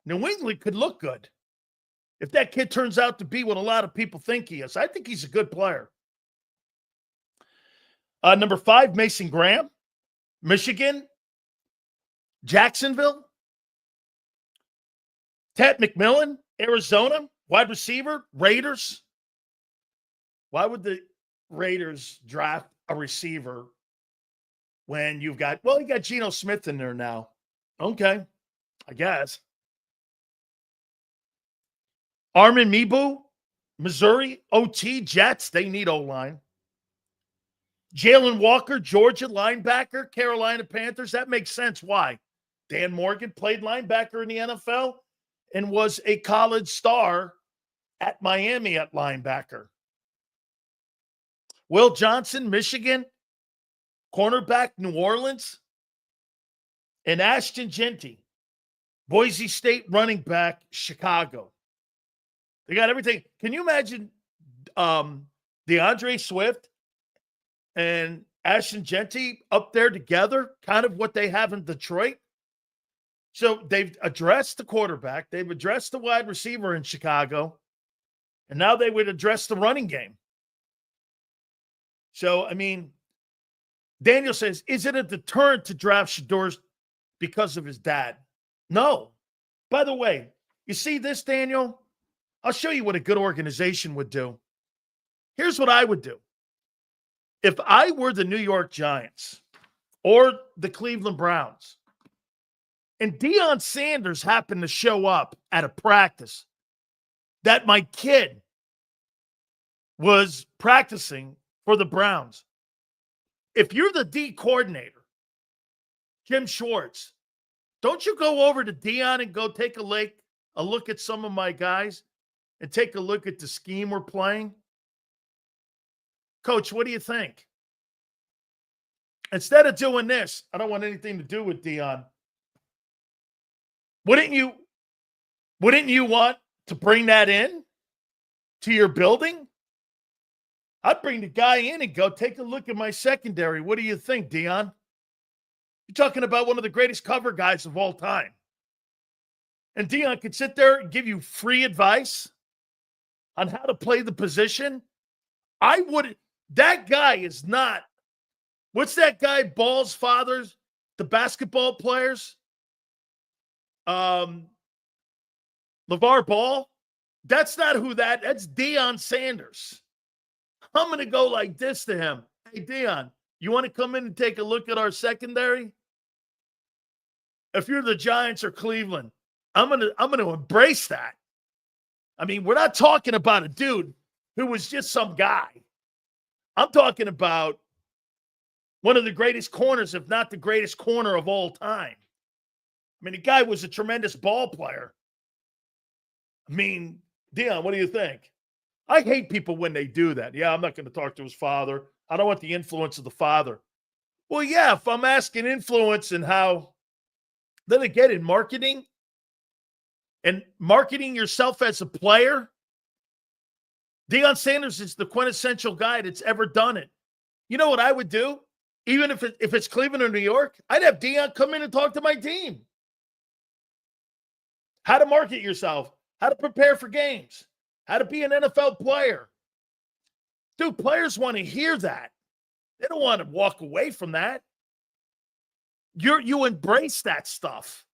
New England could look good if that kid turns out to be what a lot of people think he is. I think he's a good player. Number 5, Mason Graham, Michigan. Jacksonville. Ted McMillan, Arizona, wide receiver, Raiders. Why would the Raiders draft a receiver when you got Geno Smith in there now? Okay, I guess. Armin Meebu, Missouri, OT, Jets, they need O-line. Jalen Walker, Georgia, linebacker, Carolina Panthers. That makes sense. Why? Dan Morgan played linebacker in the NFL and was a college star at Miami at linebacker. Will Johnson, Michigan, cornerback, New Orleans. And Ashton Genty, Boise State running back, Chicago. They got everything. Can you imagine DeAndre Swift and Ashton Genty up there together, kind of what they have in Detroit? So they've addressed the quarterback. They've addressed the wide receiver in Chicago. And now they would address the running game. So, I mean, Daniel says, is it a deterrent to draft Shedeur because of his dad? No. By the way, you see this, Daniel? I'll show you what a good organization would do. Here's what I would do. If I were the New York Giants or the Cleveland Browns, and Deion Sanders happened to show up at a practice that my kid was practicing for the Browns, if you're the D coordinator, Jim Schwartz, don't you go over to Deion and go take a look at some of my guys and take a look at the scheme we're playing? Coach, what do you think? Instead of doing this, I don't want anything to do with Deion. Wouldn't you want to bring that in to your building? I'd bring the guy in and go, take a look at my secondary. What do you think, Deion? You're talking about one of the greatest cover guys of all time. And Deion could sit there and give you free advice on how to play the position. That guy is not, what's that guy, Ball's fathers, the basketball players? LeVar Ball? That's not that's Deion Sanders. I'm going to go like this to him. Hey, Deion, you want to come in and take a look at our secondary? If you're the Giants or Cleveland, I'm going to embrace that. I mean, we're not talking about a dude who was just some guy. I'm talking about one of the greatest corners, if not the greatest corner of all time. I mean, the guy was a tremendous ball player. I mean, Deion, what do you think? I hate people when they do that. Yeah, I'm not going to talk to his father. I don't want the influence of the father. Well, yeah, if I'm asking influence and how, then again, in marketing and marketing yourself as a player, Deion Sanders is the quintessential guy that's ever done it. You know what I would do? Even if it's Cleveland or New York, I'd have Deion come in and talk to my team. How to market yourself, how to prepare for games, how to be an NFL player. Dude, players want to hear that. They don't want to walk away from that. You embrace that stuff.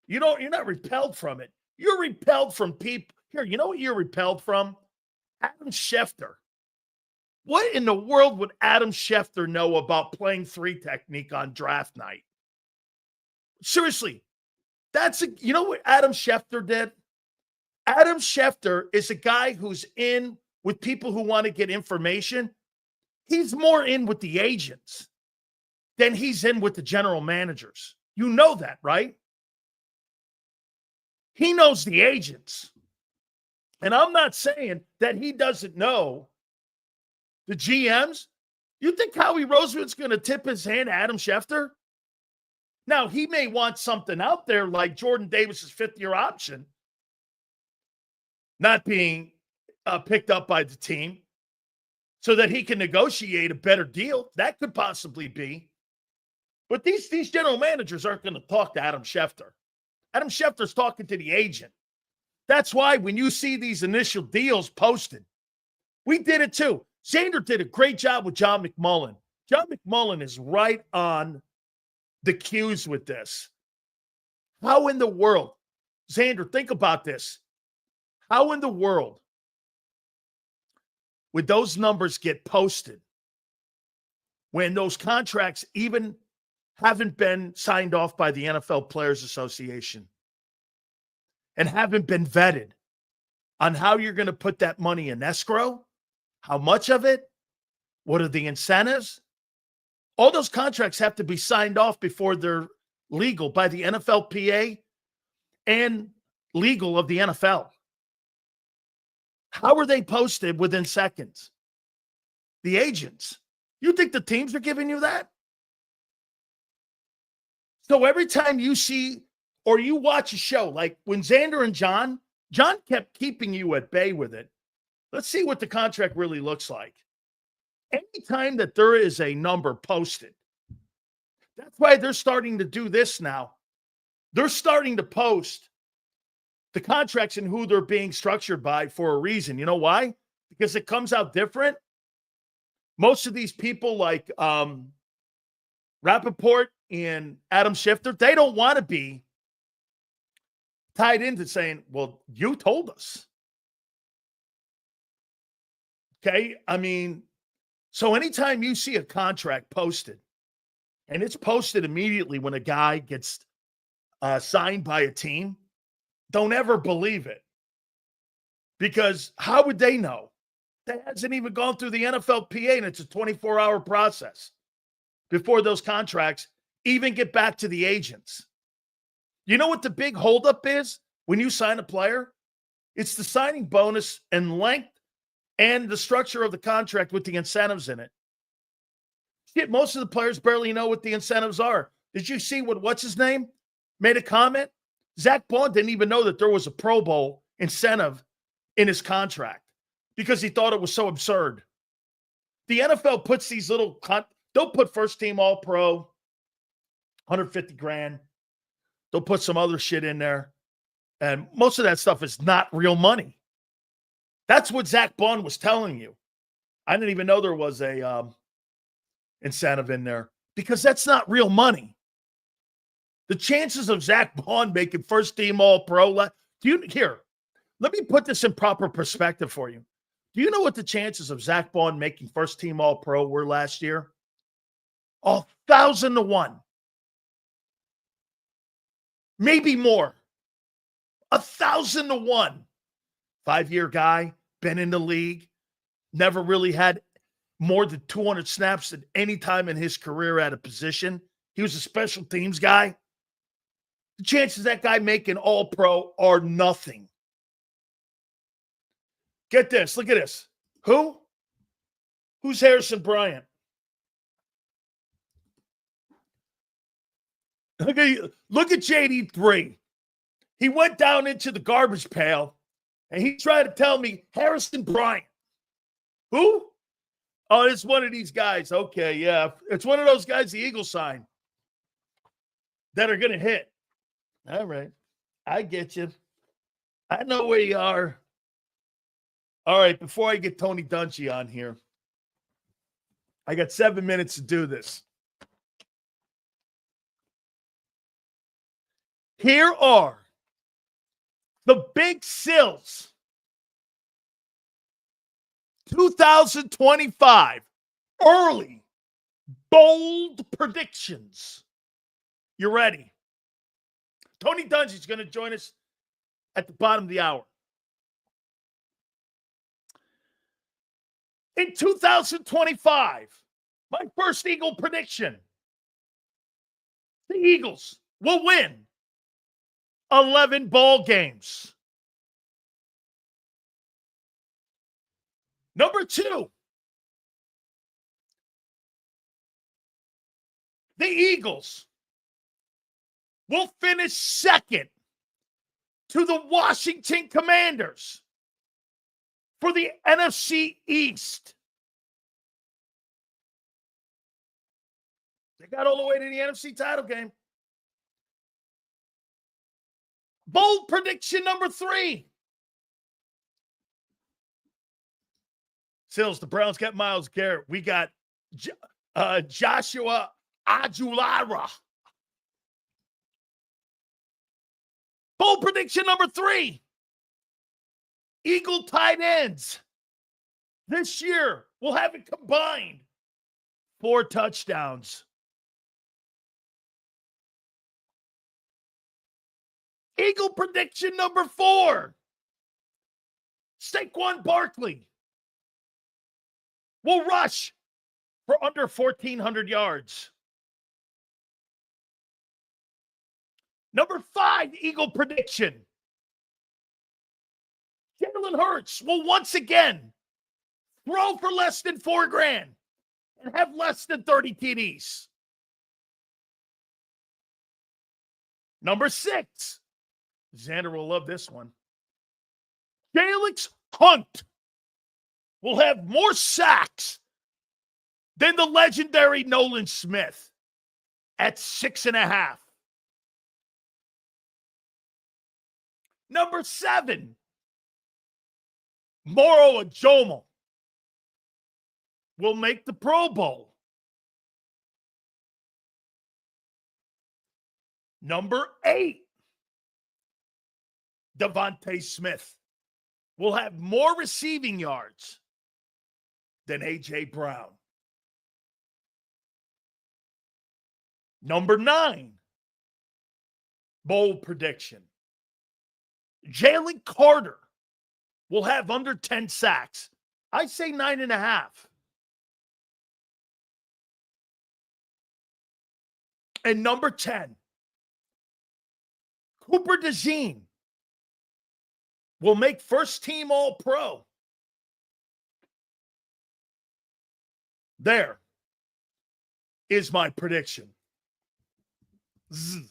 You're not repelled from it. You're repelled from people. Here, you know what you're repelled from? Adam Schefter. What in the world would Adam Schefter know about playing three technique on draft night? Seriously, you know what Adam Schefter did? Adam Schefter is a guy who's in with people who want to get information. He's more in with the agents than he's in with the general managers. You know that, right? He knows the agents. And I'm not saying that he doesn't know the GMs. You think Howie Roseman's going to tip his hand to Adam Schefter? Now, he may want something out there like Jordan Davis's fifth-year option not being picked up by the team so that he can negotiate a better deal. That could possibly be. But these general managers aren't going to talk to Adam Schefter. Adam Schefter's talking to the agent. That's why when you see these initial deals posted, we did it too. Xander did a great job with John McMullen. John McMullen is right on the cues with this. How in the world, Xander, think about this. How in the world would those numbers get posted when those contracts even haven't been signed off by the NFL Players Association and haven't been vetted on how you're going to put that money in escrow? How much of it? What are the incentives? All those contracts have to be signed off before they're legal by the NFLPA and legal of the NFL. How are they posted within seconds? The agents. You think the teams are giving you that? So every time you see or you watch a show, like when Xander and John kept keeping you at bay with it. Let's see what the contract really looks like. Anytime that there is a number posted, that's why they're starting to do this now. They're starting to post the contracts and who they're being structured by for a reason. You know why? Because it comes out different. Most of these people like Rappaport and Adam Schefter, they don't want to be tied into saying, well, you told us. Okay? I mean, so anytime you see a contract posted, and it's posted immediately when a guy gets signed by a team, don't ever believe it. Because how would they know? That hasn't even gone through the NFLPA, and it's a 24-hour process before those contracts even get back to the agents. You know what the big holdup is when you sign a player? It's the signing bonus and length and the structure of the contract with the incentives in it. Shit, most of the players barely know what the incentives are. Did you see what's his name made a comment? Zach Bond didn't even know that there was a Pro Bowl incentive in his contract because he thought it was so absurd. The NFL puts these little, they'll put first team all pro, 150 grand. They'll put some other shit in there. And most of that stuff is not real money. That's what Zach Bond was telling you. I didn't even know there was a incentive in there because that's not real money. The chances of Zach Bond making first team all pro, let me put this in proper perspective for you. Do you know what the chances of Zach Bond making first team all pro were last year? 1,000 to 1. Maybe more. 1,000 to 1. 5-year guy, been in the league, never really had more than 200 snaps at any time in his career at a position. He was a special teams guy. The chances of that guy making all pro are nothing. Get this. Look at this. Who? Who's Harrison Bryant? Look at JD3. He went down into the garbage pail, and he tried to tell me Harrison Bryant. Who? Oh, it's one of these guys. Okay, yeah. It's one of those guys, the Eagle sign, that are going to hit. All right. I get you. I know where you are. All right, before I get Tony Dungy on here, I got 7 minutes to do this. Here are the Big Sills 2025 early bold predictions. You ready? Tony Dungy is going to join us at the bottom of the hour. In 2025, my first Eagle prediction, the Eagles will win 11 ball games. Number 2, the Eagles will finish second to the Washington Commanders for the NFC East. They got all the way to the NFC title game. Bold prediction number 3. Sills, the Browns got Myles Garrett. We got Joshua Ajulara. Bold prediction number 3. Eagle tight ends this year will have it combined 4 touchdowns. Eagle prediction number 4. Saquon Barkley will rush for under 1,400 yards. Number 5, Eagle prediction. Jalen Hurts will once again throw for less than $4,000 and have less than 30 TDs. Number 6, Xander will love this one. Felix Hunt will have more sacks than the legendary Nolan Smith at 6.5. Number 7, Moro Ajomo will make the Pro Bowl. Number 8, Devontae Smith will have more receiving yards than A.J. Brown. Number 9, bold prediction. Jalen Carter will have under 10 sacks. I say 9.5. And number 10, Cooper DeJean will make first team All-Pro. There is my prediction. Zzz.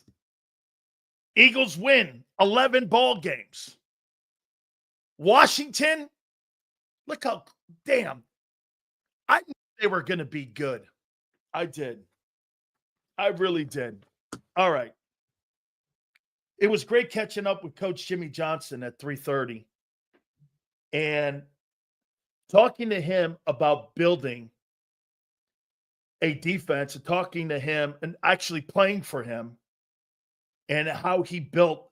Eagles win 11 ball games. Washington, look how, damn, I knew they were going to be good. I did. I really did. All right. It was great catching up with Coach Jimmy Johnson at 3:30 and talking to him about building a defense and talking to him and actually playing for him and how he built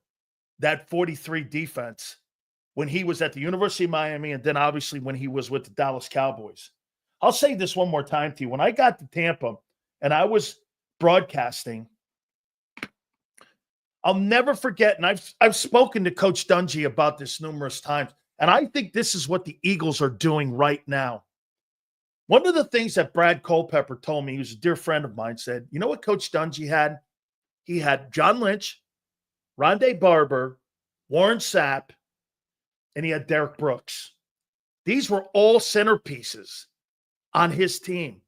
that 43 defense when he was at the University of Miami and then obviously when he was with the Dallas Cowboys. I'll say this one more time to you. When I got to Tampa and I was broadcasting, I'll never forget, and I've spoken to Coach Dungy about this numerous times, and I think this is what the Eagles are doing right now. One of the things that Brad Culpepper told me, he was a dear friend of mine, said, you know what Coach Dungy had? He had John Lynch, Rondé Barber, Warren Sapp, and he had Derek Brooks. These were all centerpieces on his team.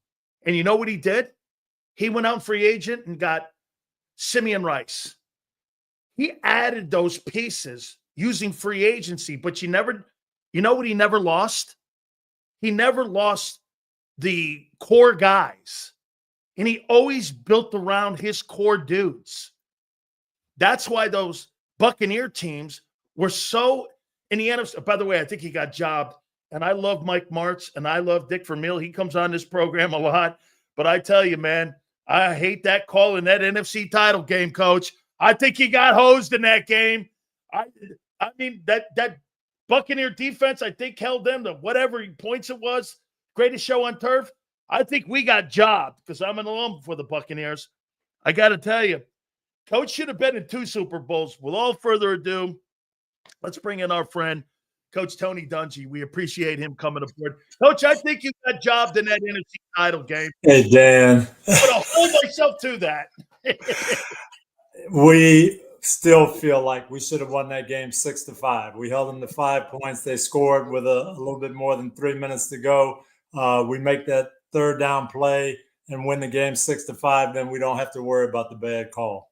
And you know what he did? He went out free agent and got Simeon Rice. He added those pieces using free agency, but you know what he never lost? He never lost the core guys. And he always built around his core dudes. That's why those Buccaneer teams were so in the NFC. By the way, I think he got jobbed. And I love Mike Martz and I love Dick Vermeil. He comes on this program a lot. But I tell you, man, I hate that call in that NFC title game, Coach. I think he got hosed in that game. I mean, that Buccaneer defense, I think, held them to whatever points it was. Greatest show on turf. I think we got jobbed because I'm an alum for the Buccaneers. I got to tell you, Coach should have been in 2 Super Bowls. With all further ado, let's bring in our friend, Coach Tony Dungy. We appreciate him coming aboard. Coach, I think you got jobbed in that NFC title game. Hey, Dan. I'm going to hold myself to that. We still feel like we should have won that game 6-5. We held them to 5 points. They scored with a little bit more than 3 minutes to go. We make that third down play and win the game 6-5. Then we don't have to worry about the bad call.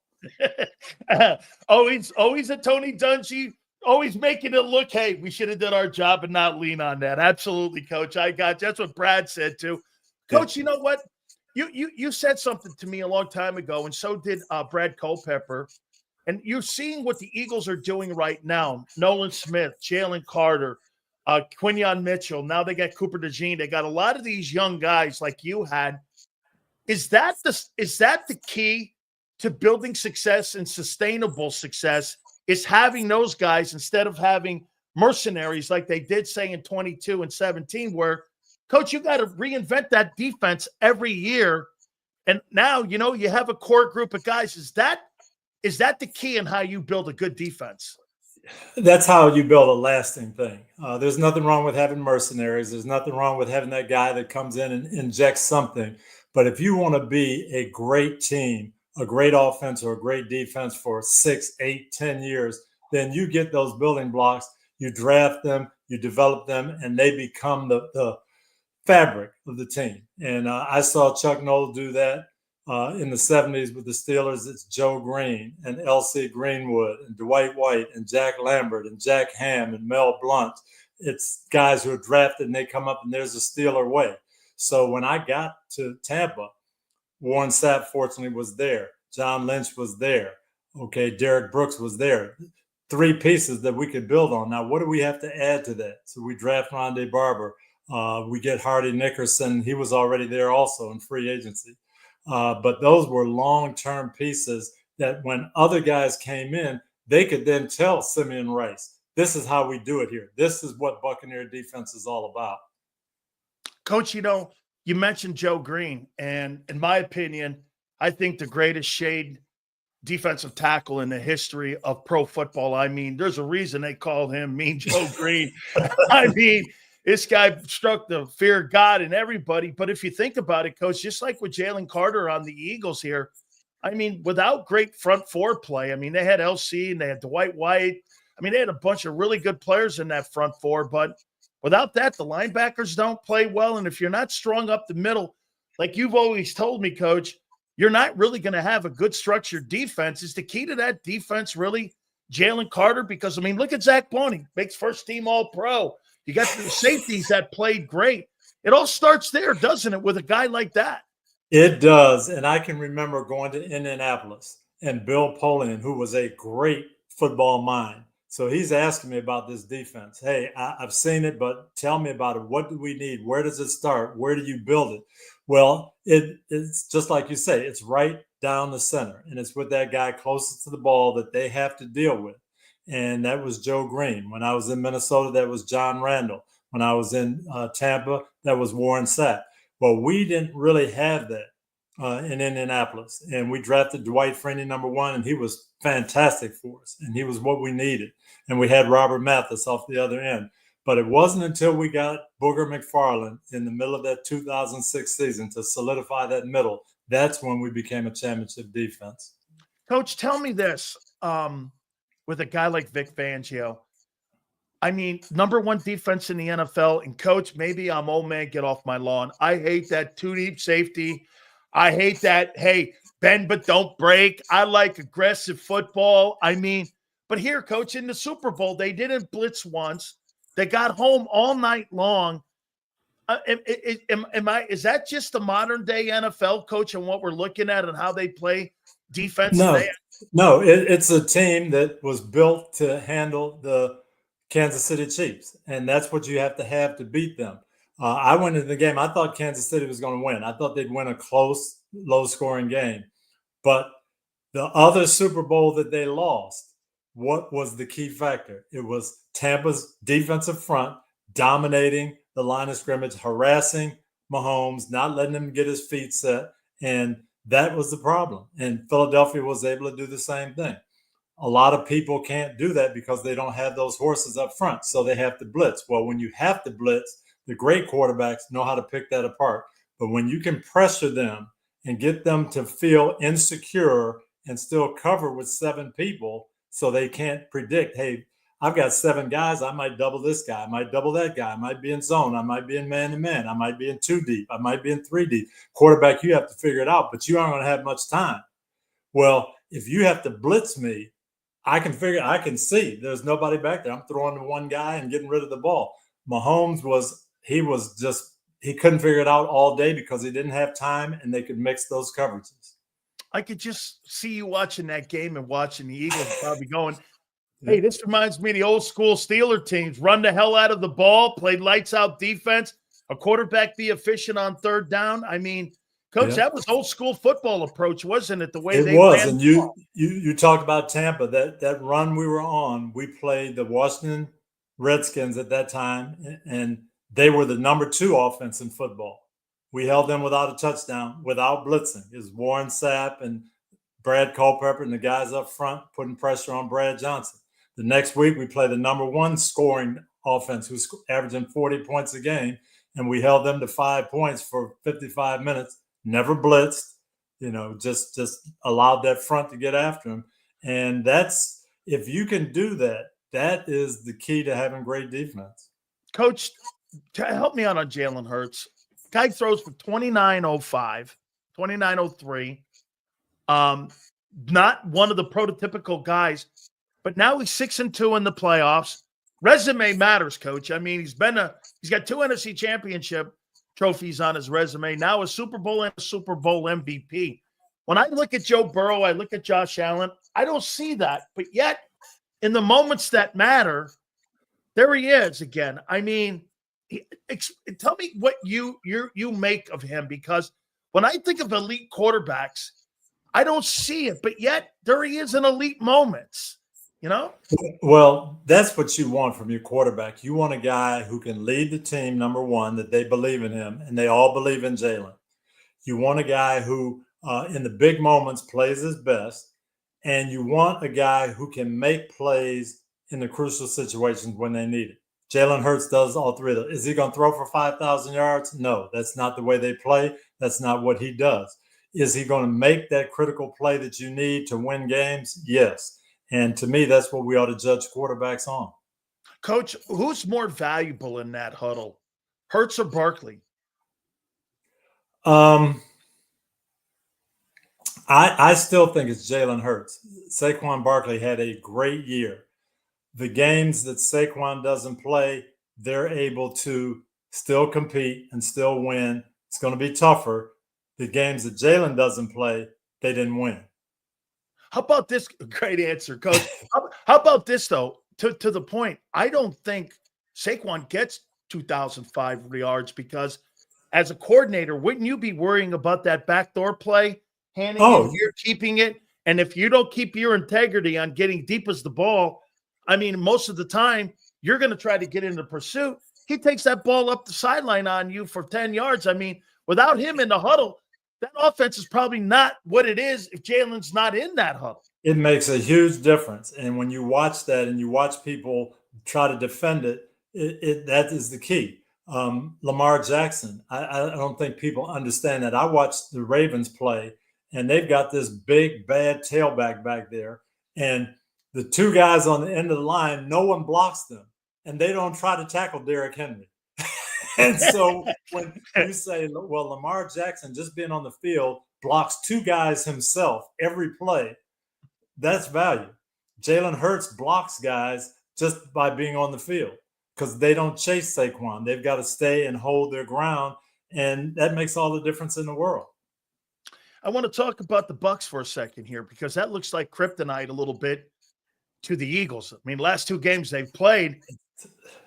always a Tony Dungy, always making it look, hey, we should have done our job and not lean on that. Absolutely, Coach. I got you. That's what Brad said too. Coach, you know what? You said something to me a long time ago, and so did Brad Culpepper. And you're seeing what the Eagles are doing right now. Nolan Smith, Jalen Carter, Quinyon Mitchell. Now they got Cooper DeJean. They got a lot of these young guys like you had. Is that the key to building success and sustainable success? Is having those guys instead of having mercenaries like they did say in 22 and 17, where Coach, you got to reinvent that defense every year. And now, you have a core group of guys. Is that the key in how you build a good defense? That's how you build a lasting thing. There's nothing wrong with having mercenaries. There's nothing wrong with having that guy that comes in and injects something. But if you want to be a great team, a great offense or a great defense for 6, 8, 10 years, then you get those building blocks, you draft them, you develop them, and they become the fabric of the team. And I saw Chuck Noll do that in the 70s with the Steelers. It's Joe Green and L.C. Greenwood and Dwight White and Jack Lambert and Jack Ham and Mel Blount. It's guys who are drafted and they come up and there's a Steeler way. So when I got to Tampa, Warren Sapp fortunately was there. John Lynch was there. Okay, Derek Brooks was there. 3 pieces that we could build on. Now, what do we have to add to that? So we draft Rondé Barber. We get Hardy Nickerson. He was already there also in free agency. But those were long-term pieces that when other guys came in, they could then tell Simeon Rice, this is how we do it here. This is what Buccaneer defense is all about. Coach, you mentioned Joe Green, and in my opinion, I think the greatest shade defensive tackle in the history of pro football. I mean, there's a reason they call him Mean Joe Green. I mean, this guy struck the fear of God in everybody. But if you think about it, Coach, just like with Jalen Carter on the Eagles here, I mean, without great front four play, I mean, they had LC and they had Dwight White. I mean, they had a bunch of really good players in that front four, but without that, the linebackers don't play well. And if you're not strong up the middle, like you've always told me, Coach, you're not really going to have a good structured defense. Is the key to that defense really Jalen Carter? Because, I mean, look at Zach Bonney, makes first team All-Pro. You got the safeties that played great. It all starts there, doesn't it, with a guy like that? It does. And I can remember going to Indianapolis and Bill Polian, who was a great football mind. So he's asking me about this defense. Hey, I've seen it, but tell me about it. What do we need? Where does it start? Where do you build it? Well, it's just like you say, it's right down the center. And it's with that guy closest to the ball that they have to deal with. And that was Joe Green. When I was in Minnesota, that was John Randall. When I was in Tampa, that was Warren Sapp. Well, we didn't really have that in Indianapolis. And we drafted Dwight Freeney #1, and he was fantastic for us. And he was what we needed. And we had Robert Mathis off the other end. But it wasn't until we got Booger McFarland in the middle of that 2006 season to solidify that middle. That's when we became a championship defense. Coach, tell me this. With a guy like Vic Fangio, I mean, #1 defense in the NFL. And, Coach, maybe I'm old man, get off my lawn. I hate that 2-deep safety. I hate that, hey, bend but don't break. I like aggressive football. I mean, but here, Coach, in the Super Bowl, they didn't blitz once. They got home all night long. Is that just the modern day NFL, Coach, and what we're looking at and how they play defense? No, it's a team that was built to handle the Kansas City Chiefs, and that's what you have to beat them. I went into the game. I thought Kansas City was going to win. I thought they'd win a close, low-scoring game. But the other Super Bowl that they lost, what was the key factor? It was Tampa's defensive front dominating the line of scrimmage, harassing Mahomes, not letting him get his feet set, and that was the problem. And Philadelphia was able to do the same thing. A lot of people can't do that because they don't have those horses up front, so they have to blitz. Well, when you have to blitz, the great quarterbacks know how to pick that apart. But when you can pressure them and get them to feel insecure and still cover with 7 people so they can't predict, hey, I've got 7 guys. I might double this guy. I might double that guy. I might be in zone. I might be in man-to-man. I might be in 2 deep. I might be in 3 deep. Quarterback, you have to figure it out, but you aren't going to have much time. Well, if you have to blitz me, I can see there's nobody back there. I'm throwing to one guy and getting rid of the ball. Mahomes he couldn't figure it out all day because he didn't have time and they could mix those coverages. I could just see you watching that game and watching the Eagles probably going, hey, this reminds me of the old school Steeler teams. Run the hell out of the ball, play lights out defense, a quarterback be efficient on 3rd down. I mean, Coach, that was old school football approach, wasn't it? The way they was. ran And you talked about Tampa, that run we were on. We played the Washington Redskins at that time, and they were the #2 offense in football. We held them without a touchdown, without blitzing. It was Warren Sapp and Brad Culpepper and the guys up front putting pressure on Brad Johnson. The next week, we played the #1 scoring offense who's averaging 40 points a game, and we held them to 5 points for 55 minutes, never blitzed, just allowed that front to get after him. And that's, if you can do that, that is the key to having great defense. Coach, help me out on Jalen Hurts. Guy throws for 29.05, 29.03. Not one of the prototypical guys, but now he's 6-2 in the playoffs. Resume matters, Coach. I mean, he's got 2 NFC championship trophies on his resume. Now a Super Bowl and a Super Bowl MVP. When I look at Joe Burrow, I look at Josh Allen, I don't see that. But yet, in the moments that matter, there he is again. I mean, tell me what you make of him, because when I think of elite quarterbacks, I don't see it, but yet there he is in elite moments, Well, that's what you want from your quarterback. You want a guy who can lead the team, number one, that they believe in him, and they all believe in Jalen. You want a guy who, in the big moments, plays his best, and you want a guy who can make plays in the crucial situations when they need it. Jalen Hurts does all three of those. Is he going to throw for 5,000 yards? No, that's not the way they play. That's not what he does. Is he going to make that critical play that you need to win games? Yes. And to me, that's what we ought to judge quarterbacks on. Coach, who's more valuable in that huddle, Hurts or Barkley? I still think it's Jalen Hurts. Saquon Barkley had a great year. The games that Saquon doesn't play, they're able to still compete and still win. It's going to be tougher. The games that Jalen doesn't play, they didn't win. How about this? Great answer, Coach. How about this, though? To the point, I don't think Saquon gets 2,005 yards, because as a coordinator, wouldn't you be worrying about that backdoor play, handing it, you're keeping it? And if you don't keep your integrity on getting deep as the ball, I mean, most of the time, you're going to try to get into pursuit. He takes that ball up the sideline on you for 10 yards. I mean, without him in the huddle, that offense is probably not what it is if Jalen's not in that huddle. It makes a huge difference. And when you watch that and you watch people try to defend it, that is the key. Lamar Jackson, I don't think people understand that. I watched the Ravens play, and they've got this big, bad tailback back there. And the two guys on the end of the line, no one blocks them. And they don't try to tackle Derrick Henry. And so when you say, well, Lamar Jackson just being on the field blocks 2 guys himself every play, that's value. Jalen Hurts blocks guys just by being on the field, because they don't chase Saquon. They've got to stay and hold their ground, and that makes all the difference in the world. I want to talk about the Bucs for a second here, because that looks like kryptonite a little bit to the Eagles. I mean, last 2 games they've played,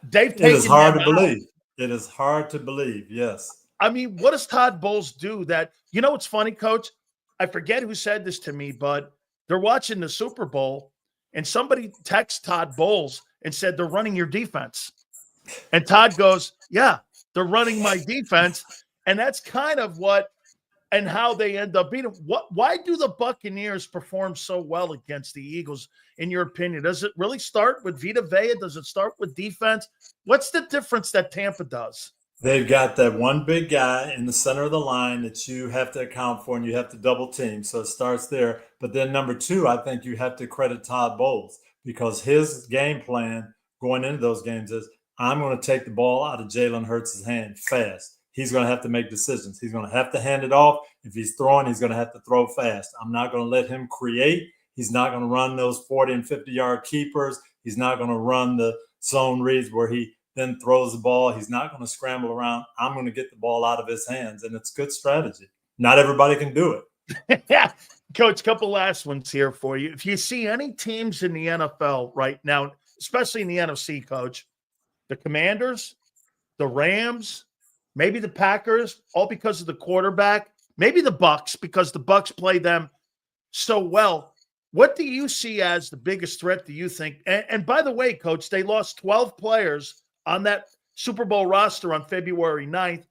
they've taken it is hard to out. believe. It is hard to believe, yes. I mean, what does Todd Bowles do that – what's funny, Coach? I forget who said this to me, but they're watching the Super Bowl, and somebody texts Todd Bowles and said, they're running your defense. And Todd goes, yeah, they're running my defense. And that's kind of what and how they end up beating. Why do the Buccaneers perform so well against the Eagles, in your opinion? Does it really start with Vita Vea? Does it start with defense? What's the difference that Tampa does? They've got that one big guy in the center of the line that you have to account for, and you have to double team. So it starts there. But then number 2, I think you have to credit Todd Bowles, because his game plan going into those games is, I'm going to take the ball out of Jalen Hurts' hand fast. He's going to have to make decisions. He's going to have to hand it off. If he's throwing, he's going to have to throw fast. I'm not going to let him create. He's not going to run those 40 and 50-yard keepers. He's not going to run the zone reads where he then throws the ball. He's not going to scramble around. I'm going to get the ball out of his hands, and it's good strategy. Not everybody can do it. Yeah. Coach, couple last ones here for you. If you see any teams in the NFL right now, especially in the NFC, Coach, the Commanders, the Rams, maybe the Packers, all because of the quarterback, maybe the Bucs because the Bucs play them so well. What do you see as the biggest threat, do you think? And by the way, Coach, they lost 12 players on that Super Bowl roster on February 9th,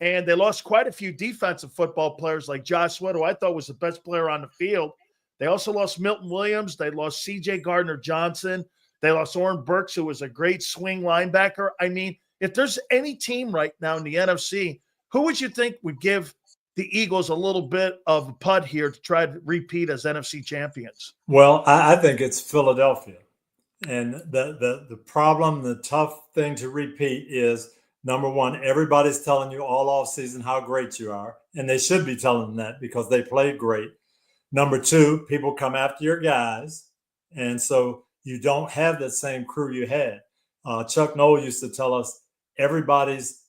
and they lost quite a few defensive football players like Josh Sweat, who I thought was the best player on the field. They also lost Milton Williams. They lost C.J. Gardner-Johnson. They lost Oren Burks, who was a great swing linebacker. I mean, if there's any team right now in the NFC, who would you think would give the Eagles a little bit of a putt here to try to repeat as NFC champions? Well, I think it's Philadelphia. And the problem, the tough thing to repeat is, number one, everybody's telling you all off season how great you are. And they should be telling them that because they played great. Number two, people come after your guys. And so you don't have that same crew you had. Chuck Noll used to tell us everybody's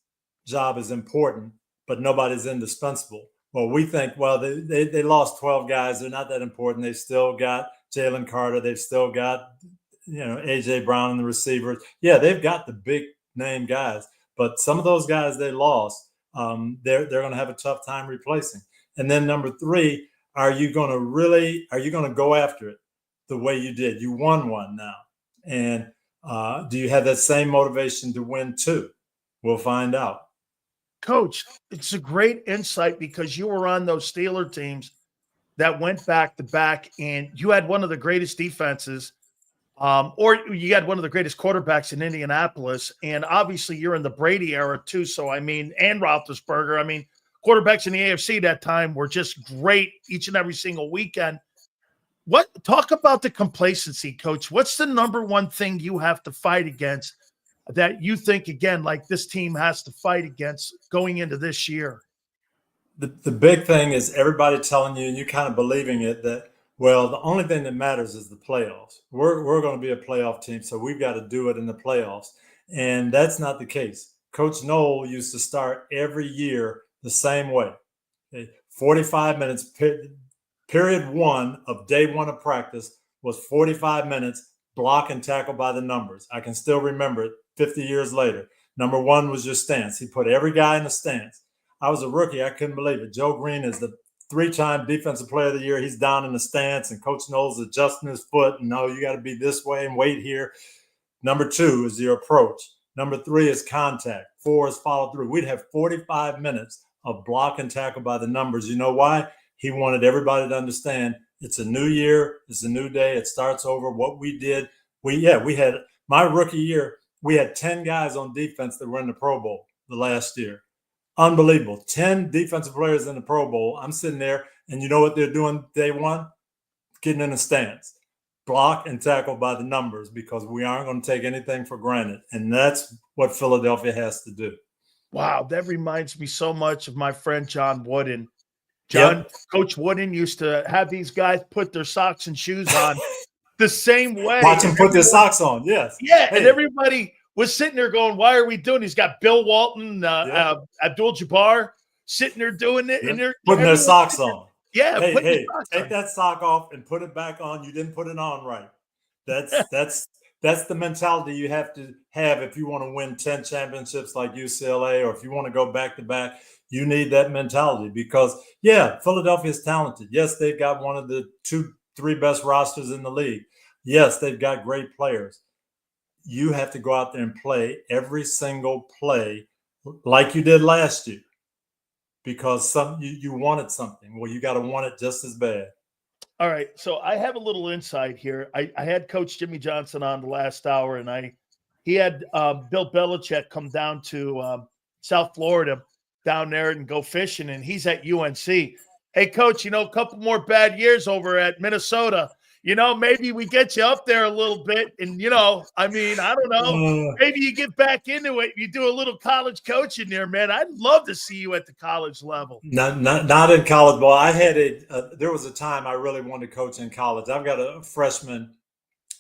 job is important, but nobody's indispensable. Well, we think, well, they lost 12 guys. They're not that important. They've still got Jalen Carter. They've still got, A.J. Brown and the receivers. Yeah, they've got the big name guys. But some of those guys they lost, they're going to have a tough time replacing. And then number three, are you going to go after it the way you did? You won one now. And do you have that same motivation to win two? We'll find out. Coach, it's a great insight because you were on those Steeler teams that went back to back, and you had one of the greatest defenses, or you had one of the greatest quarterbacks in Indianapolis. And obviously you're in the Brady era too. So, and Roethlisberger, quarterbacks in the AFC that time were just great each and every single weekend. Talk about the complacency, Coach. What's the number one thing you have to fight against that you think, again, like this team has to fight against going into this year? The big thing is everybody telling you, and you kind of believing it, that, well, the only thing that matters is the playoffs. We're going to be a playoff team, so we've got to do it in the playoffs. And that's not the case. Coach Noll used to start every year the same way. 45 minutes, period one of day one of practice was 45 minutes, block and tackle by the numbers. I can still remember it 50 years later. Number one was your stance. He put every guy in the stance. I was a rookie. I couldn't believe it. Joe Green is the 3-time defensive player of the year. He's down in the stance, and Coach Noll's adjusting his foot. And no, you got to be this way and wait here. Number two is your approach. Number three is contact. 4 is follow through. We'd have 45 minutes of block and tackle by the numbers. You know why? He wanted everybody to understand it's a new year. It's a new day. It starts over. What we did, we had my rookie year, we had 10 guys on defense that were in the Pro Bowl the last year. Unbelievable. 10 defensive players in the Pro Bowl. I'm sitting there, and you know what they're doing day one? Getting in a stance. Block and tackle by the numbers, because we aren't going to take anything for granted. And that's what Philadelphia has to do. Wow, that reminds me so much of my friend John Wooden. Yep. Coach Wooden used to have these guys put their socks and shoes on the same way. Watch them put their socks on, yes. Yeah, hey. And everybody was sitting there going, why are we doing? He's got Bill Walton, Abdul-Jabbar sitting there doing it. Yep. And they're putting their socks on. Yeah, hey, take that sock off and put it back on. You didn't put it on right. That's the mentality you have to have if you want to win 10 championships like UCLA, or if you want to go back to back. You need that mentality because, Philadelphia is talented. Yes, they've got one of the 2-3 best rosters in the league. Yes, they've got great players. You have to go out there and play every single play like you did last year, because you wanted something. Well, you got to want it just as bad. All right, so I have a little insight here. I had Coach Jimmy Johnson on the last hour, and he had Bill Belichick come down to South Florida down there and go fishing, and he's at UNC. Hey, Coach, a couple more bad years over at Minnesota. Maybe we get you up there a little bit, and I don't know. Maybe you get back into it. You do a little college coaching there, man. I'd love to see you at the college level. Not in college ball. I had there was a time I really wanted to coach in college. I've got a freshman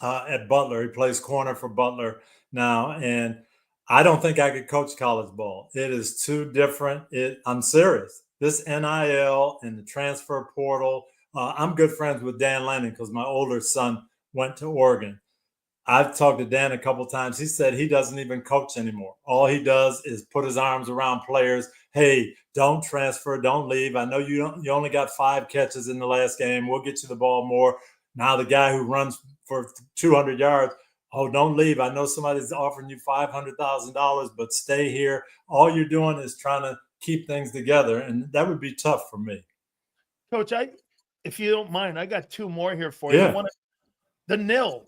at Butler. He plays corner for Butler now, and I don't think I could coach college ball. It is too different. I'm serious. This NIL and the transfer portal. I'm good friends with Dan Lanning because my older son went to Oregon. I've talked to Dan a couple of times. He said he doesn't even coach anymore. All he does is put his arms around players. Hey, don't transfer, don't leave. I know you only got 5 catches in the last game. We'll get you the ball more. Now the guy who runs for 200 yards, oh, don't leave. I know somebody's offering you $500,000, but stay here. All you're doing is trying to keep things together, and that would be tough for me. Coach, if you don't mind, I got 2 more here for you. Yeah. The nil.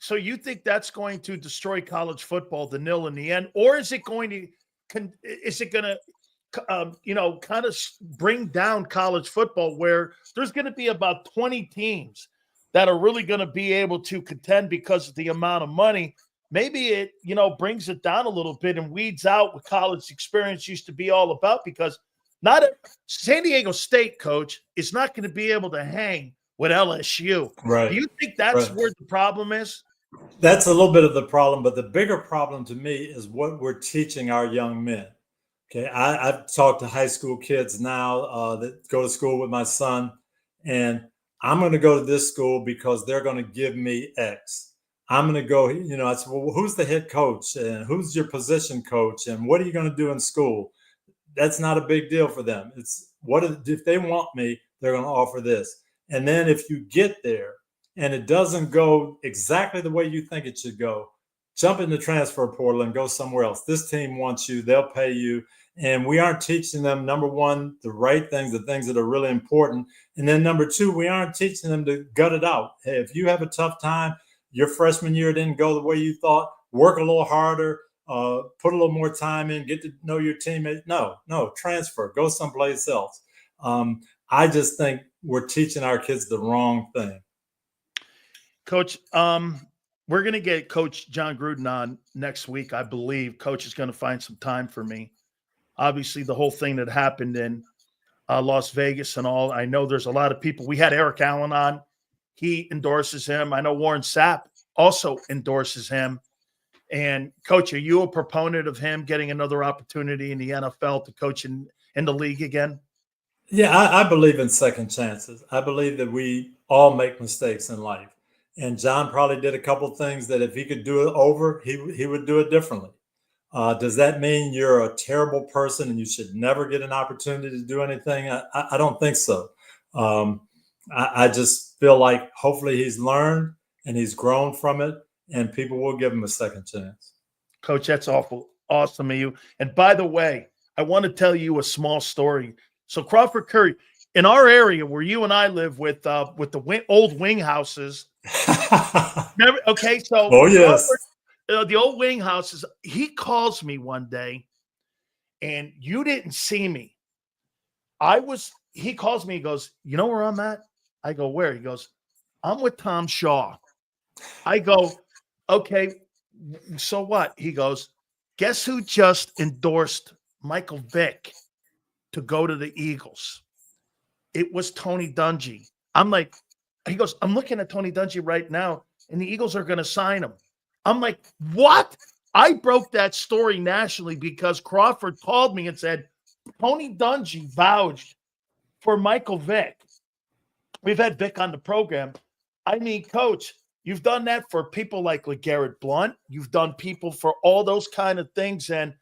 So you think that's going to destroy college football, the nil in the end, or is it going to kind of bring down college football, where there's going to be about 20 teams that are really going to be able to contend because of the amount of money. Maybe it, brings it down a little bit and weeds out what college experience used to be all about, because San Diego State, coach, is not going to be able to hang with LSU. Right. Do you think that's where the problem is? That's a little bit of the problem, but the bigger problem to me is what we're teaching our young men. Okay, I've talked to high school kids now that go to school with my son, and I'm going to go to this school because they're going to give me X. I'm going to go, I said, well, who's the head coach and who's your position coach and what are you going to do in school? That's not a big deal for them. It's if they want me, they're going to offer this. And then if you get there and it doesn't go exactly the way you think it should go, jump in the transfer portal and go somewhere else. This team wants you, they'll pay you. And we aren't teaching them, number one, the right things, the things that are really important. And then number two, we aren't teaching them to gut it out. Hey, if you have a tough time, your freshman year didn't go the way you thought, work a little harder, put a little more time in, get to know your teammates. No, transfer, go someplace else. I just think we're teaching our kids the wrong thing. Coach, we're going to get Coach John Gruden on next week. I believe Coach is going to find some time for me. Obviously, the whole thing that happened in Las Vegas and all, I know there's a lot of people. We had Eric Allen on. He endorses him. I know Warren Sapp also endorses him. And, Coach, are you a proponent of him getting another opportunity in the NFL to coach in the league again? Yeah, I believe in second chances. I believe that we all make mistakes in life. And John probably did a couple things that if he could do it over, he would do it differently. Does that mean you're a terrible person and you should never get an opportunity to do anything? I don't think so. I just feel like hopefully he's learned and he's grown from it, and people will give him a second chance. Coach, that's awesome of you. And by the way, I want to tell you a small story. So Crawford Curry, in our area where you and I live with the old wing houses. Remember? Okay, so oh yes. The old wing houses, he calls me one day, and you didn't see me. He calls me, he goes, you know where I'm at? I go, where? He goes, I'm with Tom Shaw. I go, okay, so what? He goes, guess who just endorsed Michael Vick to go to the Eagles? It was Tony Dungy. I'm like, he goes, I'm looking at Tony Dungy right now, and the Eagles are going to sign him. I'm like, what? I broke that story nationally because Crawford called me and said, Tony Dungy vouched for Michael Vick. We've had Vick on the program. I mean, Coach, you've done that for people like LeGarrette Blount. You've done people for all those kind of things. And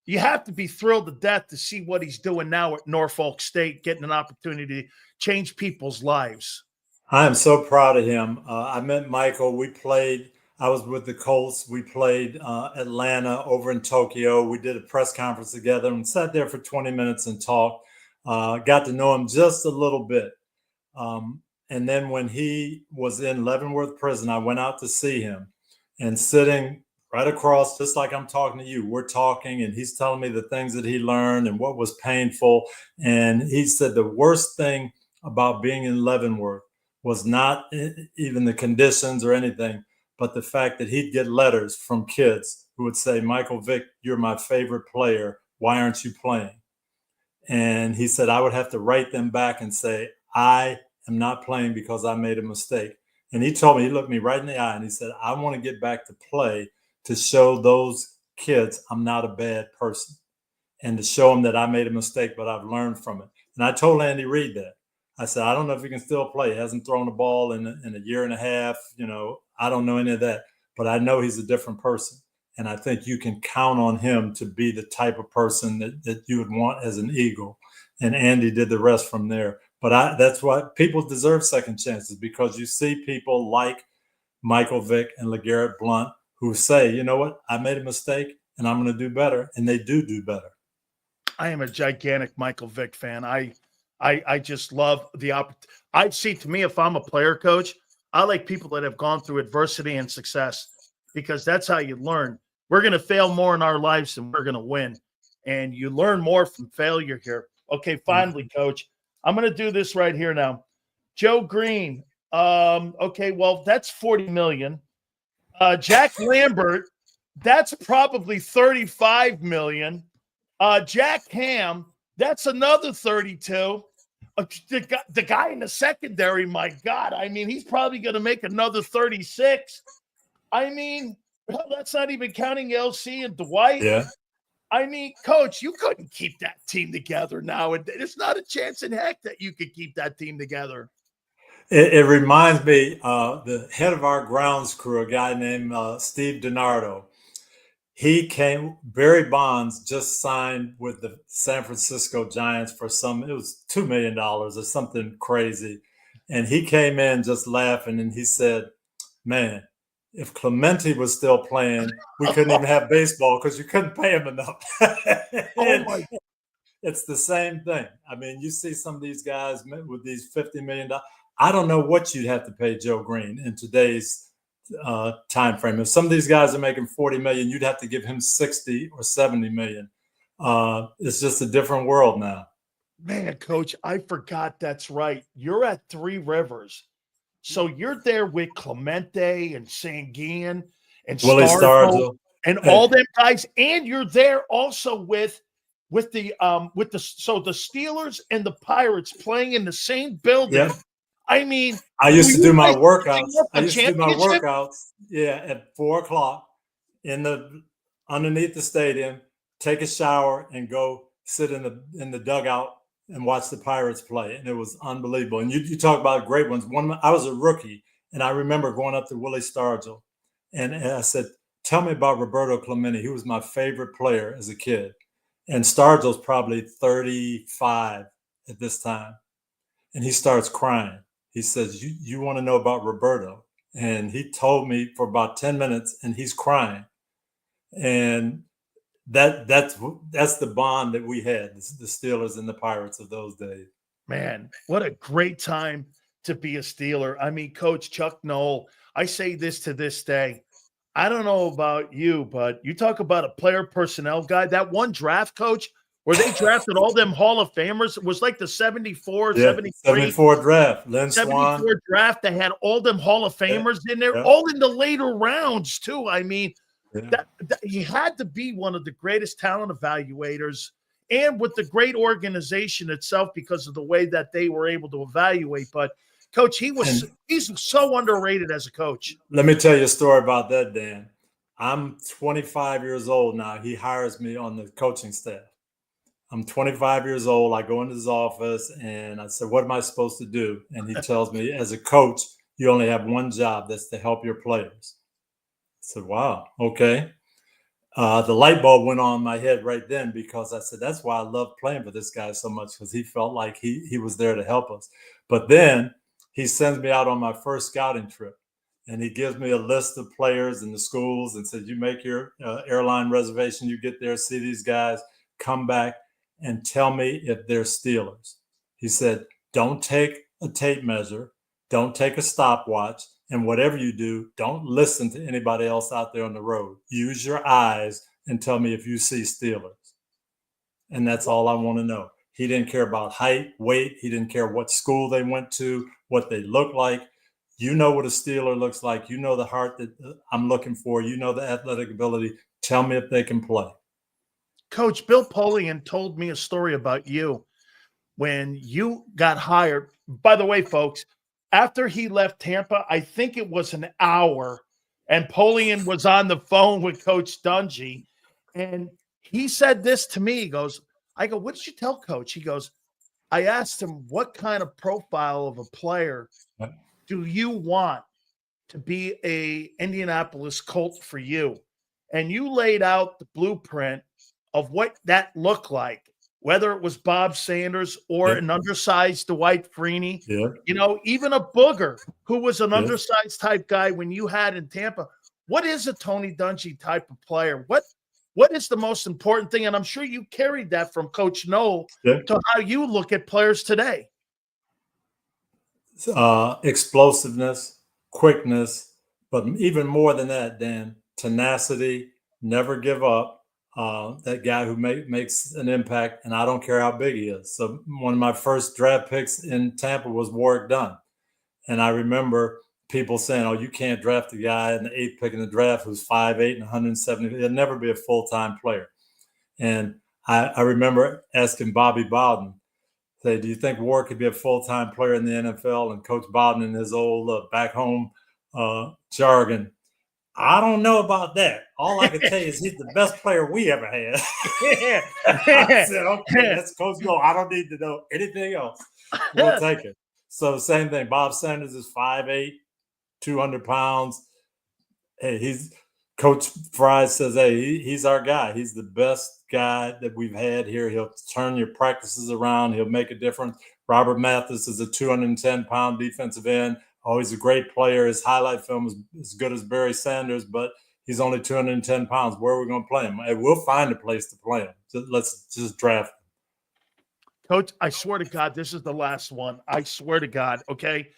you have to be thrilled to death to see what he's doing now at Norfolk State, getting an opportunity to change people's lives. I am so proud of him. I met Michael. I was with the Colts. We played Atlanta over in Tokyo. We did a press conference together and sat there for 20 minutes and talked. Got to know him just a little bit. And then when he was in Leavenworth prison, I went out to see him, and sitting right across, just like I'm talking to you, we're talking, and he's telling me the things that he learned and what was painful. And he said the worst thing about being in Leavenworth was not even the conditions or anything, but the fact that he'd get letters from kids who would say, Michael Vick, you're my favorite player. Why aren't you playing? And he said, I would have to write them back and say, I am not playing because I made a mistake. And he told me, he looked me right in the eye and he said, I want to get back to play to show those kids I'm not a bad person and to show them that I made a mistake, but I've learned from it. And I told Andy Reid that. I said, I don't know if he can still play. He hasn't thrown a ball in a year and a half. I don't know any of that, but I know he's a different person. And I think you can count on him to be the type of person that you would want as an Eagle. And Andy did the rest from there. But that's why people deserve second chances, because you see people like Michael Vick and LeGarrette Blount who say, you know what, I made a mistake and I'm going to do better. And they do better. I am a gigantic Michael Vick fan. I just love the opportunity. I see, to me, if I'm a player coach, I like people that have gone through adversity and success, because that's how you learn. We're going to fail more in our lives than we're going to win. and you learn more from failure here. Okay, finally, Coach, I'm going to do this right here now. Joe Green. Okay, well, that's 40 million. Jack Lambert, that's probably 35 million. Jack Ham, that's another 32. The guy in the secondary, my God, I mean, he's probably going to make another 36. I mean, that's not even counting LC and Dwight. Yeah. I mean, Coach, you couldn't keep that team together now. And there's not a chance in heck that you could keep that team together. It reminds me, the head of our grounds crew, a guy named Steve DiNardo. He came, Barry Bonds just signed with the San Francisco Giants for it was $2 million or something crazy. And he came in just laughing and he said, man, if Clemente was still playing, we couldn't even have baseball because you couldn't pay him enough. It's the same thing. I mean, you see some of these guys with these $50 million. I don't know what you'd have to pay Joe Green in today's time frame. If some of these guys are making 40 million, you'd have to give him 60 or 70 million. It's just a different world now. Man, Coach, I forgot that's right. You're at Three Rivers. So you're there with Clemente and Sanguin and Willie Stargell and all them guys, and you're there also with the Steelers and the Pirates playing in the same building. Yeah. I mean, I used to do my workouts. Yeah, at 4:00 underneath the stadium, take a shower and go sit in the dugout and watch the Pirates play. And it was unbelievable. And you talk about great ones. I was a rookie, and I remember going up to Willie Stargell, and I said, tell me about Roberto Clemente. He was my favorite player as a kid. And Stargell's probably 35 at this time. And he starts crying. He says, you want to know about Roberto? And he told me for about 10 minutes, and he's crying. And that's the bond that we had, the Steelers and the Pirates of those days. Man, what a great time to be a Steeler. I mean, Coach Chuck Noll, I say this to this day. I don't know about you, but you talk about a player personnel guy. That one draft, Coach, where they drafted all them Hall of Famers, it was like the 74, 74 draft. Lynn 74 Swan. draft. They had all them Hall of Famers in there, all in the later rounds, too. I mean, that he had to be one of the greatest talent evaluators, and with the great organization itself because of the way that they were able to evaluate. But Coach, he's so underrated as a coach. Let me tell you a story about that, Dan. I'm 25 years old now. He hires me on the coaching staff. I'm 25 years old. I go into his office and I said, what am I supposed to do? And he tells me, as a coach, you only have one job. That's to help your players. I said, wow, okay. The light bulb went on in my head right then, because I said, that's why I love playing for this guy so much, because he felt like he was there to help us. But then he sends me out on my first scouting trip, and he gives me a list of players in the schools and says, you make your airline reservation, you get there, see these guys, come back and tell me if they're Steelers. He said, don't take a tape measure, don't take a stopwatch, and whatever you do, don't listen to anybody else out there on the road. Use your eyes and tell me if you see Steelers. And that's all I want to know. He didn't care about height, weight. He didn't care what school they went to, what they look like. You know what a Steeler looks like. You know the heart that I'm looking for. You know the athletic ability. Tell me if they can play. Coach, Bill Polian told me a story about you when you got hired. By the way, folks, after he left Tampa, I think it was an hour, and Polian was on the phone with Coach Dungy, and he said this to me. He goes, I go, what did you tell Coach? He goes, I asked him, what kind of profile of a player do you want to be a Indianapolis Colt for you? And you laid out the blueprint of what that looked like, whether it was Bob Sanders or an undersized Dwight Freeney, you know, even a Booger, who was an undersized type guy when you had in Tampa. What is a Tony Dungy type of player? What is the most important thing? And I'm sure you carried that from Coach Noll to how you look at players today. Explosiveness, quickness, but even more than that, Dan, tenacity, never give up, that guy who makes an impact, and I don't care how big he is. So one of my first draft picks in Tampa was Warwick Dunn. And I remember people saying, oh, you can't draft a guy in the 8th pick in the draft who's 5'8" and 170. He'll never be a full-time player. And I remember asking Bobby Bowden, say, do you think Warwick could be a full-time player in the NFL? And Coach Bowden, in his old back home jargon, I don't know about that. All I can tell you is he's the best player we ever had. I said, okay, that's Coach Go. I don't need to know anything else. We'll take it. So same thing. Bob Sanders is 5'8", 200 pounds. Hey, Coach Fry says, hey, he's our guy. He's the best guy that we've had here. He'll turn your practices around. He'll make a difference. Robert Mathis is a 210-pound defensive end. Oh, he's a great player. His highlight film is as good as Barry Sanders, but he's only 210 pounds. Where are we going to play him? Hey, we'll find a place to play him. Let's just draft him. Coach, I swear to God, this is the last one. I swear to God, okay?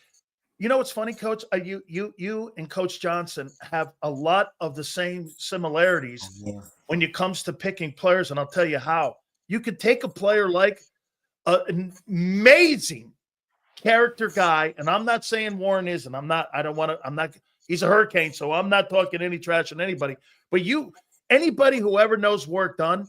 You know what's funny, Coach? You and Coach Johnson have a lot of the same similarities when it comes to picking players, and I'll tell you how. You could take a player like an amazing character guy, and I'm not saying Warren isn't. He's a hurricane, so I'm not talking any trash on anybody. But anybody who ever knows work done,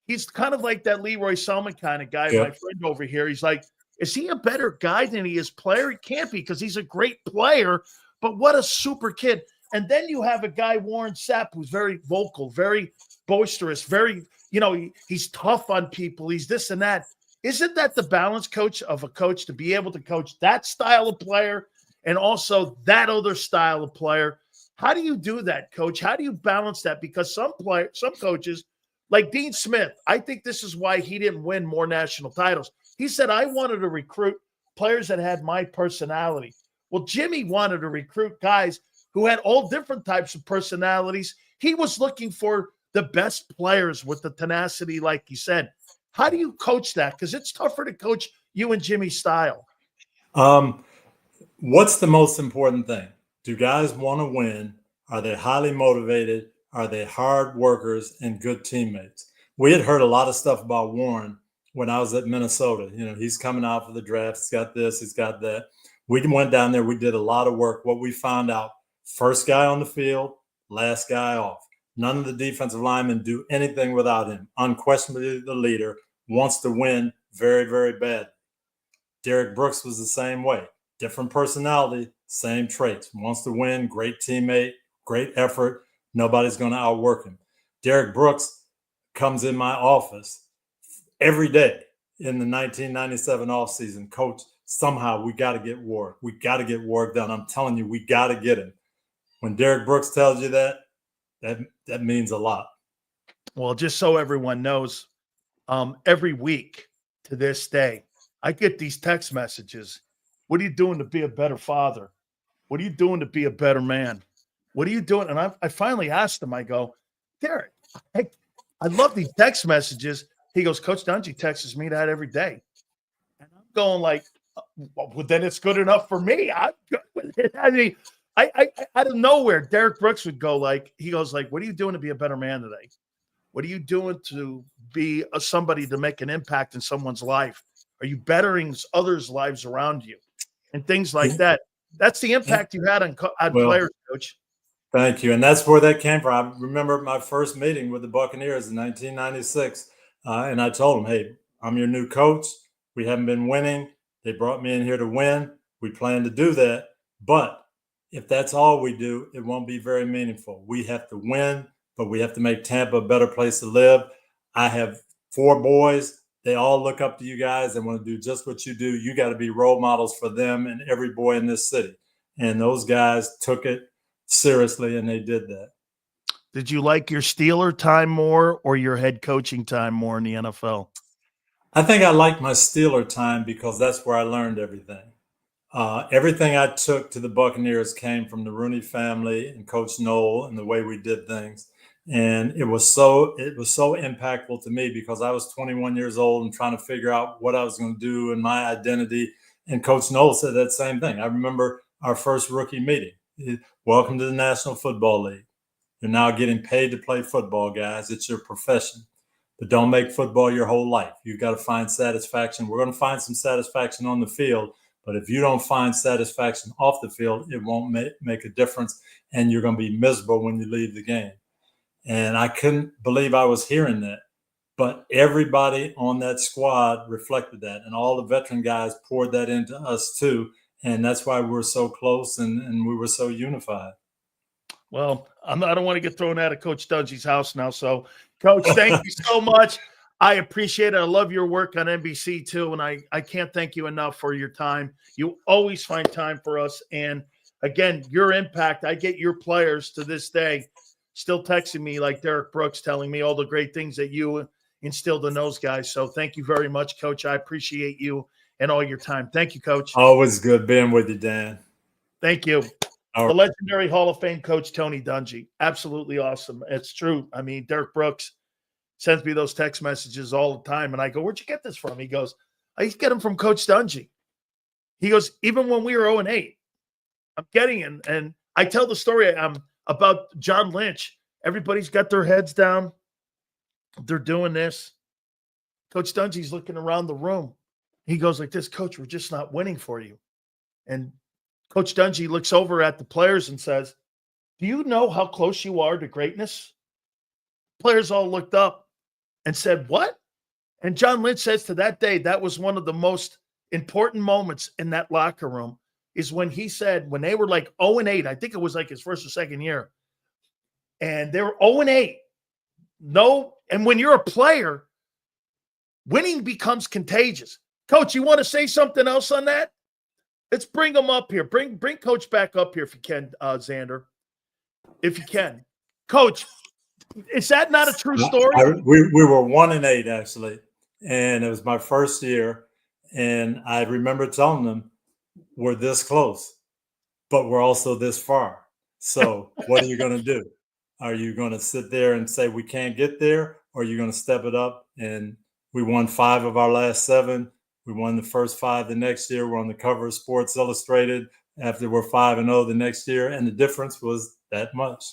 he's kind of like that Leroy Selman kind of guy, my friend over here. He's like, is he a better guy than he is player? He can't be, because he's a great player, but what a super kid. And then you have a guy, Warren Sapp, who's very vocal, very boisterous, very, he's tough on people. He's this and that. Isn't that the balance, Coach, of a coach to be able to coach that style of player and also that other style of player? How do you do that, Coach? How do you balance that? Because some coaches, like Dean Smith, I think this is why he didn't win more national titles. He said, I wanted to recruit players that had my personality. Well, Jimmy wanted to recruit guys who had all different types of personalities. He was looking for the best players with the tenacity, like he said. How do you coach that? Because it's tougher to coach you and Jimmy's style. What's the most important thing? Do guys want to win? Are they highly motivated? Are they hard workers and good teammates? We had heard a lot of stuff about Warren when I was at Minnesota. He's coming out for the draft. He's got this, he's got that. We went down there. We did a lot of work. What we found out, first guy on the field, last guy off. None of the defensive linemen do anything without him. Unquestionably the leader, wants to win very, very bad. Derek Brooks was the same way. Different personality, same traits. Wants to win, great teammate, great effort. Nobody's going to outwork him. Derek Brooks comes in my office every day in the 1997 offseason. Coach, somehow we got to get Warwick. We got to get Warwick done. I'm telling you, we got to get him. When Derek Brooks tells you that means a lot. Well, just so everyone knows, every week to this day, I get these text messages. What are you doing to be a better father? What are you doing to be a better man? What are you doing? And I finally asked him, I go, Derek, I love these text messages. He goes, Coach Dungy texts me that every day. And I'm going like, well, then it's good enough for me. I'm good with it. I mean, I out of nowhere, Derek Brooks would go he goes like, what are you doing to be a better man today? What are you doing to be somebody to make an impact in someone's life? Are you bettering others' lives around you? And things like that. That's the impact you had on players, Coach. Thank you. And that's where that came from. I remember my first meeting with the Buccaneers in 1996. And I told them, hey, I'm your new coach. We haven't been winning. They brought me in here to win. We plan to do that. But if that's all we do, it won't be very meaningful. We have to win, but we have to make Tampa a better place to live. I have 4 boys. They all look up to you guys and want to do just what you do. You got to be role models for them and every boy in this city. And those guys took it seriously, and they did that. Did you like your Steeler time more or your head coaching time more in the NFL? I think I liked my Steeler time because that's where I learned everything. Everything I took to the Buccaneers came from the Rooney family and Coach Noel and the way we did things. And it was so impactful to me because I was 21 years old and trying to figure out what I was going to do and my identity. And Coach Noel said that same thing. I remember our first rookie meeting. Welcome to the National Football League. You're now getting paid to play football, guys. It's your profession. But don't make football your whole life. You've got to find satisfaction. We're going to find some satisfaction on the field, but if you don't find satisfaction off the field, it won't make a difference, and you're going to be miserable when you leave the game. And I couldn't believe I was hearing that. But everybody on that squad reflected that, and all the veteran guys poured that into us too. And that's why we're so close and we were so unified. Well, I don't want to get thrown out of Coach Dungy's house now. So, Coach, thank you so much. I appreciate it. I love your work on NBC too, and I can't thank you enough for your time. You always find time for us. And, again, your impact, I get your players to this day still texting me like Derek Brooks telling me all the great things that you instilled in those guys. So thank you very much, Coach. I appreciate you and all your time. Thank you, Coach. Always good being with you, Dan. Thank you. All The right. legendary Hall of Fame coach, Tony Dungy. Absolutely awesome. It's true. I mean, Derek Brooks sends me those text messages all the time, and I go, where'd you get this from? He goes, I used to get them from Coach Dungy. He goes, even when we were 0-8, I'm getting it. And I tell the story about John Lynch. Everybody's got their heads down. They're doing this. Coach Dungy's looking around the room. He goes like this, Coach, we're just not winning for you. And Coach Dungy looks over at the players and says, do you know how close you are to greatness? Players all looked up and said, what? And John Lynch says to that day, that was one of the most important moments in that locker room, is when he said, when they were like 0-8, I think it was like his first or second year, and they were 0-8. No, and when you're a player, winning becomes contagious. Coach, you want to say something else on that? Let's bring him up here. Bring Coach back up here if you can, Xander. If you can. Coach, is that not a true story? We were 1-8 actually, and it was my first year, and I remember telling them, we're this close, but we're also this far. So what are you going to do? Are you going to sit there and say we can't get there, or are you going to step it up? And we won 5 of our last 7. We won the first 5 the next year. We're on the cover of Sports Illustrated after we're 5-0 the next year, and the difference was that much.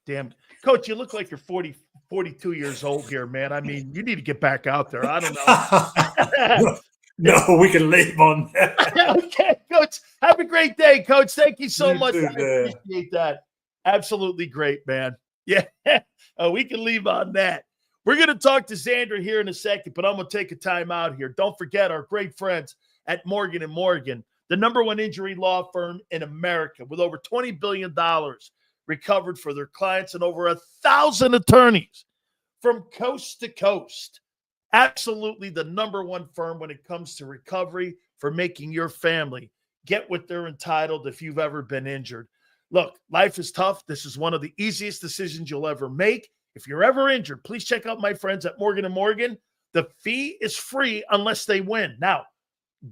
Damn. Coach, you look like you're 42 years old here, man. I mean, you need to get back out there. I don't know. No, we can leave on that. Okay, Coach. Have a great day, Coach. Thank you so You much. too, I Dan. appreciate that. Absolutely great, man. Yeah, we can leave on that. We're going to talk to Xander here in a second, but I'm going to take a time out here. Don't forget our great friends at Morgan & Morgan, the #1 injury law firm in America, with over $20 billion recovered for their clients and over 1,000 attorneys from coast to coast. Absolutely the #1 firm when it comes to recovery for making your family get what they're entitled if you've ever been injured. Look, life is tough. This is one of the easiest decisions you'll ever make. If you're ever injured, please check out my friends at Morgan & Morgan. The fee is free unless they win. Now,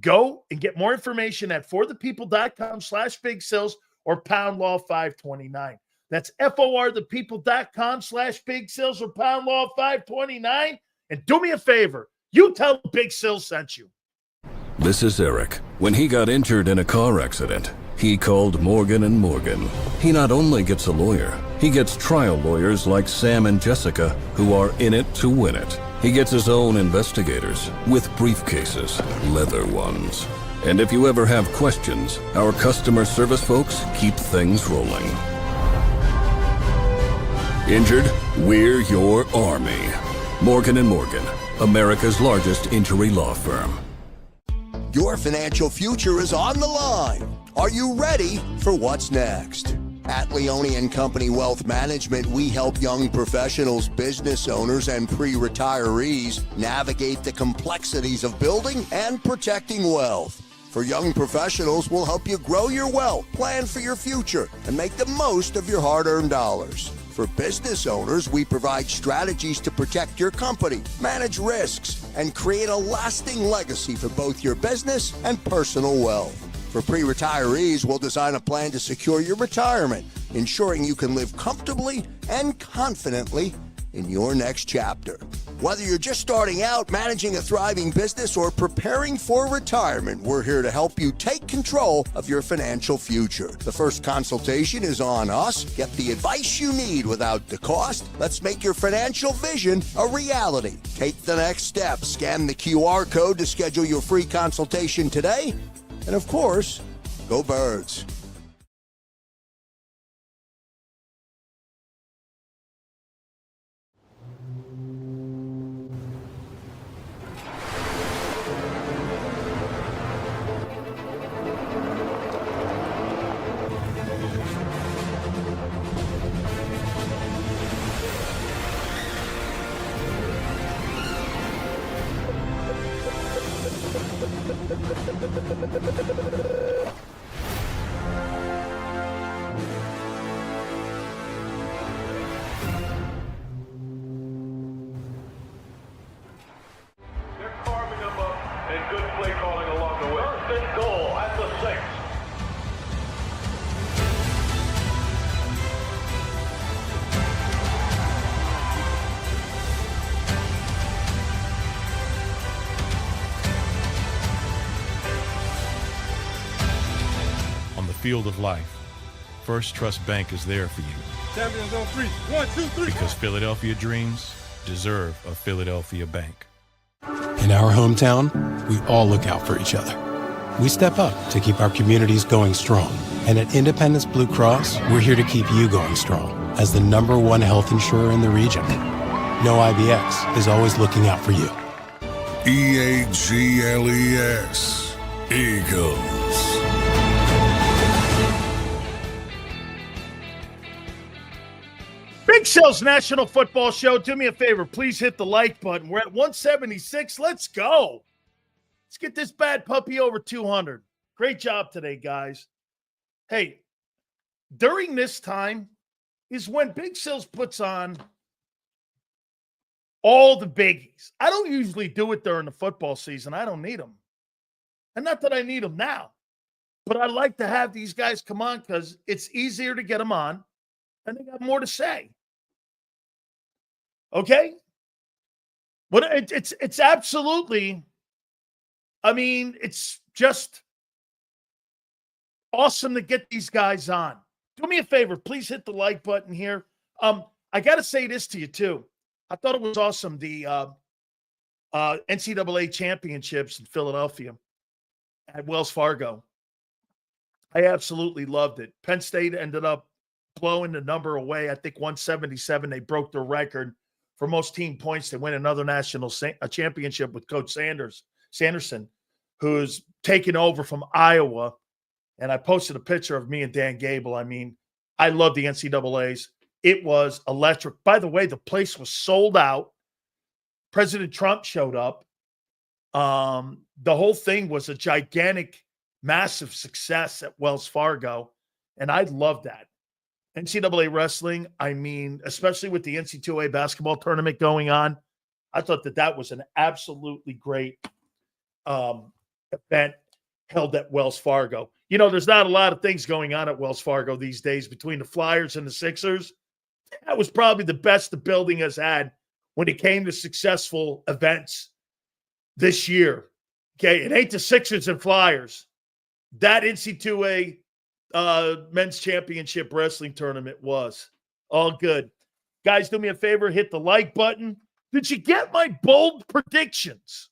go and get more information at forthepeople.com/Big Sills or pound law 529. That's forthepeople.com/Big Sills or pound law 529. And do me a favor, you tell Big Sills sent you. This is Eric. When he got injured in a car accident, he called Morgan & Morgan. He not only gets a lawyer, he gets trial lawyers like Sam and Jessica who are in it to win it. He gets his own investigators with briefcases, leather ones. And if you ever have questions, our customer service folks keep things rolling. Injured? We're your army. Morgan & Morgan, America's largest injury law firm. Your financial future is on the line. Are you ready for what's next? At Leone & Company Wealth Management, we help young professionals, business owners, and pre-retirees navigate the complexities of building and protecting wealth. For young professionals, we'll help you grow your wealth, plan for your future, and make the most of your hard-earned dollars. For business owners, we provide strategies to protect your company, manage risks, and create a lasting legacy for both your business and personal wealth. For pre-retirees, we'll design a plan to secure your retirement, ensuring you can live comfortably and confidently in your next chapter. Whether you're just starting out, managing a thriving business, or preparing for retirement, we're here to help you take control of your financial future. The first consultation is on us. Get the advice you need without the cost. Let's make your financial vision a reality. Take the next step. Scan the QR code to schedule your free consultation today. And of course, go Birds. Field of life, First Trust Bank is there for you. Champions on three. 1, 2, 3. Because Philadelphia dreams deserve a Philadelphia bank. In our hometown, we all look out for each other. We step up to keep our communities going strong. And at Independence Blue Cross, we're here to keep you going strong as the #1 health insurer in the region. No IBX is always looking out for you. EAGLES, Eagles. Big Cell's National Football Show. Do me a favor. Please hit the like button. We're at 176. Let's go. Let's get this bad puppy over 200. Great job today, guys. Hey, during this time is when Big Cell's puts on all the biggies. I don't usually do it during the football season. I don't need them. And not that I need them now. But I like to have these guys come on because it's easier to get them on. And they got more to say. Okay? But it's absolutely, I mean, it's just awesome to get these guys on. Do me a favor, please hit the like button here. I got to say this to you too. I thought it was awesome, the NCAA championships in Philadelphia at Wells Fargo. I absolutely loved it. Penn State ended up blowing the number away. I think 177. They broke the record for most team points to win another national championship with Coach Sanderson, who's taken over from Iowa. And I posted a picture of me and Dan Gable. I mean, I love the NCAAs. It was electric. By the way, the place was sold out. President Trump showed up. The whole thing was a gigantic, massive success at Wells Fargo. And I love that. NCAA wrestling, I mean, especially with the NCAA basketball tournament going on, I thought that was an absolutely great event held at Wells Fargo. You know, there's not a lot of things going on at Wells Fargo these days between the Flyers and the Sixers. That was probably the best the building has had when it came to successful events this year. Okay, it ain't the Sixers and Flyers. That NCAA men's championship wrestling tournament was all good. Guys, do me a favor, hit the like button. Did you get my bold predictions?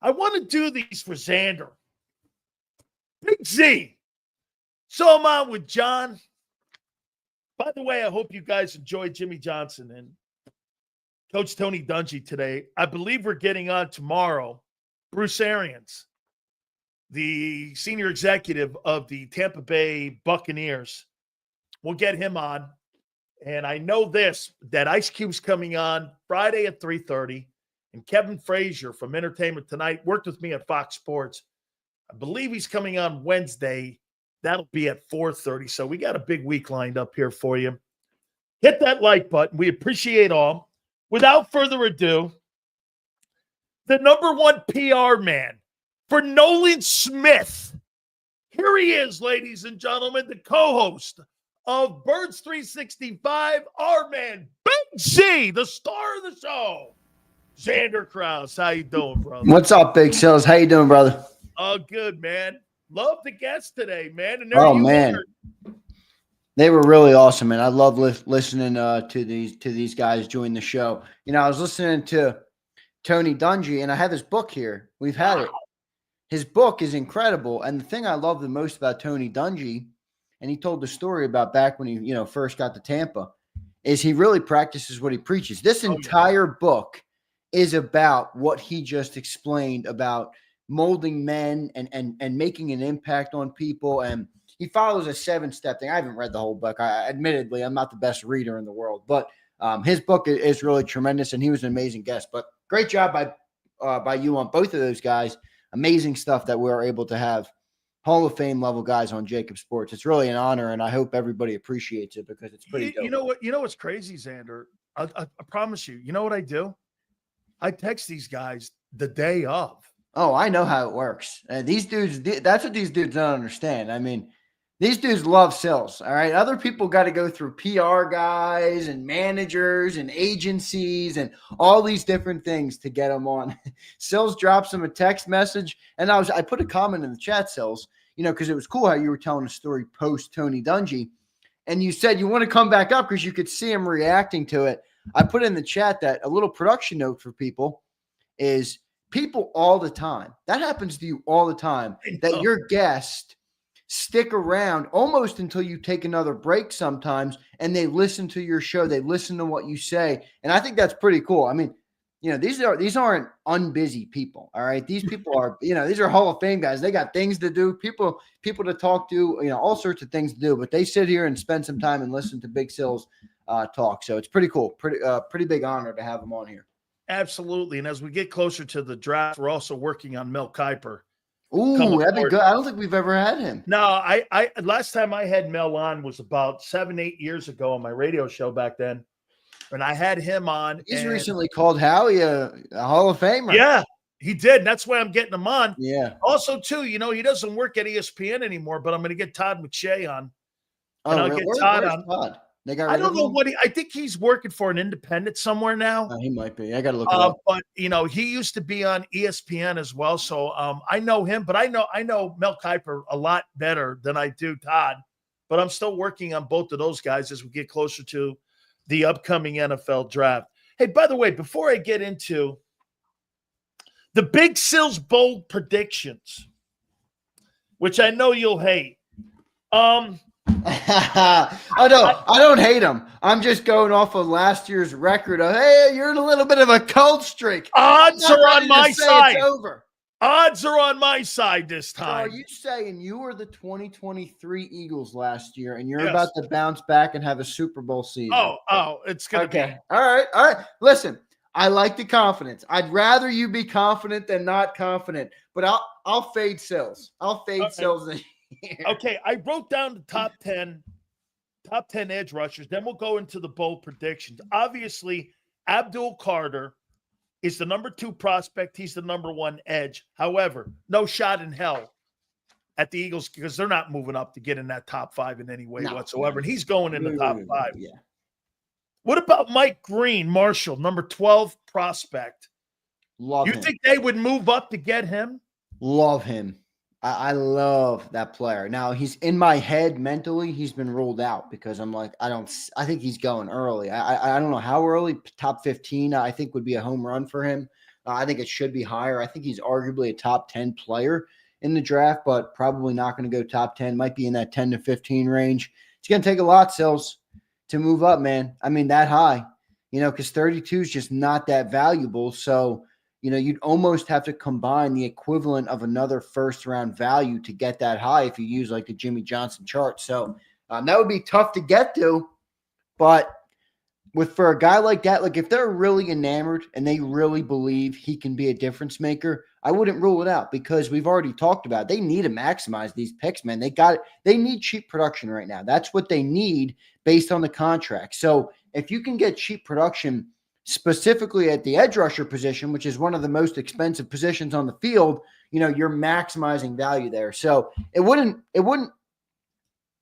I want to do these for Xander. Big Z. So I'm on with John. By the way, I hope you guys enjoyed Jimmy Johnson and Coach Tony Dungy today. I believe we're getting on tomorrow. Bruce Arians, the senior executive of the Tampa Bay Buccaneers. We'll get him on. And I know this, that Ice Cube's coming on Friday at 3:30. And Kevin Frazier from Entertainment Tonight worked with me at Fox Sports. I believe he's coming on Wednesday. That'll be at 4:30. So we got a big week lined up here for you. Hit that like button. We appreciate all. Without further ado, the #1 PR man for Nolan Smith. Here he is, ladies and gentlemen, the co-host of Birds 365, our man, Big Z, the star of the show, Xander Krause. How you doing, brother? What's up, Big Sills? How you doing, brother? Oh, good, man. Love the guests today, man. And Oh, man. They were really awesome, man. I love listening to these guys join the show. You know, I was listening to Tony Dungy, and I have his book here. We've had it. His book is incredible. And the thing I love the most about Tony Dungy, and he told the story about back when he, first got to Tampa, is he really practices what he preaches. This entire book is about what he just explained about molding men and making an impact on people. And he follows a 7-step thing. I haven't read the whole book. Admittedly, I'm not the best reader in the world, but his book is really tremendous, and he was an amazing guest. But great job by you on both of those guys. Amazing stuff that we were able to have Hall of Fame level guys on JAKIB Sports. It's really an honor, and I hope everybody appreciates it because it's pretty dope. You know what? You know what's crazy, Xander? I promise you. You know what I do? I text these guys the day of. Oh, I know how it works. These dudes, that's what these dudes don't understand. I mean, these dudes love sales, all right? Other people got to go through PR guys and managers and agencies and all these different things to get them on. Sills drops them a text message, and I put a comment in the chat, Sills, because it was cool how you were telling a story post Tony Dungy, and you said you want to come back up because you could see him reacting to it. I put in the chat that a little production note for people is people all the time. That happens to you all the time, that your guest stick around almost until you take another break sometimes, and they listen to your show. They listen to what you say. And I think that's pretty cool. I mean, these aren't unbusy people. All right. These people are, these are Hall of Fame guys. They got things to do, people to talk to, all sorts of things to do, but they sit here and spend some time and listen to Big Sills talk. So it's pretty cool. Pretty big honor to have them on here. Absolutely. And as we get closer to the draft, we're also working on Mel Kiper. Ooh, that'd be good. I don't think we've ever had him. No, I last time I had Mel on was about 7-8 years ago on my radio show back then. And I had him on. He's recently called Howie a Hall of Famer. Yeah, he did. And that's why I'm getting him on. Yeah. Also, too, he doesn't work at ESPN anymore, but I'm going to get Todd McShay on. Oh, and I'll get Todd on. Todd? I don't know I think he's working for an independent somewhere now. He might be. I got to look it up. But he used to be on ESPN as well, so I know him. But I know Mel Kiper a lot better than I do Todd. But I'm still working on both of those guys as we get closer to the upcoming NFL draft. Hey, by the way, before I get into the Big Sills bold predictions, which I know you'll hate. I don't hate him. I'm just going off of last year's record of, hey, you're in a little bit of a cold streak. Odds are on my side. It's over. Odds are on my side this time. So are you saying you were the 2023 Eagles last year, and you're about to bounce back and have a Super Bowl season? Oh, it's going to be. All right. Listen, I like the confidence. I'd rather you be confident than not confident, but I'll fade Sills. I'll fade Sills this year. Okay, I wrote down the top 10 edge rushers. Then we'll go into the bold predictions. Obviously, Abdul Carter is the number 2 prospect. He's the number 1 edge. However, no shot in hell at the Eagles because they're not moving up to get in that top 5 in any way whatsoever. And he's going in the top 5. Yeah. What about Mike Green, Marshall, number 12 prospect? Love him. You think they would move up to get him? Love him. I love that player. Now, he's in my head mentally. He's been ruled out because I'm like, I think he's going early. I don't know how early. Top 15, I think, would be a home run for him. I think it should be higher. I think he's arguably a top 10 player in the draft, but probably not going to go top 10. Might be in that 10 to 15 range. It's going to take a lot, Sills, to move up, man. I mean, that high, because 32 is just not that valuable. So, you'd almost have to combine the equivalent of another first-round value to get that high if you use like the Jimmy Johnson chart. So that would be tough to get to. But for a guy like that, like if they're really enamored and they really believe he can be a difference maker, I wouldn't rule it out because we've already talked about it. They need to maximize these picks, man. They need cheap production right now. That's what they need based on the contract. So if you can get cheap production specifically at the edge rusher position, which is one of the most expensive positions on the field, you're maximizing value there. So it wouldn't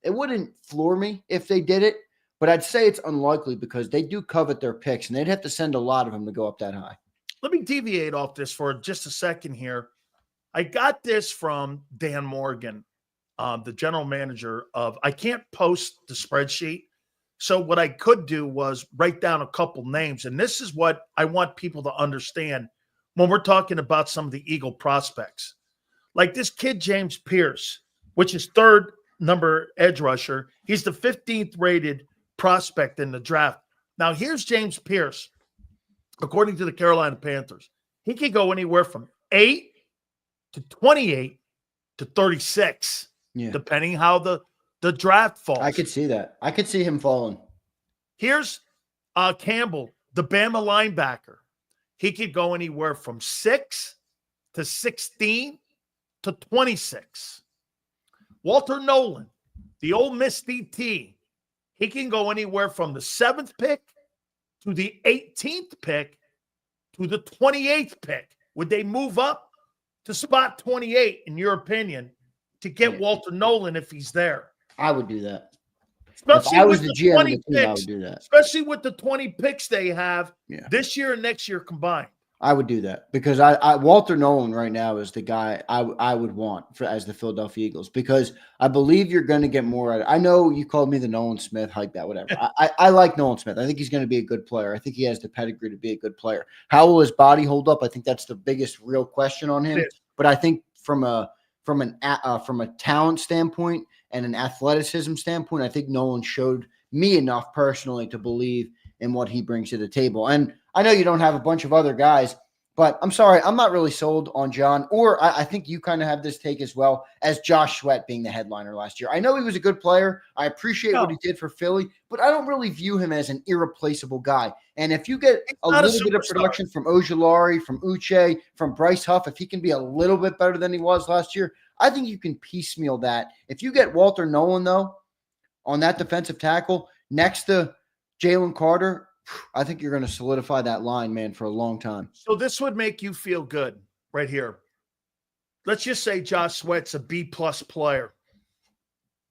it wouldn't floor me if they did it, but I'd say it's unlikely because they do covet their picks, and they'd have to send a lot of them to go up that high. Let me deviate off this for just a second here. I got this from Dan Morgan, the general manager of, I can't post the spreadsheet. So what I could do was write down a couple names. And this is what I want people to understand when we're talking about some of the Eagle prospects. Like this kid, James Pierce, which is third number edge rusher. He's the 15th rated prospect in the draft. Now here's James Pierce. According to the Carolina Panthers, he could go anywhere from 8 to 28 to 36, depending how the draft falls. I could see that. I could see him falling. Here's Campbell, the Bama linebacker. He could go anywhere from 6 to 16 to 26. Walter Nolan, the Ole Miss DT, he can go anywhere from the 7th pick to the 18th pick to the 28th pick. Would they move up to spot 28, in your opinion, to get Walter Nolan if he's there? I would do that. Especially if I was with the the GM 20 of the team, I picks, would do that. especially with the 20 picks they have this year and next year combined. I would do that because I Walter Nolan right now is the guy I would want as the Philadelphia Eagles, because I believe you're going to get more out of it. I know you called me the Nolan Smith hype, that whatever. I like Nolan Smith. I think he's going to be a good player. I think he has the pedigree to be a good player. How will his body hold up? I think that's the biggest real question on him. But I think from a talent standpoint and an athleticism standpoint, I think Nolan showed me enough personally to believe in what he brings to the table. And I know you don't have a bunch of other guys, but I'm sorry, I'm not really sold on John, or I think you kind of have this take as well as Josh Sweat being the headliner last year. I know he was a good player. I appreciate what he did for Philly, but I don't really view him as an irreplaceable guy. And if you get a little bit of production from Ojulari, from Uche, from Bryce Huff, if he can be a little bit better than he was last year, I think you can piecemeal that. If you get Walter Nolan, though, on that defensive tackle next to Jalen Carter, I think you're going to solidify that line, man, for a long time. So this would make you feel good right here. Let's just say Josh Sweat's a B-plus player,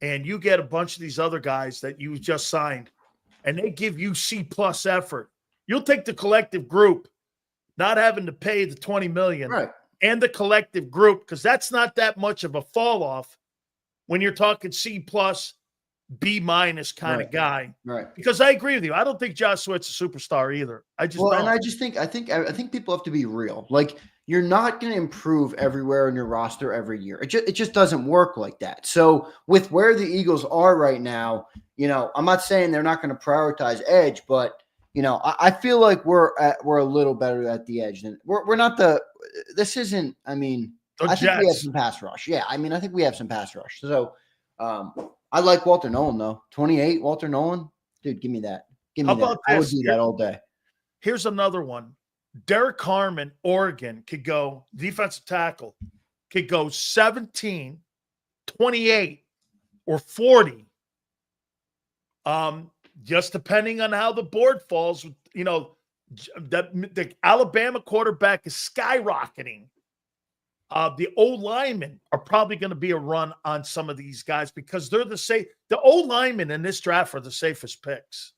and you get a bunch of these other guys that you just signed, and they give you C-plus effort. You'll take the collective group, not having to pay the $20 million, right, and the collective group, because that's not that much of a fall-off when you're talking C-plus, B-minus kind of guy. Right. Because I agree with you. I don't think Josh Sweat's a superstar either. I think people have to be real. Like, you're not going to improve everywhere in your roster every year. It just doesn't work like that. So with where the Eagles are right now, I'm not saying they're not going to prioritize edge, but I feel like we're a little better at the edge than we're not this isn't, I think we have some pass rush. Yeah. I think we have some pass rush. So, I like Walter Nolan, though. 28, Walter Nolan. Dude, give me that. Give me that. I would do that all day. Here's another one. Derek Harmon, Oregon, could go, defensive tackle, could go 17, 28, or 40. Just depending on how the board falls. The Alabama quarterback is skyrocketing. The old linemen are probably going to be a run on some of these guys because they're the old linemen in this draft are the safest picks.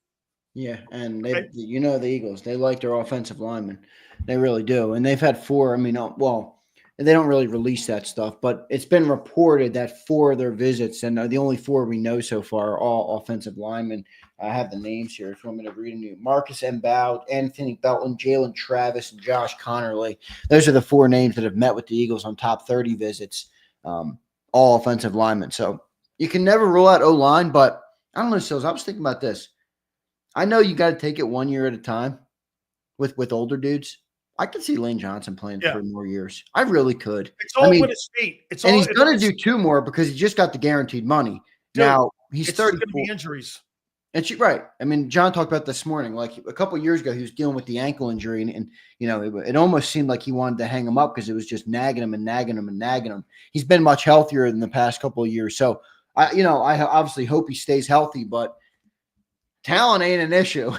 Yeah, and the Eagles, they like their offensive linemen. They really do. And they've had 4, they don't really release that stuff, but it's been reported that 4 of their visits, and the only 4 we know so far, are all offensive linemen. I have the names here if you want me to read them to you. Marcus M'Bow, Anthony Belton, Jalen Travis, and Josh Connerly. Those are the 4 names that have met with the Eagles on top 30 visits, all offensive linemen. So you can never rule out O-line, but I don't know, Sills. I was thinking about this. I know you got to take it 1 year at a time with older dudes. I could see Lane Johnson playing 3 more years. I really could. It's all with his feet. He's going to do 2 more because he just got the guaranteed money. Dude, now he's 34. It's going to be injuries. And right. John talked about this morning. Like a couple of years ago, he was dealing with the ankle injury, and it almost seemed like he wanted to hang him up because it was just nagging him. He's been much healthier in the past couple of years. So I obviously hope he stays healthy, but talent ain't an issue.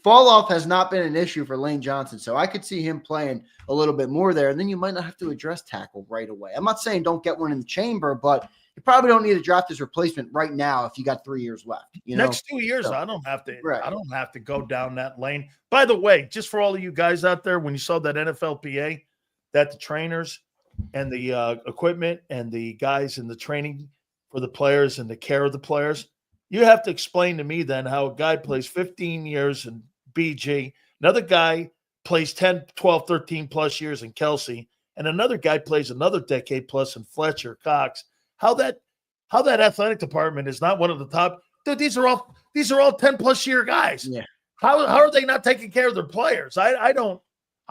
Fall off has not been an issue for Lane Johnson. So I could see him playing a little bit more there. And then you might not have to address tackle right away. I'm not saying don't get one in the chamber, but you probably don't need to draft his replacement right now if you got 3 years left. Next 2 years, So, I don't have to. right. I don't have to go down that lane. By the way, just for all of you guys out there, when you saw that NFLPA, that the trainers and the equipment and the guys in the training for the players and the care of the players, you have to explain to me then how a guy plays 15 years in BG, another guy plays 10, 12, 13 plus years in Kelsey, and another guy plays another decade plus in Fletcher Cox. How that athletic department is not one of the top. Dude, these are all 10 plus year guys. Yeah. How are they not taking care of their players? I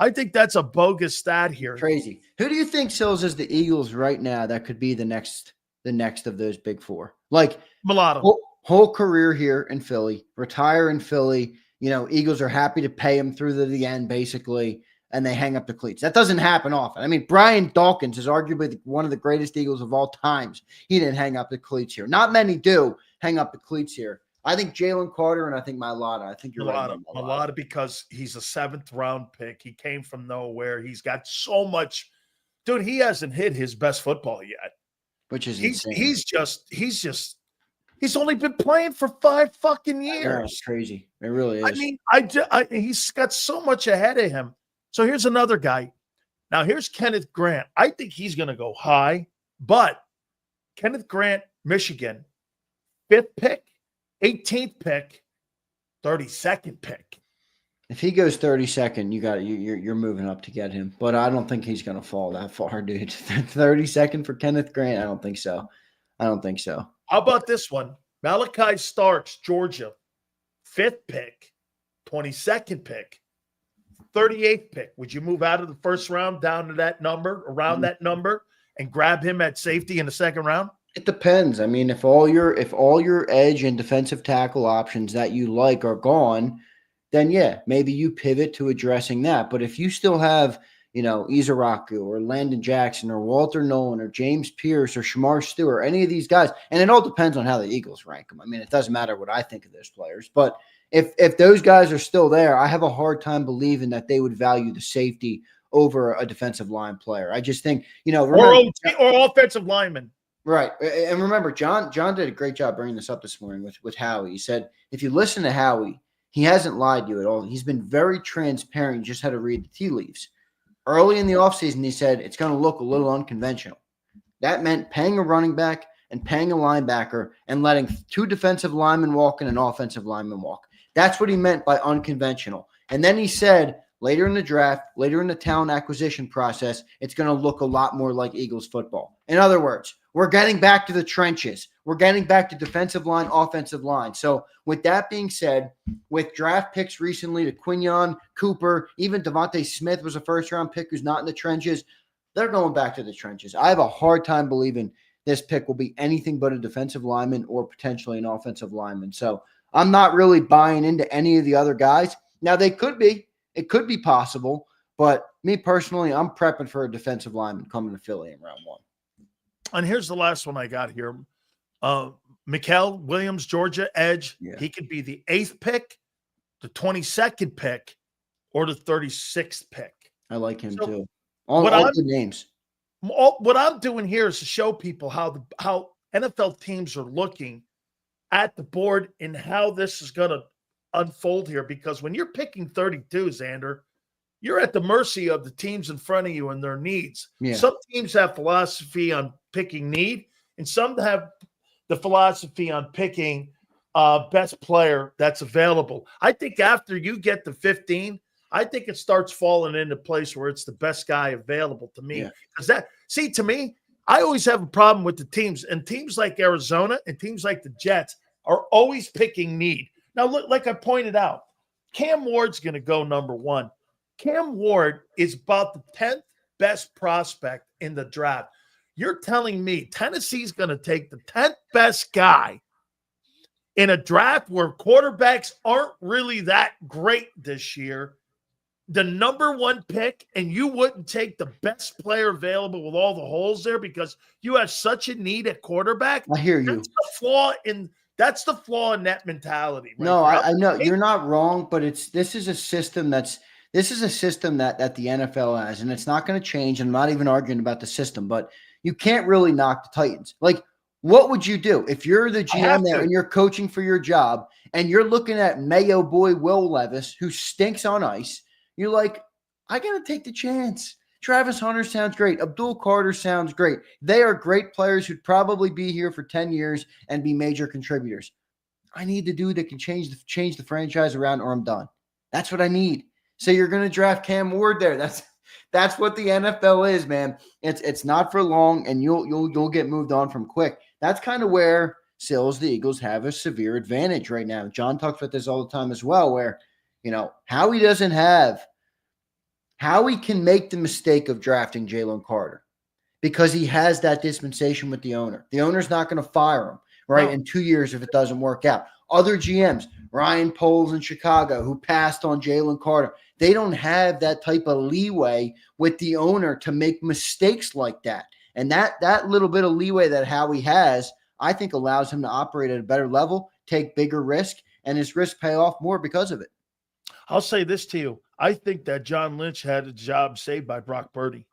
think that's a bogus stat here. Crazy. Who do you think sells as the Eagles right now that could be the next of those big four? Like Mulatto. Whole career here in Philly, retire in Philly. Eagles are happy to pay him through to the end, basically, and they hang up the cleats. That doesn't happen often. I mean, Brian Dawkins is arguably one of the greatest Eagles of all times. He didn't hang up the cleats here. Not many do hang up the cleats here. I think Jalen Carter and I think Mailata. I think you're right. Mailata because he's a 7th round pick. He came from nowhere. He's got so much. Dude, he hasn't hit his best football yet. Which is he's insane. He's only been playing for 5 fucking years. Yeah, it's crazy. It really is. I mean, he's got so much ahead of him. So here's another guy. Now here's Kenneth Grant. I think he's going to go high, but Kenneth Grant, Michigan, 5th pick, 18th pick, 32nd pick. If he goes 32nd, you're moving up to get him. But I don't think he's going to fall that far, dude. 32nd for Kenneth Grant? I don't think so. How about this one? Malachi Starks, Georgia, 5th pick, 22nd pick, 38th pick. Would you move out of the first round down to that number, around that number, and grab him at safety in the second round? It depends. I mean, if all your edge and defensive tackle options that you like are gone, then yeah, maybe you pivot to addressing that. But if you still have, Izaraku or Landon Jackson or Walter Nolan or James Pierce or Shamar Stewart, any of these guys, and it all depends on how the Eagles rank them. I mean, it doesn't matter what I think of those players, but if those guys are still there, I have a hard time believing that they would value the safety over a defensive line player. I just think, or offensive lineman. Right. And remember, John did a great job bringing this up this morning with Howie. He said, if you listen to Howie, he hasn't lied to you at all. He's been very transparent. You just had to read the tea leaves. Early in the offseason, he said it's going to look a little unconventional. That meant paying a running back and paying a linebacker and letting 2 defensive linemen walk and an offensive lineman walk. That's what he meant by unconventional. And then he said later in the draft, later in the talent acquisition process, it's going to look a lot more like Eagles football. In other words, we're getting back to the trenches. We're getting back to defensive line, offensive line. So with that being said, with draft picks recently to Quinion, Cooper, even Devontae Smith was a first-round pick who's not in the trenches, they're going back to the trenches. I have a hard time believing this pick will be anything but a defensive lineman or potentially an offensive lineman. So I'm not really buying into any of the other guys. Now, they could be. It could be possible. But me personally, I'm prepping for a defensive lineman coming to Philly in round 1. And here's the last one I got here. Mikael Williams, Georgia, edge. Yeah. He could be the 8th pick, the 22nd pick, or the 36th pick. I like him too. All good names. What I'm doing here is to show people how NFL teams are looking at the board and how this is going to unfold here. Because when you're picking 32, Xander, you're at the mercy of the teams in front of you and their needs. Yeah. Some teams have philosophy on picking need, and some have the philosophy on picking best player that's available. I think after you get to 15, I think it starts falling into place where it's the best guy available to me. Because to me, I always have a problem with the teams, and teams like Arizona and teams like the Jets are always picking need. Now, look, like I pointed out, Cam Ward's going to go number 1. Cam Ward is about the 10th best prospect in the draft. You're telling me Tennessee's going to take the 10th best guy in a draft where quarterbacks aren't really that great this year, the number 1 pick, and you wouldn't take the best player available with all the holes there because you have such a need at quarterback? I hear you. That's the flaw in That's the flaw in that mentality. Right No, there. I know you're not wrong, but this is a system that the NFL has, and it's not going to change. I'm not even arguing about the system, but you can't really knock the Titans. Like, what would you do if you're the GM there and you're coaching for your job and you're looking at Mayo boy Will Levis, who stinks on ice? You're like, I got to take the chance. Travis Hunter sounds great. Abdul Carter sounds great. They are great players who'd probably be here for 10 years and be major contributors. I need the dude that can change the franchise around, or I'm done. That's what I need. So you're going to draft Cam Ward there. That's what the NFL is, man. It's not for long, and you'll get moved on from quick. That's kind of where Sills, the Eagles, have a severe advantage right now. John talks about this all the time as well, where Howie can make the mistake of drafting Jalen Carter because he has that dispensation with the owner. The owner's not going to fire him, right, in 2 years if it doesn't work out. Other GMs, Ryan Poles in Chicago, who passed on Jalen Carter, they don't have that type of leeway with the owner to make mistakes like that. And that little bit of leeway that Howie has, I think, allows him to operate at a better level, take bigger risk, and his risk pay off more because of it. I'll say this to you. I think that John Lynch had a job saved by Brock Purdy.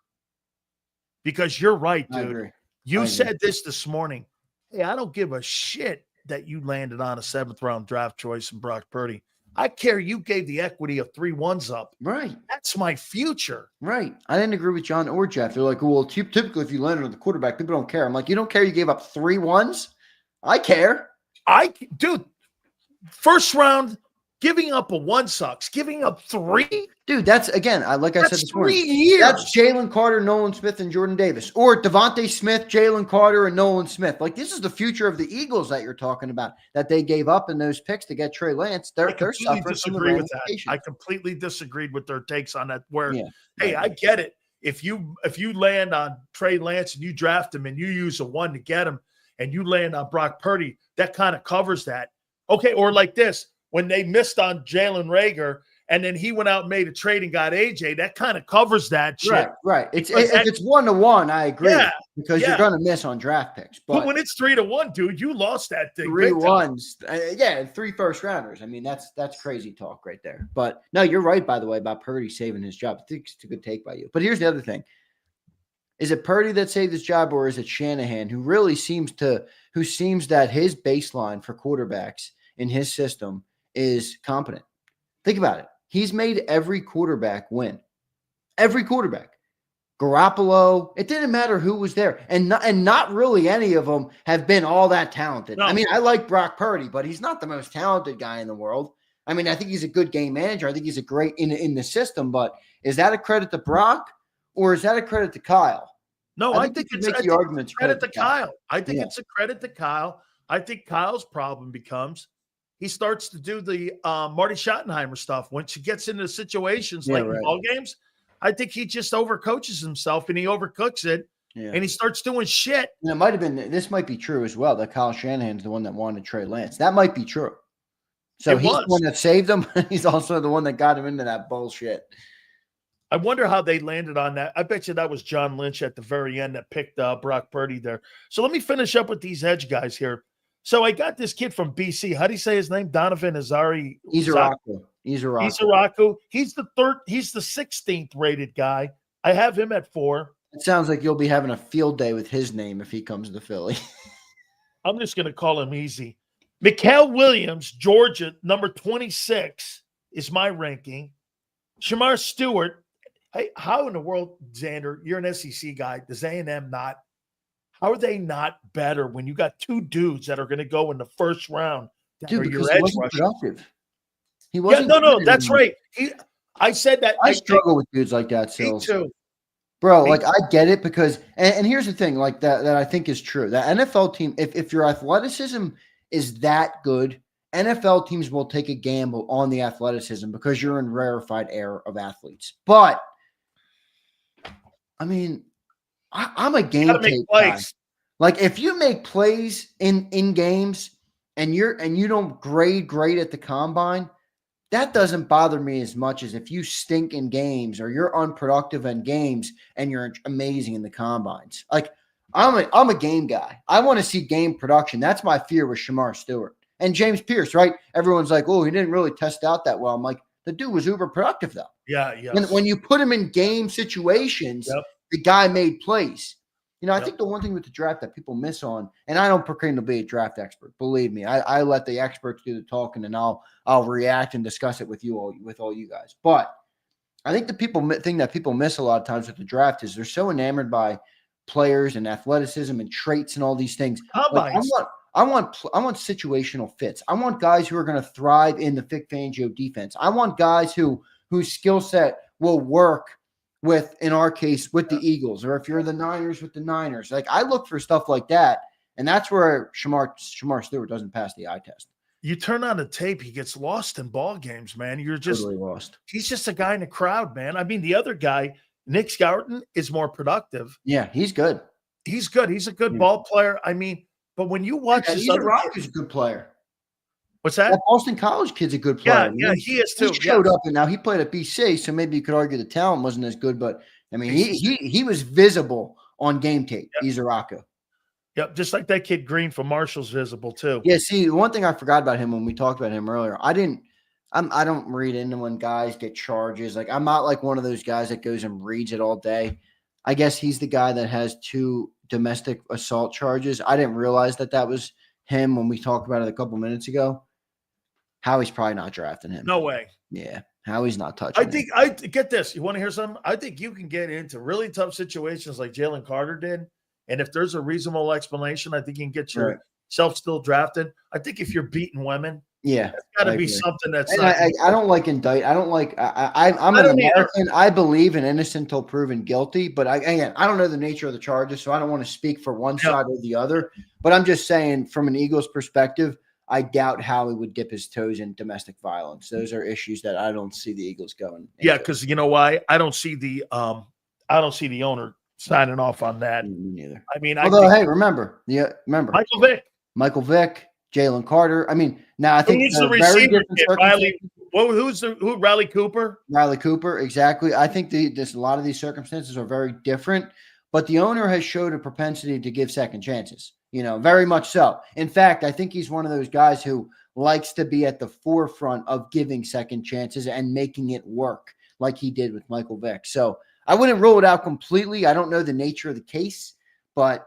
Because you're right, dude. I agree. You said this morning. Hey, I don't give a shit that you landed on a 7th-round draft choice in Brock Purdy. I care you gave the equity of 3 1s up. Right. That's my future. Right. I didn't agree with John or Jeff. They're like, well, typically if you landed on the quarterback, people don't care. I'm like, you don't care you gave up 3 1s? I care. Dude, first round, giving up a 1 sucks. Giving up 3? Dude, that's, again, like I said this morning, 3 years. That's Jalen Carter, Nolan Smith, and Jordan Davis. Or Devontae Smith, Jalen Carter, and Nolan Smith. Like, this is the future of the Eagles that you're talking about, that they gave up in those picks to get Trey Lance. They're suffering from the ramifications. I completely disagreed with their takes on that. I get it. If you land on Trey Lance and you draft him and you use a 1 to get him and you land on Brock Purdy, that kind of covers that. Okay, or like this, when they missed on Jalen Reagor and then he went out and made a trade and got AJ, that kind of covers that shit. Right. If it's 1-to-1, I agree. Because you're going to miss on draft picks. But when it's 3-1, dude, you lost that thing. 3 1s. 3 first-rounders. I mean, that's crazy talk right there. But no, you're right, by the way, about Purdy saving his job. I think it's a good take by you. But here's the other thing. Is it Purdy that saved his job, or is it Shanahan, who really seems that his baseline for quarterbacks in his system is competent? Think about it. He's made every quarterback win. Every quarterback. Garoppolo, it didn't matter who was there. And not really any of them have been all that talented. No. I mean, I like Brock Purdy, but he's not the most talented guy in the world. I mean, I think he's a good game manager. I think he's a great in the system, but is that a credit to Brock or is that a credit to Kyle? No, I think it's a credit to Kyle. I think it's a credit to Kyle. I think Kyle's problem becomes he starts to do the Marty Schottenheimer stuff. Once he gets into situations in ball games, I think he just overcoaches himself and he overcooks it, and he starts doing shit. And this might be true as well, that Kyle Shanahan's the one that wanted Trey Lance. That might be true. So he's the one that saved him. He's also the one that got him into that bullshit. I wonder how they landed on that. I bet you that was John Lynch at the very end that picked Brock Purdy there. So let me finish up with these edge guys here. So I got this kid from BC. How do you say his name? Donovan Izaraku. Izaraku. He's the 16th rated guy. I have him at 4. It sounds like you'll be having a field day with his name if he comes to Philly. I'm just going to call him easy. Mikael Williams, Georgia, number 26 is my ranking. Shamar Stewart. Hey, how in the world, Xander, you're an SEC guy. Does A&M not? How are they not better when you got 2 dudes that are going to go in the first round? Dude, because he wasn't productive. He wasn't. Yeah, no, that's right. I said that. I struggle with dudes like that, Sills. Me too. Bro, like I get it because, and here's the thing, like that I think is true. The NFL team, if your athleticism is that good, NFL teams will take a gamble on the athleticism because you're in rarefied air of athletes. But I mean, I'm a game tape guy. Like if you make plays in games and you don't grade great at the combine, that doesn't bother me as much as if you stink in games or you're unproductive in games and you're amazing in the combines. Like I'm a game guy. I want to see game production. That's my fear with Shamar Stewart and James Pierce, right? Everyone's like, oh, he didn't really test out that well. I'm like, the dude was uber productive though. Yeah, yeah. When you put him in game situations, the guy made plays. You know, I think the one thing with the draft that people miss on, and I don't proclaim to be a draft expert. Believe me, I let the experts do the talking, and I'll react and discuss it with all you guys. But I think the thing that people miss a lot of times with the draft is they're so enamored by players and athleticism and traits and all these things. Like, I want situational fits. I want guys who are going to thrive in the Vic Fangio defense. I want guys whose skill set will work with, in our case, with the Eagles, or if you're the Niners, with the Niners. Like, I look for stuff like that, and that's where Shamar Stewart doesn't pass the eye test. You turn on the tape, he gets lost in ball games, man. You're just totally lost. He's just a guy in the crowd, man. I mean, the other guy, Nick Scourton, is more productive. Yeah, he's good. He's good. He's a good ball player. I mean, but when you watch this other kid, he's a good player. What's that? That Boston College kid's a good player. Yeah, he is too. He showed up, and now he played at BC, so maybe you could argue the talent wasn't as good. But I mean, he was visible on game tape. Izaraka. Yep, just like that kid Green from Marshall's visible too. Yeah, see, one thing I forgot about him when we talked about him earlier, I don't read into when guys get charges. Like, I'm not like one of those guys that goes and reads it all day. I guess he's the guy that has 2 domestic assault charges. I didn't realize that was him when we talked about it a couple minutes ago. Howie's probably not drafting him. No way. Yeah, Howie's not touching him. I get this. You want to hear something? I think you can get into really tough situations like Jalen Carter did. And if there's a reasonable explanation, I think you can get yourself still drafted. I think if you're beating women, it's got to be something that's not. I don't like indict. I don't like. I'm an American. I believe in innocent till proven guilty. But I don't know the nature of the charges, so I don't want to speak for one side or the other. But I'm just saying, from an Eagles perspective, I doubt how he would dip his toes in domestic violence. Those are issues that I don't see the Eagles going. Yeah, because you know why? I don't see the owner signing off on that. Me neither. I mean, hey, remember Michael Vick, Jalen Carter. I mean, now I think who's the receiver? Riley Cooper? Riley Cooper, exactly. I think a lot of these circumstances are very different, but the owner has showed a propensity to give second chances. You know, very much so. In fact, I think he's one of those guys who likes to be at the forefront of giving second chances and making it work, like he did with Michael Vick. So I wouldn't rule it out completely. I don't know the nature of the case, but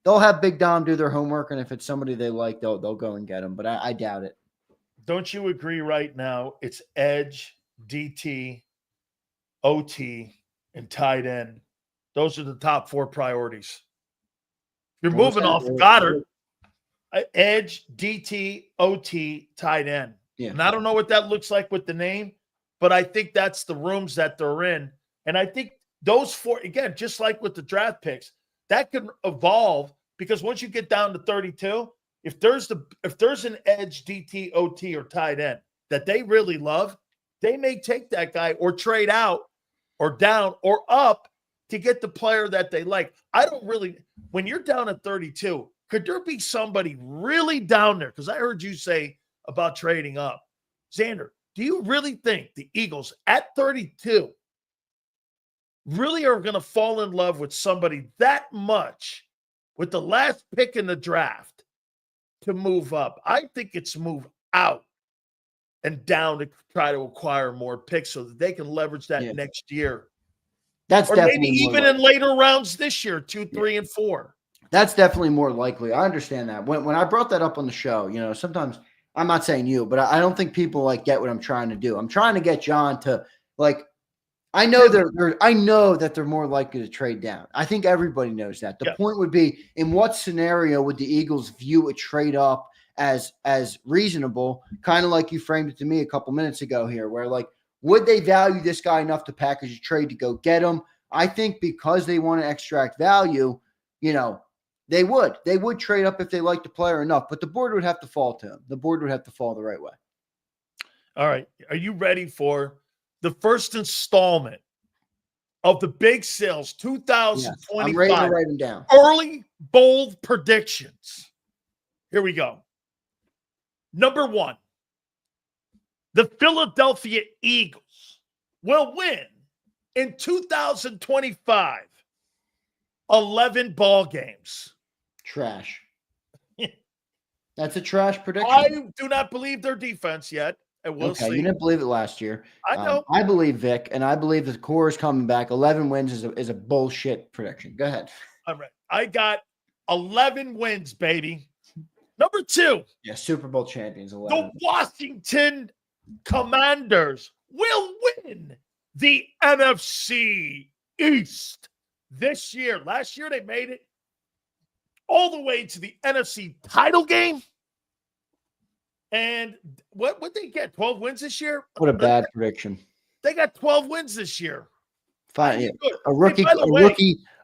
they'll have Big Dom do their homework, and if it's somebody they like, they'll go and get him. But I doubt it. Don't you agree right now it's edge, DT, OT, and tight end? Those are the top 4 priorities. You're moving off Goddard, edge, DT, OT, tight end. Yeah. And I don't know what that looks like with the name, but I think that's the rooms that they're in. And I think those 4, again, just like with the draft picks, that could evolve because once you get down to 32, if there's an edge, DT, OT, or tight end that they really love, they may take that guy or trade out or down or up to get the player that they like. When you're down at 32, could there be somebody really down there? Because I heard you say about trading up. Xander, do you really think the Eagles at 32 really are going to fall in love with somebody that much with the last pick in the draft to move up? I think it's move out and down to try to acquire more picks so that they can leverage that next year. That's or definitely maybe even in later rounds this year, 2, 3, and 4. That's definitely more likely. I understand that. When I brought that up on the show, you know, sometimes I'm not saying you, but I don't think people get what I'm trying to do. I'm trying to get John to I know that they're more likely to trade down. I think everybody knows that. The point would be, in what scenario would the Eagles view a trade up as reasonable? Kind of like you framed it to me a couple minutes ago here, where would they value this guy enough to package a trade to go get him? I think because they want to extract value, you know, they would trade up if they like the player enough, but the board would have to fall to him. The board would have to fall the right way. All right. Are you ready for the first installment of the Big Sales 2025? Yes, I'm ready to write them down. Early bold predictions. Here we go. Number 1, the Philadelphia Eagles will win in 2025 11 ball games. Trash. That's a trash prediction. I do not believe their defense yet. And we'll see. You didn't believe it last year. I know. I believe Vic, and I believe the core is coming back. 11 wins is a bullshit prediction. Go ahead. All right. I got 11 wins, baby. Number 2. Yeah, Super Bowl champions. 11. The Washington Commanders will win the NFC East this year. Last year, they made it all the way to the NFC title game. And what they get? 12 wins this year? What a bad prediction. They got 12 wins this year. Fine. Yeah. Hey,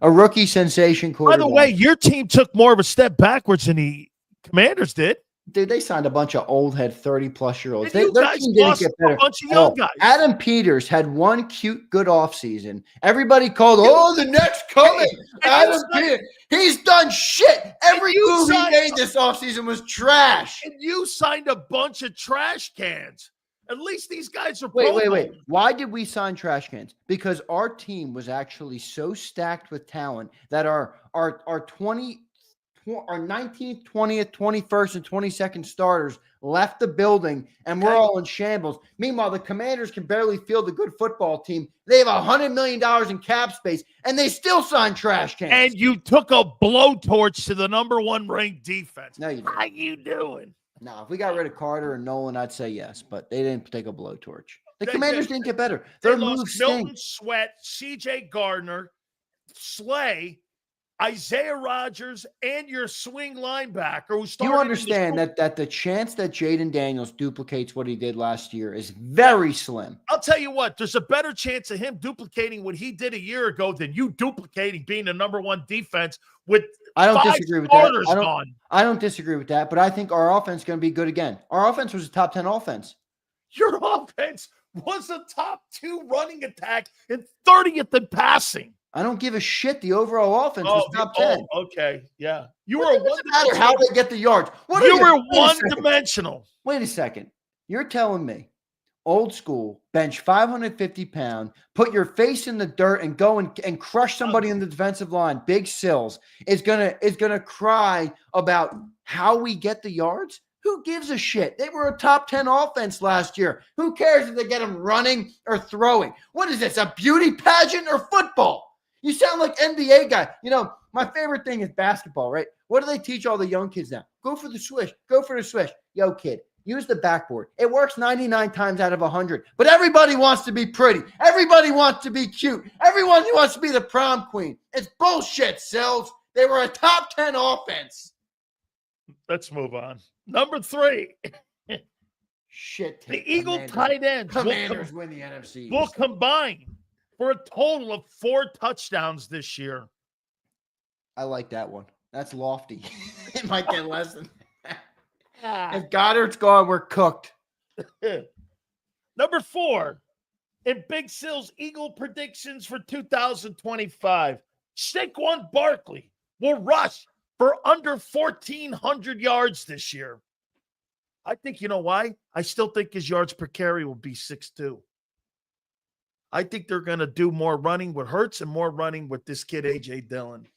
A rookie sensation quarterback. By the way, your team took more of a step backwards than the Commanders did. Dude, they signed a bunch of old head 30-plus-year-olds. Their team didn't get better. A bunch of young guys. Adam Peters had one cute, good offseason. Everybody called, the next coming. Adam Peters. He's done shit. Every move he made this offseason was trash. And you signed a bunch of trash cans. At least these guys are Wait. Why did we sign trash cans? Because our team was actually so stacked with talent that our 19th, 20th, 21st, and 22nd starters left the building, and we're all in shambles. Meanwhile, the Commanders can barely field a good football team. They have $100 million in cap space, and they still sign trash cans. And you took a blowtorch to the number 1 ranked defense. No, you didn't. How you doing? No, if we got rid of Carter and Nolan, I'd say yes, but they didn't take a blowtorch. The Commanders didn't get better. Their moves Milton Sweat, C.J. Gardner, Slay, Isaiah Rodgers, and your swing linebacker who started. You understand that the chance that Jaden Daniels duplicates what he did last year is very slim. I'll tell you what, there's a better chance of him duplicating what he did a year ago than you duplicating being the number 1 defense with I don't 5 disagree with starters that. gone. I don't disagree with that, but I think our offense is going to be good again. Our offense was a top 10 offense. Your offense was a top 2 running attack and 30th in passing. I don't give a shit. The overall offense was top 10. Okay, yeah. You were doesn't matter how they get the yards. You were one-dimensional. Wait a second. You're telling me old school, bench 550 pound, put your face in the dirt and go and crush somebody in the defensive line, Big Sills, is gonna cry about how we get the yards? Who gives a shit? They were a top 10 offense last year. Who cares if they get them running or throwing? What is this, a beauty pageant or football? You sound like NBA guy. You know, my favorite thing is basketball, right? What do they teach all the young kids now? Go for the swish. Go for the swish. Yo, kid, use the backboard. It works 99 times out of 100. But everybody wants to be pretty. Everybody wants to be cute. Everyone wants to be the prom queen. It's bullshit, Sills. They were a top 10 offense. Let's move on. Number 3. Shit. The Eagle tight ends. Commanders win the NFC. Will combine for a total of 4 touchdowns this year. I like that one. That's lofty. It might get less than that. If Goddard's gone, we're cooked. Number 4, in Big Sil's Eagle predictions for 2025, Saquon Barkley will rush for under 1,400 yards this year. I think, you know why? I still think his yards per carry will be 6.2. I think they're going to do more running with Hurts and more running with this kid, A.J. Dillon.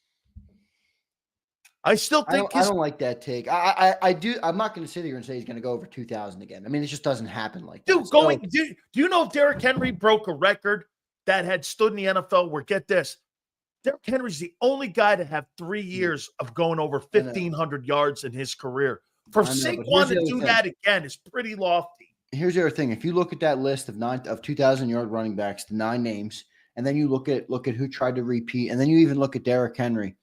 I still think I don't like that take. I do. I'm not going to sit here and say he's going to go over 2,000 again. I mean, it just doesn't happen like that. Dude, do you know if Derrick Henry broke a record that had stood in the NFL where, get this, Derrick Henry's the only guy to have 3 years of going over 1,500 yards in his career. For Saquon to do that again is pretty lofty. Here's the other thing. If you look at that list of 2,000-yard running backs, the 9 names, and then you look at who tried to repeat, and then you even look at Derrick Henry,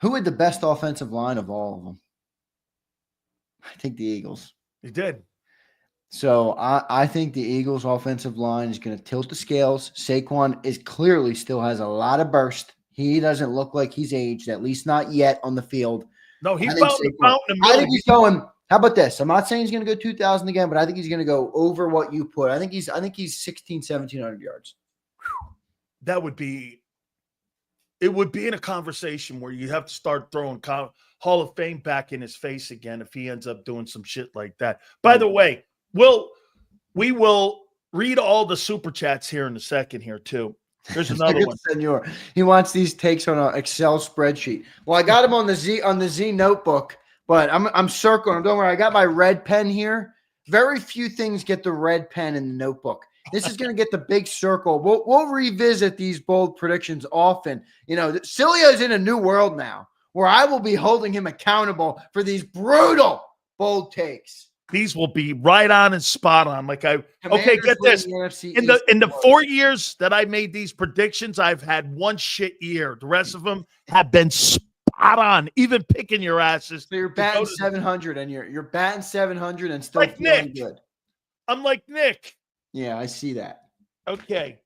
who had the best offensive line of all of them? I think the Eagles. He did. So I think the Eagles' offensive line is going to tilt the scales. Saquon clearly still has a lot of burst. He doesn't look like he's aged, at least not yet on the field. No, he's about in the middle. I think he's going. How about this? I'm not saying he's going to go 2,000 again, but I think he's going to go over what you put. I think he's 1,700 yards. That would be. It would be in a conversation where you have to start throwing Hall of Fame back in his face again if he ends up doing some shit like that. By the way, we will read all the super chats here in a second here too. There's another one. Senor. He wants these takes on an Excel spreadsheet. Well, I got him on the Z notebook, but I'm circling. Don't worry, I got my red pen here. Very few things get the red pen in the notebook. This is going to get the big circle. We'll revisit these bold predictions often. You know, Sileo's in a new world now where I will be holding him accountable for these brutal bold takes. These will be right on and spot on. Okay, get this. In the 4 years that I made these predictions, I've had one shit year. The rest of them have been spot on, even picking your asses. So you're batting 700 and you're batting 700 and still like feeling Nick. good. I'm like Nick. Yeah, I see that. Okay.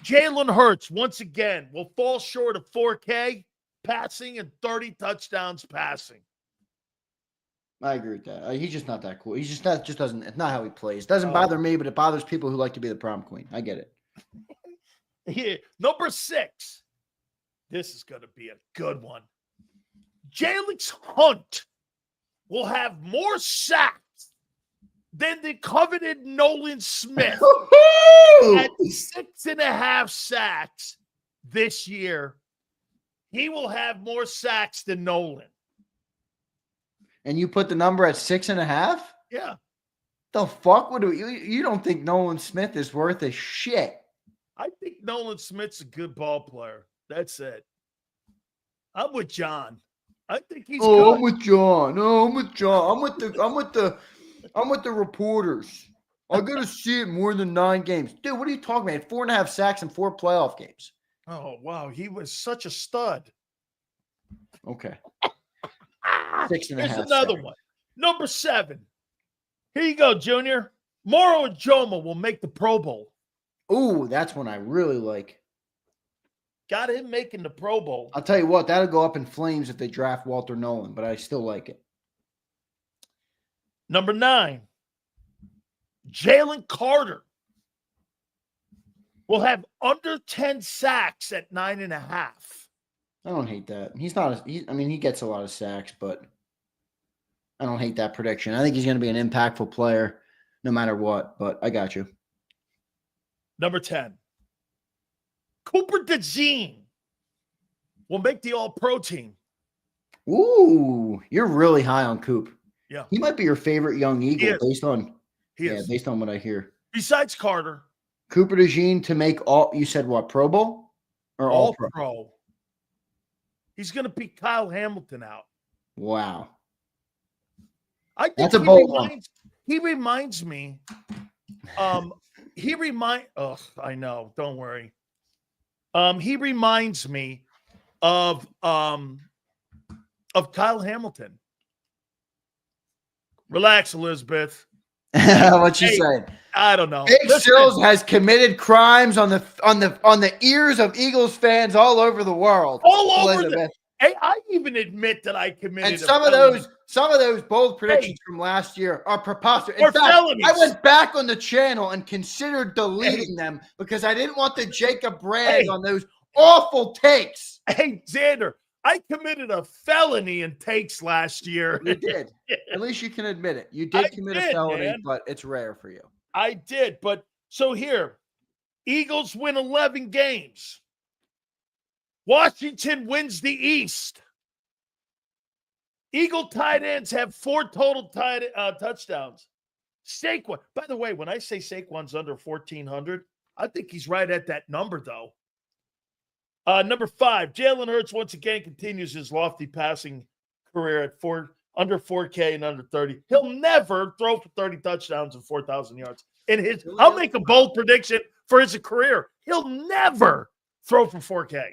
Jalen Hurts, once again, will fall short of 4K passing and 30 touchdowns passing. I agree with that. He's just not that cool. He's just not, it's not how he plays. It doesn't bother me, but it bothers people who like to be the prom queen. I get it. Yeah. Number 6. This is going to be a good one. Jalen Hunt will have more sacks than the coveted Nolan Smith at 6.5 sacks this year. He will have more sacks than Nolan. And you put the number at 6.5? Yeah. The fuck would you don't think Nolan Smith is worth a shit? I think Nolan Smith's a good ball player. That's it. I'm with John. I think he's good. I'm with John. No, I'm with John. I'm with the reporters. I gotta see it more than 9 games. Dude, what are you talking about? 4.5 sacks in 4 playoff games. Oh, wow. He was such a stud. Okay. 6.5. Here's another one. Number 7. Here you go, Junior. Moro Ujoma will make the Pro Bowl. Ooh, that's one I really like. Got him making the Pro Bowl. I'll tell you what, that'll go up in flames if they draft Walter Nolan, but I still like it. Number 9. Jalen Carter will have under 10 sacks at 9.5. I don't hate that. He gets a lot of sacks, but I don't hate that prediction. I think he's going to be an impactful player no matter what, but I got you. Number 10. Cooper DeJean will make the All-Pro team. Ooh, you're really high on Coop. Yeah. He might be your favorite young Eagle based on what I hear. Besides Carter. Cooper DeJean to make you said what, Pro Bowl? Or All-Pro. He's going to beat Kyle Hamilton out. Wow. I think that's a bold one. He reminds me. I know. Don't worry. He reminds me of Kyle Hamilton. Relax, Elizabeth. What you saying? I don't know. Big Sills has committed crimes on the ears of Eagles fans all over the world. All over Hey, I even admit that I committed. And some of those bold predictions from last year are preposterous. In fact, felonies. I went back on the channel and considered deleting them because I didn't want the JAKIB brand on those awful takes. Hey, Xander, I committed a felony in takes last year. You did. At least you can admit it. You did commit a felony, man. But it's rare for you. I did. But so here, Eagles win 11 games. Washington wins the East. Eagle tight ends have 4 total touchdowns. Saquon, by the way, when I say Saquon's under 1,400, I think he's right at that number, though. Number 5, Jalen Hurts once again continues his lofty passing career at under 4K and under 30. He'll never throw for 30 touchdowns and 4,000 yards. I'll make a bold prediction for his career. He'll never throw for 4K.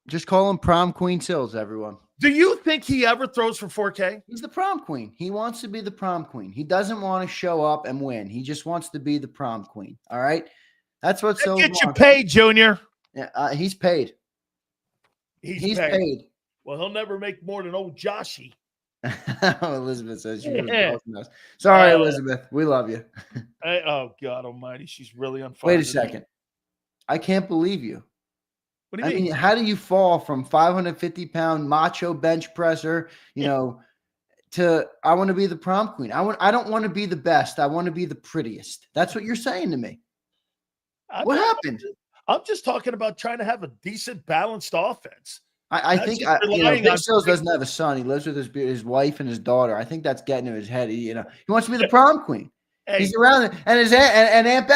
Just call him Prom Queen Sills, everyone. Do you think he ever throws for 4K? He's the prom queen. He wants to be the prom queen. He doesn't want to show up and win. He just wants to be the prom queen. All right? That's what Sills wants. Get you paid, Junior. Yeah, he's paid. He's paid. Well, he'll never make more than old Joshy. Elizabeth says she was Sorry, Elizabeth. We love you. Oh, God almighty. She's really on fire. Wait a second. I can't believe you. What do you mean? How do you fall from 550-pound macho bench presser, to I want to be the prom queen? I don't want to be the best. I want to be the prettiest. That's what you're saying to me. What happened? I'm just talking about trying to have a decent, balanced offense. I think Vic Sills doesn't have a son. He lives with his wife and his daughter. I think that's getting to his head. He wants to be the prom queen. Hey. He's around it. And his and Aunt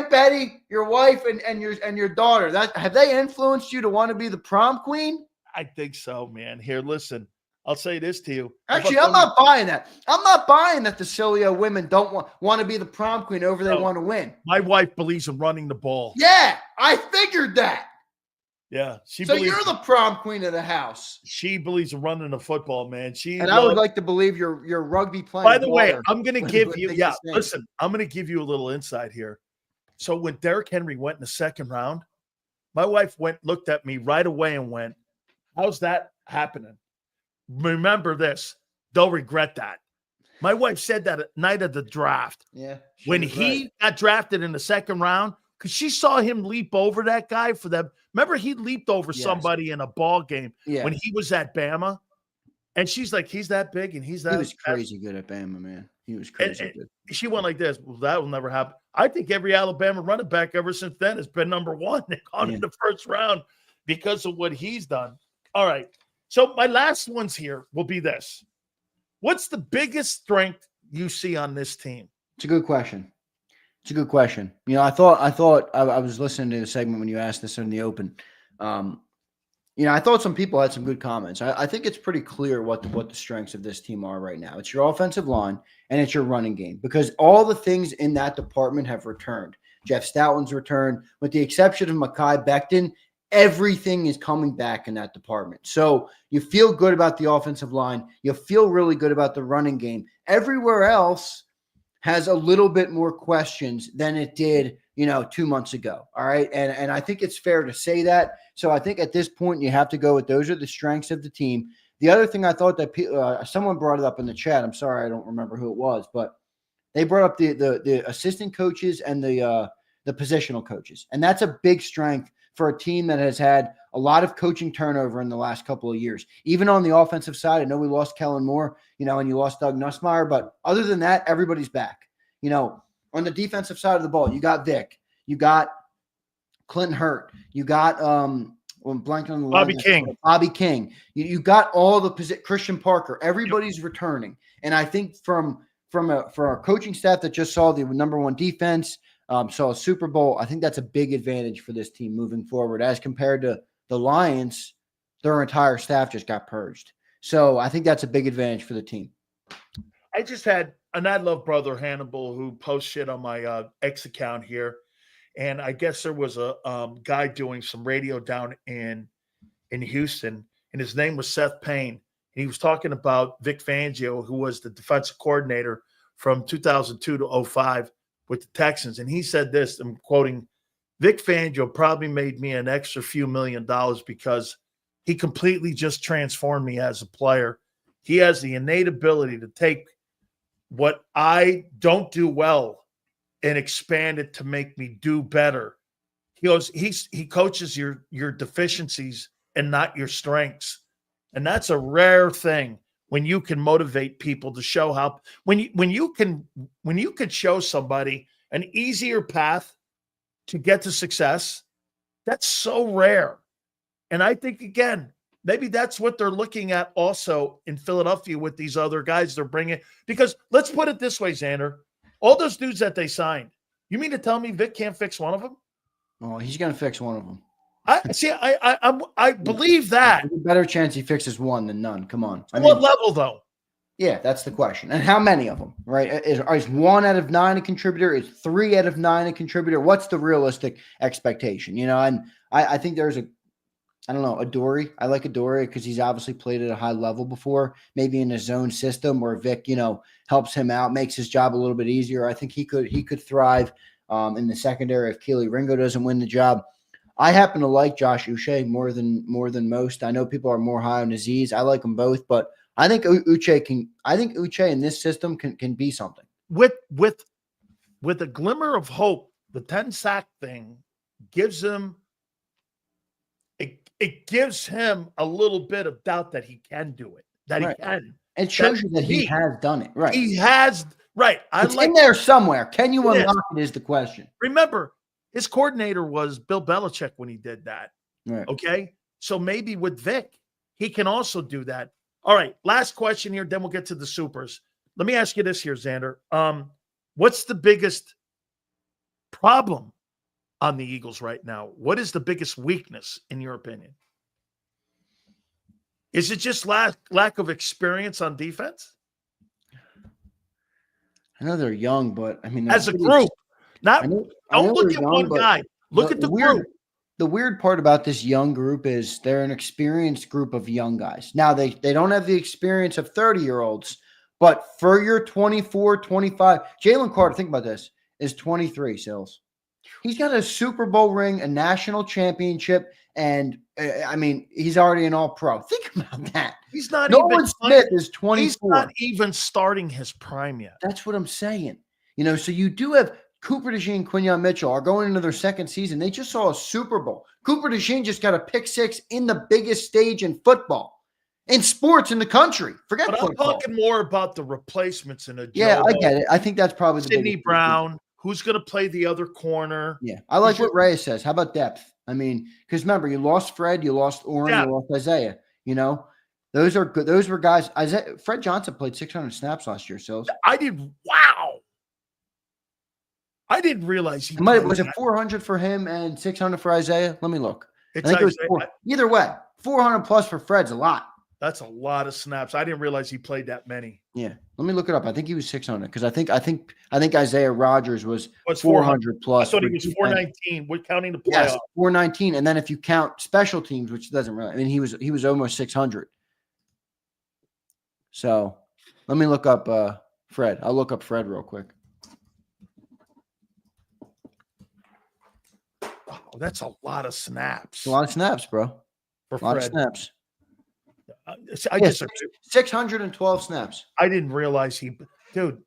Betty, your wife and your daughter. Have they influenced you to want to be the prom queen? I think so, man. Here, listen. I'll say this to you. Actually, I'm not buying that. I'm not buying that the Sileo women don't want to be the prom queen over they want to win. My wife believes in running the ball. Yeah, I figured that. Yeah. So you're the prom queen of the house. She believes in running the football, man. I would like to believe your rugby playing. By the way, I'm going to give you, listen, I'm going to give you a little insight here. So when Derrick Henry went in the second round, my wife looked at me right away and went, how's that happening? Remember this. They'll regret that. My wife said that at night of the draft. Yeah. When he got drafted in the second round, because she saw him leap over that guy for them. Remember, he leaped over somebody in a ball game when he was at Bama. And she's like, he's that big and he's that. He was crazy good at Bama, man. He was crazy good. She went like this. Well, that will never happen. I think every Alabama running back ever since then has been number one. They gone in the first round because of what he's done. All right. So my last ones here will be this. What's the biggest strength you see on this team? It's a good question. I thought I was listening to the segment when you asked this in the open. I thought some people had some good comments. I think it's pretty clear what the strengths of this team are right now. It's your offensive line and it's your running game, because all the things in that department have returned. Jeff Stoutland's returned, with the exception of Mekhi Becton. Everything is coming back in that department. So you feel good about the offensive line. You feel really good about the running game. Everywhere else has a little bit more questions than it did, 2 months ago. All right. And I think it's fair to say that. So I think at this point you have to go with those are the strengths of the team. The other thing I thought that someone brought it up in the chat. I'm sorry, I don't remember who it was, but they brought up the assistant coaches and the positional coaches. And that's a big strength for a team that has had a lot of coaching turnover in the last couple of years. Even on the offensive side, I know we lost Kellen Moore, and you lost Doug Nussmeier, but other than that, everybody's back. On the defensive side of the ball, you got Vic, you got Clinton Hurt, you got blanking on the Bobby King. You got all the Christian Parker. Everybody's returning, and I think for our coaching staff that just saw the number one defense, saw a Super Bowl, I think that's a big advantage for this team moving forward as compared to the Lions. Their entire staff just got purged. So I think that's a big advantage for the team. I love Brother Hannibal, who posts shit on my X account here. And I guess there was a guy doing some radio down in Houston, and his name was Seth Payne. And he was talking about Vic Fangio, who was the defensive coordinator from 2002 to 2005 with the Texans. And he said this, I'm quoting, Vic Fangio probably made me an extra few $1 million because he completely just transformed me as a player. He has the innate ability to take what I don't do well and expand it to make me do better. He goes, he coaches your deficiencies and not your strengths. And that's a rare thing when you can motivate people to show how, when you can show somebody an easier path to get to success, that's so rare. And I think, again, maybe that's what they're looking at also in Philadelphia with these other guys they're bringing. Because let's put it this way, Xander, all those dudes that they signed, you mean to tell me Vic can't fix one of them? Oh, he's going to fix one of them. I believe that. There's a better chance he fixes one than none. Come on. What level, though? Yeah, that's the question. And how many of them, right? Is 1 out of 9 a contributor? Is 3 out of 9 a contributor? What's the realistic expectation? And I think there's Adoree. I like Adoree because he's obviously played at a high level before, maybe in his zone system where Vic, helps him out, makes his job a little bit easier. I think he could thrive in the secondary if Keely Ringo doesn't win the job. I happen to like Josh Uche more than most. I know people are more high on Aziz. I like them both, but I think Uche in this system can be something. With a glimmer of hope, the 10-sack thing gives him it gives him a little bit of doubt that he can do it. He can. It shows you that he has done it. Right. He has. Right. It's in there somewhere. Can you unlock it is the question. Remember, His coordinator was Bill Belichick when he did that. Right. Okay. So maybe with Vic, he can also do that. All right. Last question here. Then we'll get to the supers. Let me ask you this here, Xander. What's the biggest problem on the Eagles right now? What is the biggest weakness in your opinion? Is it just lack of experience on defense? I know they're young, but I mean, as a group, not don't look at one guy. Look at the group. The weird part about this young group is they're an experienced group of young guys. Now, they don't have the experience of 30-year-olds, but for your 24, 25, Jalen Carter, think about this, is 23, Sills. He's got a Super Bowl ring, a national championship, and I mean, he's already an all-pro. Think about that. He's not Nolan Smith is 24. He's not even starting his prime yet. That's what I'm saying. You know, so you do have Cooper DeJean and Quinyon Mitchell are going into their second season. They just saw a Super Bowl. Cooper DeJean just got a pick six in the biggest stage in football, in sports in the country. Forget but football. I'm talking more about the replacements in a Yeah, I get it. I think that's probably the Sidney Brown. Who's going to play the other corner? Yeah, I like what Reyes says. How about depth? I mean, because remember, you lost Fred, you lost Oren, you lost Isaiah. You know, those are good. Those were guys. Fred Johnson played 600 snaps last year. So I did. Wow. I didn't realize he was it 400 for him and 600 for Isaiah? Let me look. It's I think it was either way, 400 plus for Fred's a lot. That's a lot of snaps. I didn't realize he played that many. Yeah, let me look it up. I think he was 600 because I think Isaiah Rodgers was 400 plus. I thought he was 419. We're counting the playoffs. Yes, 419, and then if you count special teams, which doesn't really. I mean, he was almost 600. So let me look up Fred. I'll look up Fred real quick. Oh, that's a lot of snaps. It's a lot of snaps, bro. For a lot Fred. of snaps. I disagree. 612 snaps. I didn't realize dude,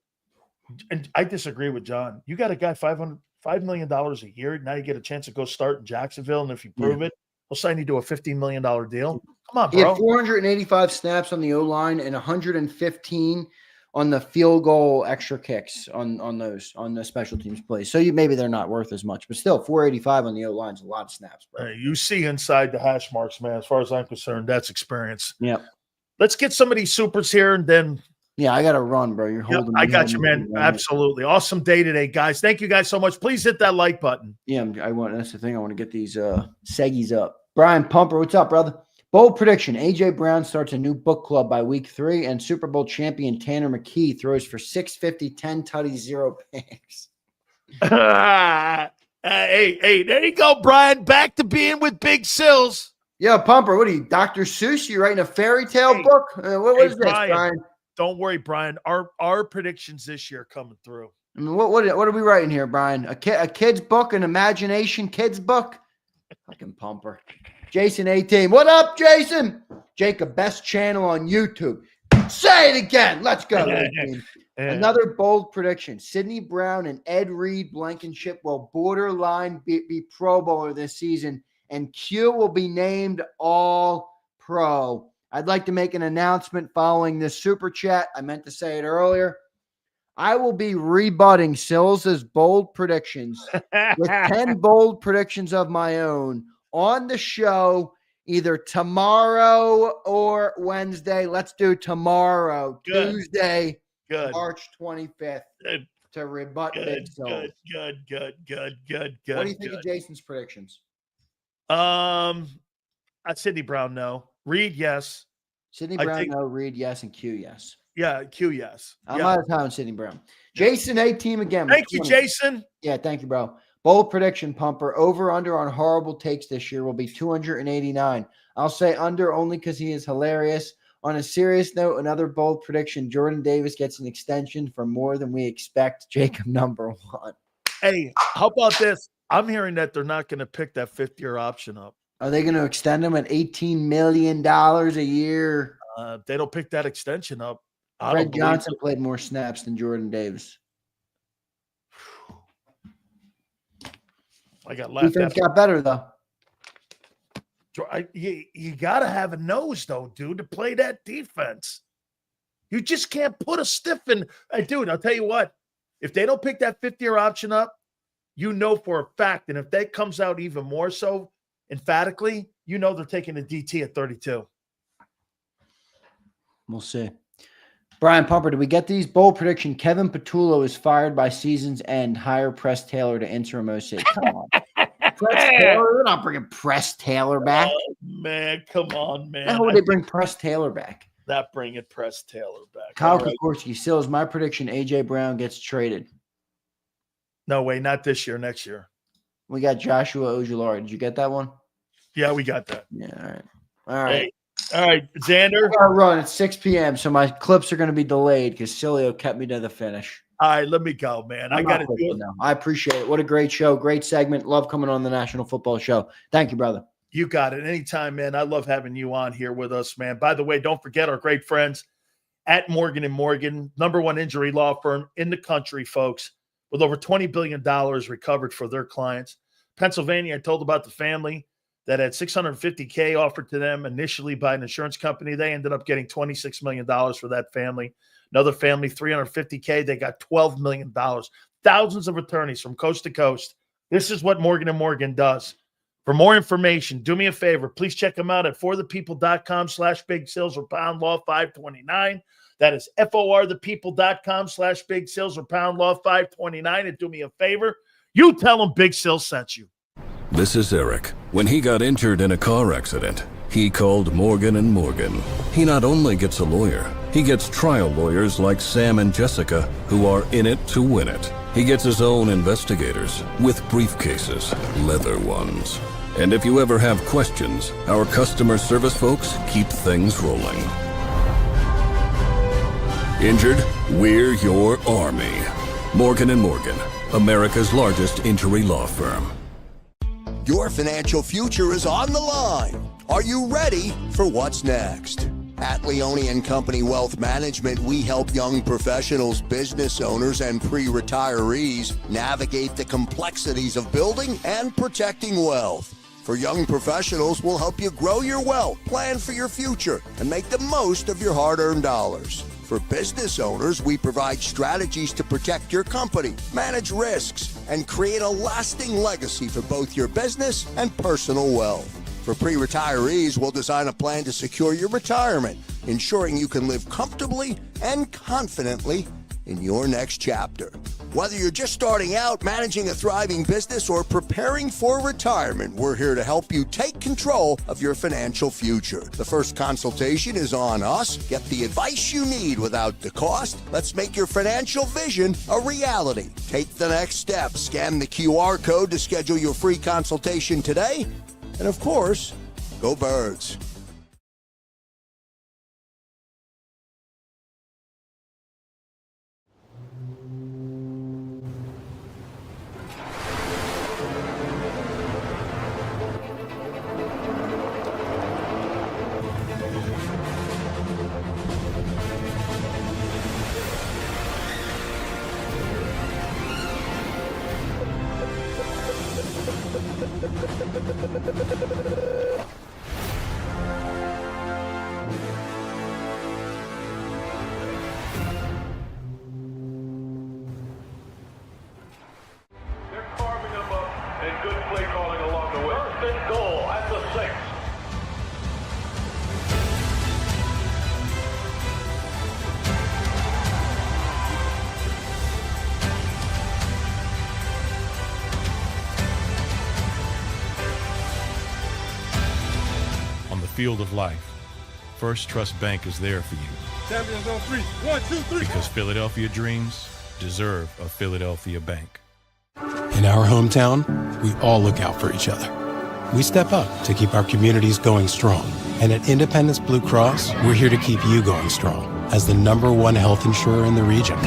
and I disagree with John. You got a guy $5 million a year. Now you get a chance to go start in Jacksonville. And if you prove it, he'll sign you to a $15 million deal. Come on, bro. He had 485 snaps on the O-line and 115 on the field goal extra kicks on the special teams plays. So maybe they're not worth as much, but still 485 on the O-line is a lot of snaps, bro. You see inside the hash marks, man. As far as I'm concerned, that's experience. Yep. Let's get some of these supers here and then. Yeah, I got to run, bro. You're holding. I got you, man. Absolutely. Awesome day today, guys. Thank you guys so much. Please hit that like button. Yeah, that's the thing. I want to get these seggies up. Brian Pumper, what's up, brother? Bold prediction. A.J. Brown starts a new book club by week 3, and Super Bowl champion Tanner McKee throws for 650, 10 tutties, 0 picks. Hey, there you go, Brian. Back to being with Big Sills. Yeah, Pumper, what are you, Dr. Seuss? You writing a fairy tale book? What is this, Brian? Don't worry, Brian. Our predictions this year coming through. I mean, what are we writing here, Brian? A kid's book, an imagination kid's book? Fucking Pumper. Jason 18. What up, Jason? JAKIB, best channel on YouTube. Say it again. Let's go. Another bold prediction. Sidney Brown and Ed Reed Blankenship will borderline be Pro Bowler this season, and Q will be named All-Pro. I'd like to make an announcement following this super chat. I meant to say it earlier. I will be rebutting Sills' bold predictions with 10 bold predictions of my own on the show either tomorrow or Wednesday. Let's do tomorrow, Tuesday, March 25th, to rebut Big Sills. Good. What do you think of Jason's predictions? Sidney Brown, no. Reed, yes. Sidney Brown, no. Reed, yes. And Q, yes. Yeah, Q, yes. I'm out of time on Sidney Brown. Jason, A-team again. Thank you, Jason. Yeah, thank you, bro. Bold prediction, Pumper. Over under on horrible takes this year will be 289. I'll say under only because he is hilarious. On a serious note, another bold prediction. Jordan Davis gets an extension for more than we expect. JAKIB number 1. Hey, how about this? I'm hearing that they're not going to pick that 5th-year option up. Are they going to extend him at $18 million a year? If they don't pick that extension up. Fred Johnson played more snaps than Jordan Davis. I got laughed Defense got better, though. You got to have a nose, though, dude, to play that defense. You just can't put a stiff in. Hey, dude, I'll tell you what. If they don't pick that 5th-year option up, you know for a fact, and if that comes out even more so emphatically, you know they're taking a DT at 32. We'll see. Brian Pumper, do we get these? Bold prediction. Kevin Patullo is fired by season's end. Hire Press Taylor to interim OC. Come on. Press Taylor? They're not bringing Press Taylor back. Oh, man, come on, man. How would they bring Press Taylor back? Not bringing Press Taylor back. Kyle All right. Kokorski, Sills, my prediction, A.J. Brown gets traded. No way, not this year, next year. We got Joshua Ojulari. Did you get that one? Yeah, we got that. Yeah, all right. All right. Hey, all right, Xander. I run at 6 p.m., so my clips are going to be delayed because Sileo kept me to the finish. All right, let me go, man. I got to do it. Now. I appreciate it. What a great show. Great segment. Love coming on the National Football Show. Thank you, brother. You got it. Anytime, man. I love having you on here with us, man. By the way, don't forget our great friends at Morgan & Morgan, #1 injury law firm in the country, folks, with over $20 billion recovered for their clients. Pennsylvania, I told about the family that had $650K offered to them initially by an insurance company. They ended up getting $26 million for that family. Another family, $350K. They got $12 million. Thousands of attorneys from coast to coast. This is what Morgan & Morgan does. For more information, do me a favor. Please check them out at forthepeople.com/big sales or pound law 529. That is forthepeople.com/big sales or pound law 529. And do me a favor. You tell them Big Sil sent you. This is Eric. When he got injured in a car accident, he called Morgan & Morgan. He not only gets a lawyer, he gets trial lawyers like Sam and Jessica who are in it to win it. He gets his own investigators with briefcases, leather ones. And if you ever have questions, our customer service folks keep things rolling. Injured? We're your army. Morgan & Morgan, America's largest injury law firm. Your financial future is on the line. Are you ready for what's next? At Leone & Company Wealth Management, we help young professionals, business owners, and pre-retirees navigate the complexities of building and protecting wealth. For young professionals, we'll help you grow your wealth, plan for your future, and make the most of your hard-earned dollars. For business owners, we provide strategies to protect your company, manage risks, and create a lasting legacy for both your business and personal wealth. For pre-retirees, we'll design a plan to secure your retirement, ensuring you can live comfortably and confidently in your next chapter. Whether you're just starting out, managing a thriving business, or preparing for retirement, we're here to help you take control of your financial future. The first consultation is on us. Get the advice you need without the cost. Let's make your financial vision a reality. Take the next step. Scan the QR code to schedule your free consultation today. And of course, go Birds. Field of life, First Trust Bank is there for you. Champions on 3. 1, 2, 3. Because Philadelphia dreams deserve a Philadelphia bank. In our hometown, we all look out for each other. We step up to keep our communities going strong. And at Independence Blue Cross, we're here to keep you going strong as the #1 health insurer in the region.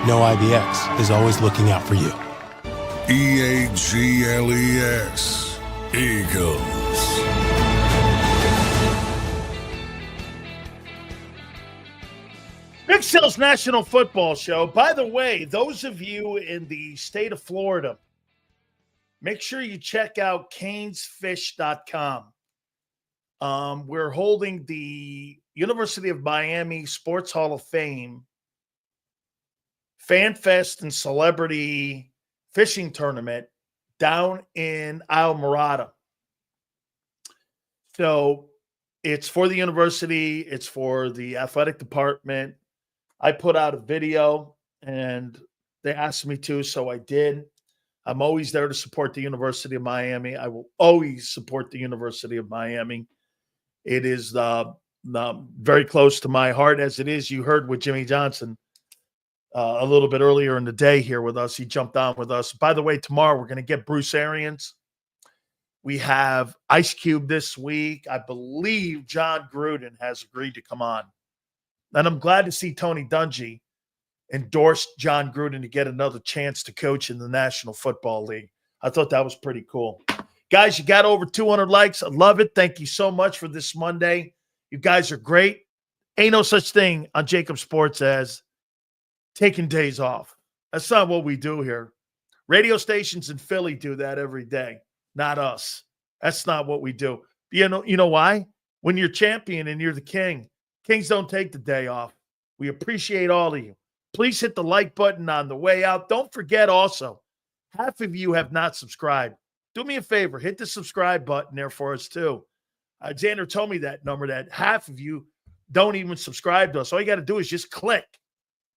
No IBX is always looking out for you. EAGLES, Eagles. Big Sil's National Football Show. By the way, those of you in the state of Florida, make sure you check out canesfish.com. We're holding the University of Miami Sports Hall of Fame Fan Fest and Celebrity fishing tournament down in Isle Morada. So it's for the university. It's for the athletic department. I put out a video and they asked me to, so I did. I'm always there to support the University of Miami. I will always support the University of Miami. It is very close to my heart, as it is. You heard with Jimmy Johnson a little bit earlier in the day here with us. He jumped on with us. By the way, tomorrow we're going to get Bruce Arians. We have Ice Cube this week. I believe John Gruden has agreed to come on. And I'm glad to see Tony Dungy endorsed John Gruden to get another chance to coach in the National Football League. I thought that was pretty cool. Guys, you got over 200 likes. I love it. Thank you so much for this Monday. You guys are great. Ain't no such thing on JAKIB Sports as taking days off. That's not what we do here. Radio stations in Philly do that every day, not us. That's not what we do. You know why? When you're champion and you're the king, kings don't take the day off. We appreciate all of you. Please hit the like button on the way out. Don't forget also, half of you have not subscribed. Do me a favor, hit the subscribe button there for us too. Xander told me that number, that half of you don't even subscribe to us. All you got to do is just click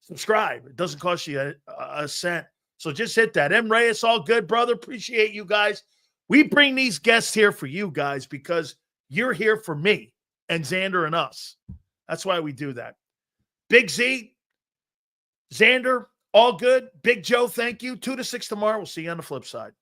subscribe. It doesn't cost you a cent. So just hit that. M. Reyes, all good, brother. Appreciate you guys. We bring these guests here for you guys because you're here for me and Xander and us. That's why we do that. Big Z, Xander, all good. Big Joe, thank you. 2 to 6 tomorrow. We'll see you on the flip side.